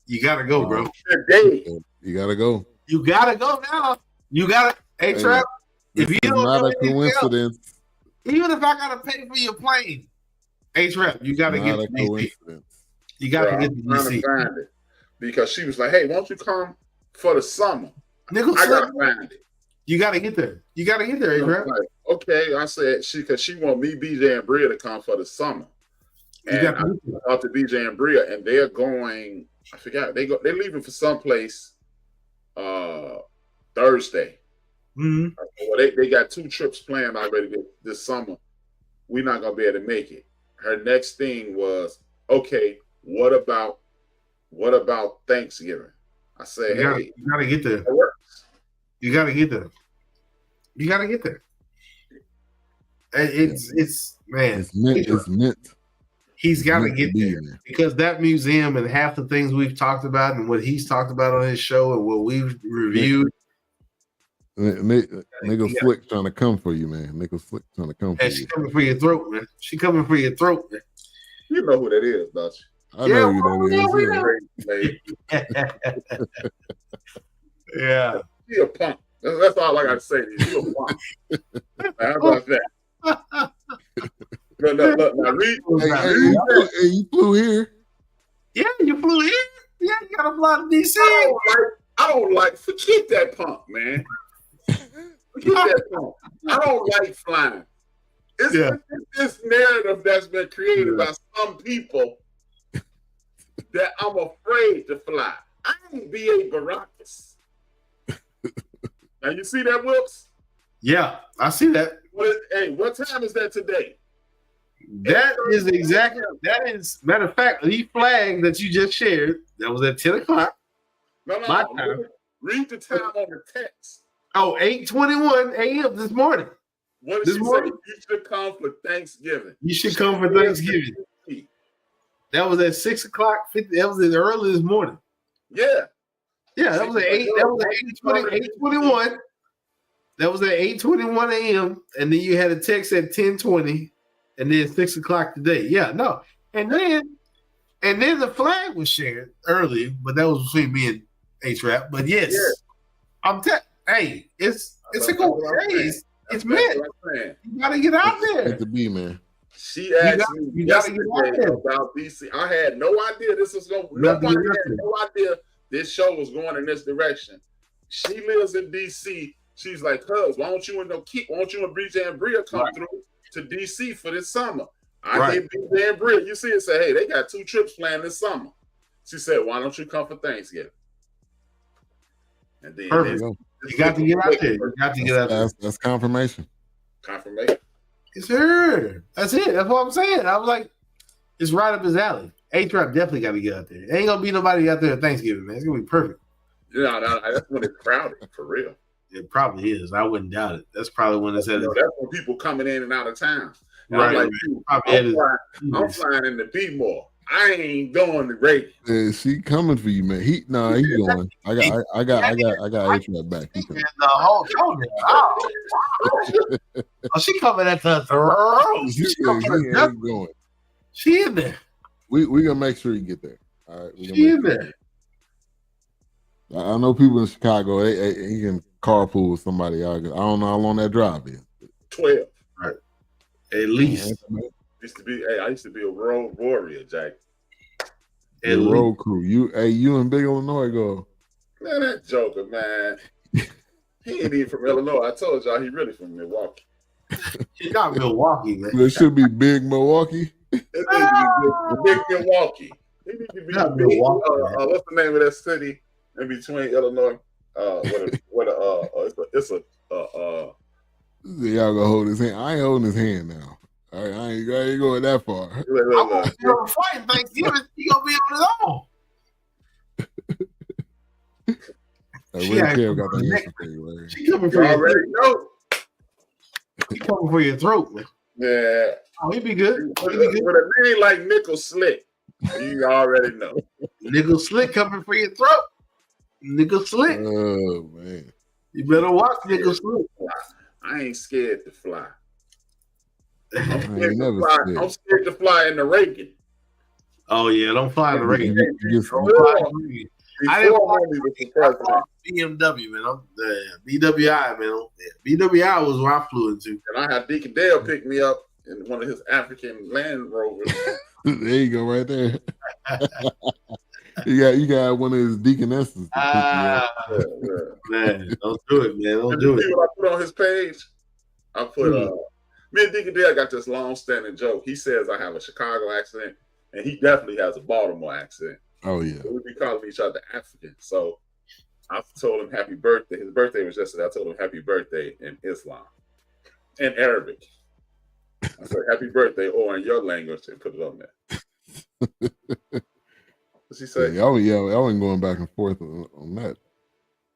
You gotta go, bro. Today. You gotta go. You gotta go now. You gotta. Hey, Trap. If you don't not know a coincidence. Else, even if I gotta pay for your plane, hey, Trap, you gotta get to DC. You got to get to trying DC. to find it because she was like, "Hey, won't you come for the summer?" Nickel I Slip. gotta find it. You got to get there. You got to get there, I'm right? like, okay, I said because she want me, BJ, and Bria to come for the summer, You and got I to talked to BJ and Bria, and they're going. I forgot they're leaving for someplace Thursday. mm-hmm. Well, they got 2 trips planned already this summer. We're not gonna be able to make it. Her next thing was, okay, what about Thanksgiving? I said, hey, you gotta get there. It works. You gotta get there. You gotta get there. It's man. It's meant. He's got to get be there because that museum and half the things we've talked about and what he's talked about on his show and what we've reviewed. Nigga Slick trying to come for you, man. Nigga Slick trying to come for you. She's coming for your throat, man. She coming for your throat, man. You know who that is, don't you? I know who that is. Yeah. She a punk. That's all I got to say. She a punk. How about that? Look, now read. Hey, you flew here. Yeah, you flew here. Yeah, you got to fly to DC. I don't like. Forget that punk, man. Forget that punk. I don't like flying. It's this narrative that's been created by some people that I'm afraid to fly. I ain't B.A. Baracus. Now you see that, Wilkes? Yeah, I see that. What time is that today? That is matter of fact, the flag that you just shared, that was at 10 o'clock. No. Time. Read the time on the text. Oh, 8:21 a.m. this morning. What did she say? You should come for Thanksgiving. You should come for Thanksgiving. That was at 6 o'clock. That was early this morning. Yeah. Yeah, that was at 8:21. That was at 8:21 a.m. And then you had a text at 10:20, and then 6 o'clock today. Yeah, no. And then the flag was shared early, but that was between me and A-Trap. But yes, hey, it's a cool days. It's meant. You gotta get out there. It's to be, man. She asked me yesterday about DC. I had no idea this was going. Nobody had no idea this show was going in this direction. She lives in DC. She's like, "Cuz, why don't you and BJ and Bria come through to DC for this summer?" I gave BJ and Bria. You see it say, "Hey, they got 2 trips planned this summer." She said, "Why don't you come for Thanksgiving?" And then you got to get out there. You got to get out there. That's confirmation. Confirmation. It's her. That's it. That's what I'm saying. I was like, it's right up his alley. A-Trap definitely got to get out there. There ain't gonna be nobody out there at Thanksgiving, man. It's gonna be perfect. No, that's when it's crowded for real. It probably is. I wouldn't doubt it. That's probably when it's at. That's when people coming in and out of town. And right. I'm flying in the B-more. I ain't going to Reagan. Yeah, she coming for you, man. He's going. I got A-Trap back. The whole show. Oh, she coming at the throat. She going. She in there. We gonna make sure you get there. All right. She in there. I know people in Chicago. He can carpool with somebody out. I don't know how long that drive is. 12. Right. At least. I used to be a road warrior, Jack. The road crew. You and Big Illinois go. Man, that joker, man. He ain't even from Illinois. I told y'all he really from Milwaukee. He's not Milwaukee, man. It should be Big Milwaukee. It needs to be big Milwaukee. It needs to be not big. Milwaukee. What's the name of that city in between Illinois? Y'all gonna hold his hand. I ain't holding his hand now. All right, I ain't going that far. I'm gonna be on the fight Thanksgiving. He gonna be on his own. She coming for your throat. She coming for your throat, man. Yeah. Oh, he'd be good. With a name like Nickel Slick, you already know. Nickel Slick coming for your throat. Nickel Slick. Oh man. You better watch Nickel Slick. I ain't scared to fly. I'm scared to fly in the Reagan. Oh yeah, don't fly in the Reagan. I didn't fly BMW, man. BWI, man. BWI was where I flew into. And I had Deacon Dale pick me up in one of his African Land Rovers. There you go, right there. You got one of his deaconesses to pick you up. Man, don't do it, man. Don't And do you it. see what I put on his page? I put Hmm. me and Deacon Dale got this long-standing joke. He says I have a Chicago accent, and he definitely has a Baltimore accent. Oh yeah. So we be calling each other African. So I told him happy birthday. His birthday was yesterday. I told him happy birthday in Islam, in Arabic. I said happy birthday, or in your language, and put it on there. What's he say? Yeah, y'all ain't going back and forth on that.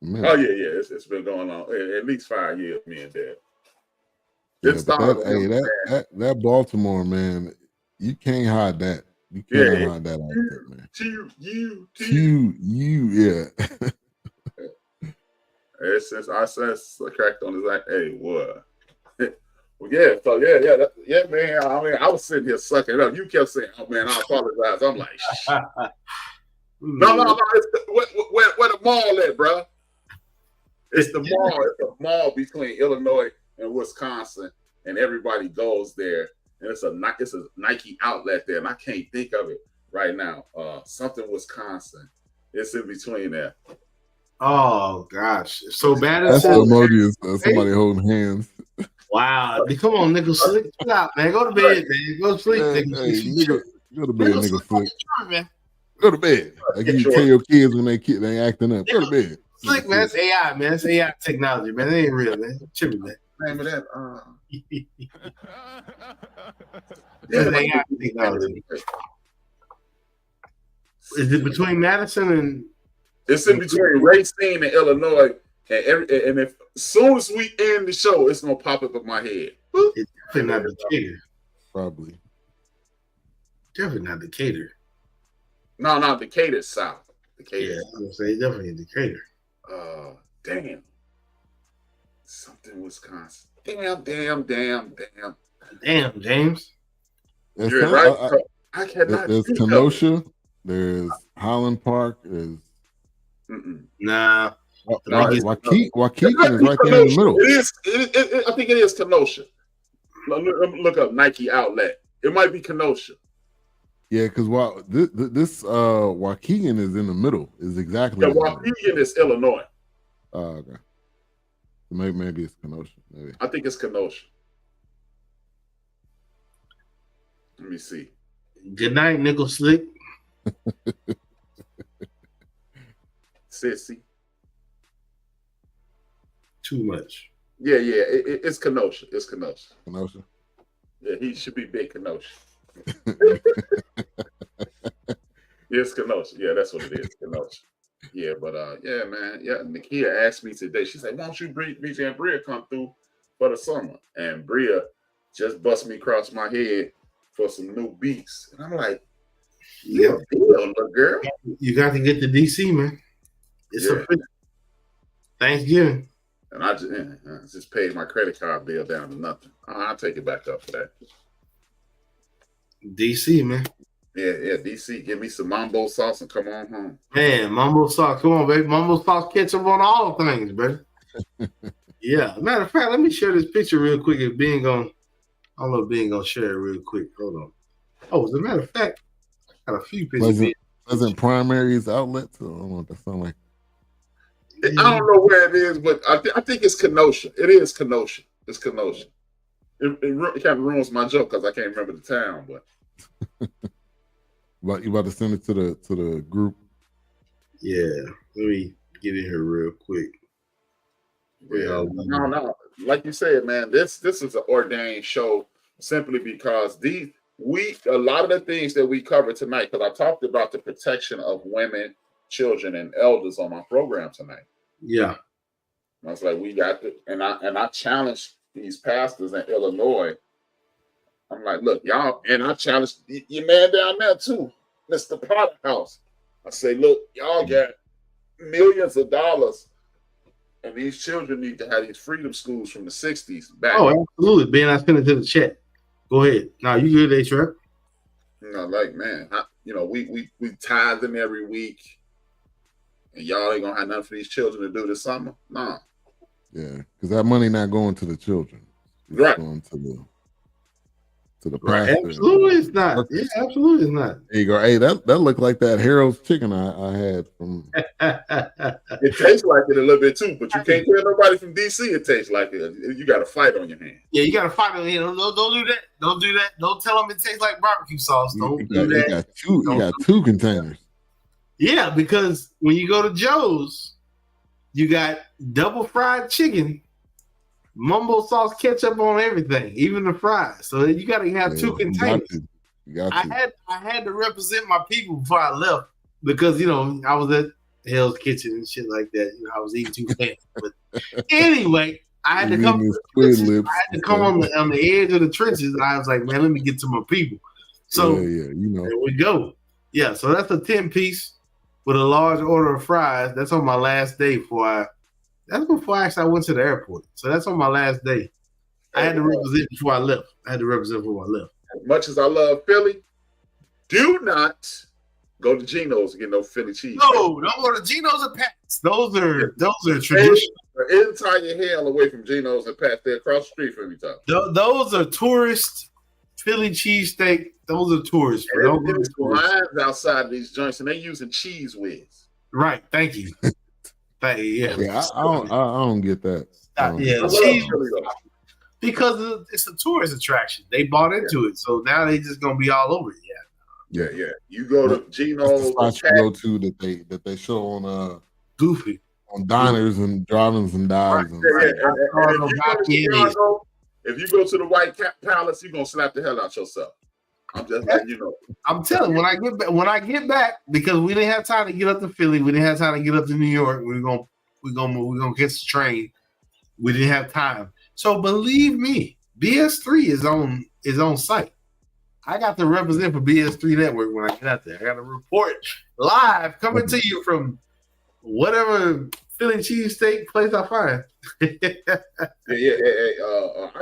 Man. Oh yeah. It's been going on at least 5 years. Me and Dad. Yeah, but that Baltimore, man, you can't hide that. You cannot hide that accent, man. Yeah. Since I cracked on his like, hey, what? Well, yeah, so yeah, man. I mean, I was sitting here sucking it up. You kept saying, "Oh man, I apologize." I'm like, no. It's where the mall at, bro? It's the mall. It's a mall between Illinois and Wisconsin, and everybody goes there. And it's a Nike outlet there, and I can't think of it right now. Something Wisconsin. It's in between there. Oh gosh, so bad. That's the emoji of somebody holding hands. Wow, come on, nigga, Slick, stop, man. Go to bed, man. Go to sleep, nigga. Hey, go to bed, nigga, Slick. Go to bed. Like you tell your kids when they acting up. Go to bed. Slick, man. That's AI, man. That's AI technology, man. It ain't real, man. Chill, man. Name of that. That's AI technology. Is it between Madison and? It's in between Racine and Illinois, and if as soon as we end the show, it's gonna pop up in my head. It's definitely not Decatur. Probably. Definitely not Decatur. No, Decatur's south. Decatur. Yeah, I'm gonna say definitely Decatur. Damn. Something Wisconsin. Damn. Damn, James. You're right. I cannot. There's Kenosha. There's Highland Park. There's nah. Waukegan is right there in the middle. It is. I think it is Kenosha. Look up Nike outlet. It might be Kenosha. Yeah, because this Waukegan is in the middle. Is exactly. Yeah, Waukegan is Illinois. Oh, okay. Maybe it's Kenosha. Maybe. I think it's Kenosha. Let me see. Good night, Nickel Slick. Sissy. Too much. Yeah. It's Kenosha. It's Kenosha. Kenosha. Yeah, he should be big Kenosha. It's Kenosha. Yeah, that's what it is. Kenosha. Yeah, but yeah, man. Yeah, Nakia asked me today. She said, "Why don't you BJ and Bria come through for the summer?" And Bria just bust me across my head for some new beats, and I'm like, "Yeah, little girl, you got to get to DC, man. It's a Thanksgiving." And I just paid my credit card bill down to nothing. I'll take it back up for that. DC, man. Yeah, DC. Give me some mambo sauce and come on home. Man, mambo sauce. Come on, baby. Mambo sauce ketchup on all things, baby. Yeah. Matter of fact, let me share this picture real quick. If Bean I don't know if Bean gonna share it real quick. Hold on. Oh, as a matter of fact, I got a few pictures. Pleasant Primaries outlets. I don't know what that sound like. I don't know where it is, but I think it's Kenosha. It is Kenosha. It's Kenosha. It kind of ruins my joke because I can't remember the town, but. But you about to send it to the group? Yeah, let me get in here real quick. Yeah, no. Like you said, man, this is an ordained show simply because a lot of the things that we cover tonight, because I talked about the protection of women, children, and elders on my program tonight. Yeah, and I was like, we got to, and I challenged these pastors in Illinois. I'm like, look, y'all, and I challenged your man down there too, Mr. Potter House. I say, look, y'all got millions of dollars, and these children need to have these freedom schools from the 60s back. Oh, absolutely. Ben, I sent it to the chat. Go ahead. Now you good, A-Trap? Like, man, we tithe them every week, and y'all ain't gonna have nothing for these children to do this summer. Nah. Yeah, because that money not going to the children. It's right. Going to to the Right. pastor. Absolutely, it's not. Yeah, absolutely, it's not. There you go. Hey, that looked like that Harold's chicken I had from. It tastes like it a little bit too, but you can't tell nobody from DC it tastes like it. You got a fight on your hands. Yeah, you got to fight on here. Don't do that. Don't do that. Don't tell them it tastes like barbecue sauce. Don't do that. You got two containers. Yeah, because when you go to Joe's, you got double fried chicken, mumbo sauce, ketchup on everything, even the fries. So you got to have two containers. You got to. I had to represent my people before I left because I was at Hell's Kitchen and shit like that. I was eating too fast. But anyway, I had to come. I had to come on the edge of the trenches. I was like, man, let me get to my people. So there we go. Yeah, so that's a 10-piece with a large order of fries. That's on my last day that's before I went to the airport. So that's on my last day. I had to represent before I left. As much as I love Philly, do not go to Geno's and get no Philly cheese. No, don't go to Geno's and Pat's. Those are traditional. The entire hell away from Geno's and Pat's. They're across the street from each other. Those are tourist Philly cheesesteak. Those are tourists. There's lines outside of these joints, and they're using cheese whiz. Right. Thank you. Yeah, I don't get that. Cheese because it's a tourist attraction. They bought into it, so now they just gonna be all over it. Yeah. You go to Geno's. Spots you go to that they show on Goofy on diners and drive-ins and dives. Right. If you go to the White Palace, you're gonna slap the hell out yourself. I'm just letting you know. I'm telling you, when I get back, because we didn't have time to get up to Philly, we didn't have time to get up to New York. We're gonna catch the train. We didn't have time. So believe me, BS3 is on site. I got to represent for BS3 Network when I get out there. I got to report live, coming to you from whatever Philly cheesesteak place I find. I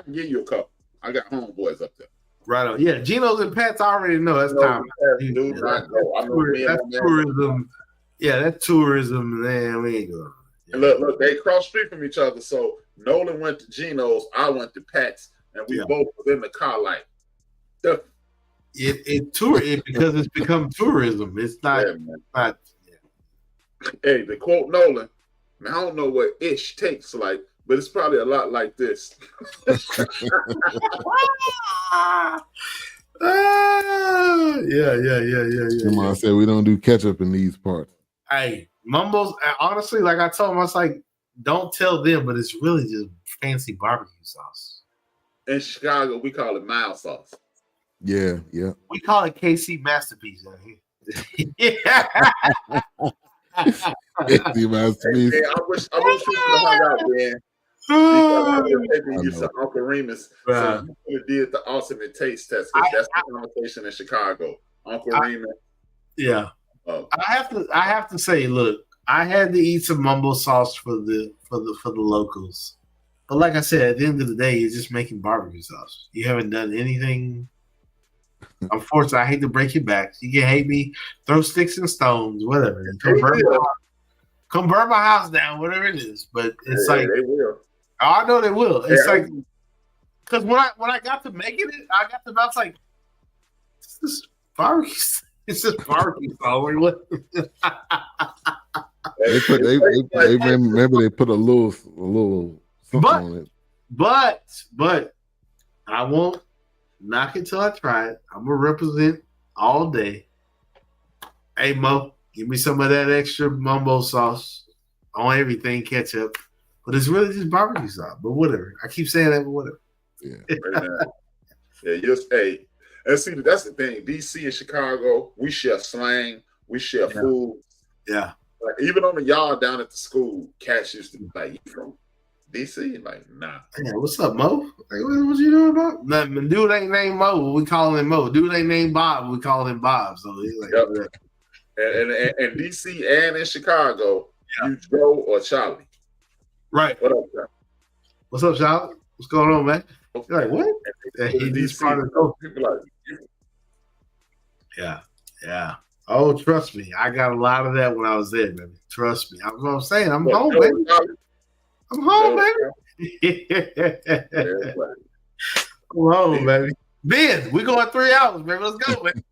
can give you a couple. I got homeboys up there. Right on. Yeah, Geno's and Pat's, I already know that's time. That's tourism. Yeah, that's tourism, man. We ain't going. Yeah. Look, they cross street from each other. So Nolan went to Geno's, I went to Pat's, and we both was in the car like because it's become tourism. It's not. Hey, to quote Nolan, I don't know what ish tastes like, but it's probably a lot like this. Yeah. Come on, I said we don't do ketchup in these parts. Hey, Mumbo's, honestly, like I told him, I was like, don't tell them, but it's really just fancy barbecue sauce. In Chicago, we call it mild sauce. Yeah. We call it KC Masterpiece out here. KC Masterpiece. Yeah, I wish we could have hung out, man. I was taking you to Uncle Remus, so you did the ultimate taste test. That's the conversation in Chicago. Uncle Remus. Yeah. I have to say, look, I had to eat some mumbo sauce for the locals. But like I said, at the end of the day, you're just making barbecue sauce. You haven't done anything. Unfortunately, I hate to break your back. You can hate me, throw sticks and stones, whatever. Come burn my house down, whatever it is. But it's they will. I know they will. It's because when I got to making it, I was like, this is barbecue. It's just barbecue sauce. They put a little something on it. But I won't knock it till I try it. I'm gonna represent all day. Hey Mo, give me some of that extra mumbo sauce on everything, ketchup. But it's really just barbecue sauce. But whatever. I keep saying that, but whatever. Yeah. And see, that's the thing. DC and Chicago, we share slang, we share food. Yeah. Like even on the yard down at the school, cats used to be like, "You from DC?" Like, nah. Yeah, what's up, Mo? Like, what you doing about? Nothing. Dude ain't named Mo. We call him Mo. Dude ain't named Bob. We call him Bob. So he's like, and DC and in Chicago, you Joe or Charlie. Right. What up, Charlie? What's up, Charlie? What's going on, man? You're like, what? Yeah. Oh, trust me. I got a lot of that when I was there, baby. Trust me. I'm what I'm saying. I'm home, baby. I'm home, baby. Come on, baby. Ben, we going 3 hours, man. Let's go, man.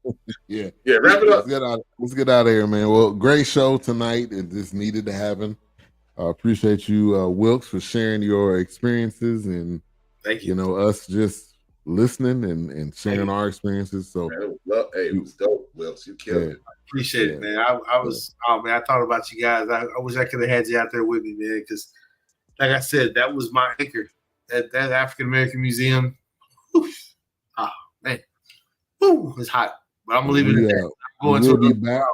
Yeah. Wrap it up. Let's get out of here, man. Well, great show tonight. It just needed to happen. Appreciate you, Wilkes, for sharing your experiences and Thank you. Us just listening and sharing our experiences. So man, it was dope, Wilkes. You killed it. Appreciate it, man. I was I thought about you guys. I wish I could have had you out there with me, man, because like I said, that was my anchor at that African American Museum. Oh man, it's hot. But I'm gonna leave it at that. We'll be back.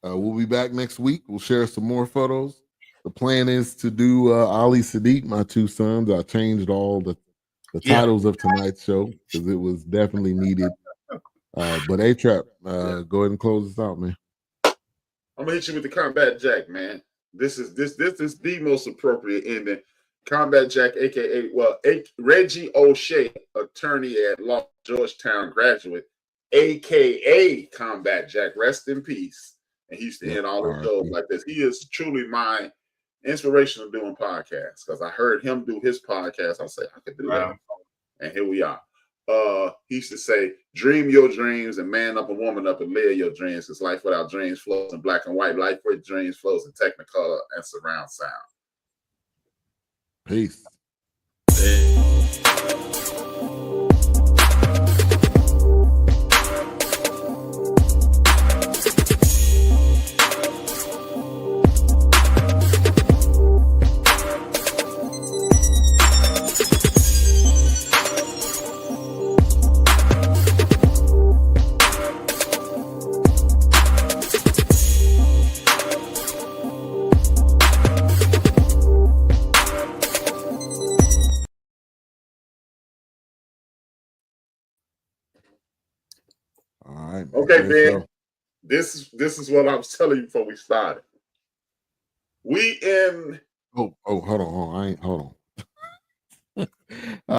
We'll be back next week. We'll share some more photos. The plan is to do Ali Sadiq, my 2 sons. I changed all the titles of tonight's show because it was definitely needed. But A-Trap, go ahead and close this out, man. I'm gonna hit you with the Combat Jack, man. This is the most appropriate ending. Combat Jack, aka Reggie O'Shea, attorney at law, Georgetown graduate, aka Combat Jack. Rest in peace. And he used to end all his shows like this. He is truly my inspiration of doing podcasts because I heard him do his podcast. I say I could do that, and here we are. He used to say, "Dream your dreams and man up and woman up and live your dreams. Because life without dreams flows in black and white. Life with dreams flows in Technicolor and surround sound." Peace. All right. Okay, Ben. This is what I was telling you before we started. We in. Oh, hold on. Hold on.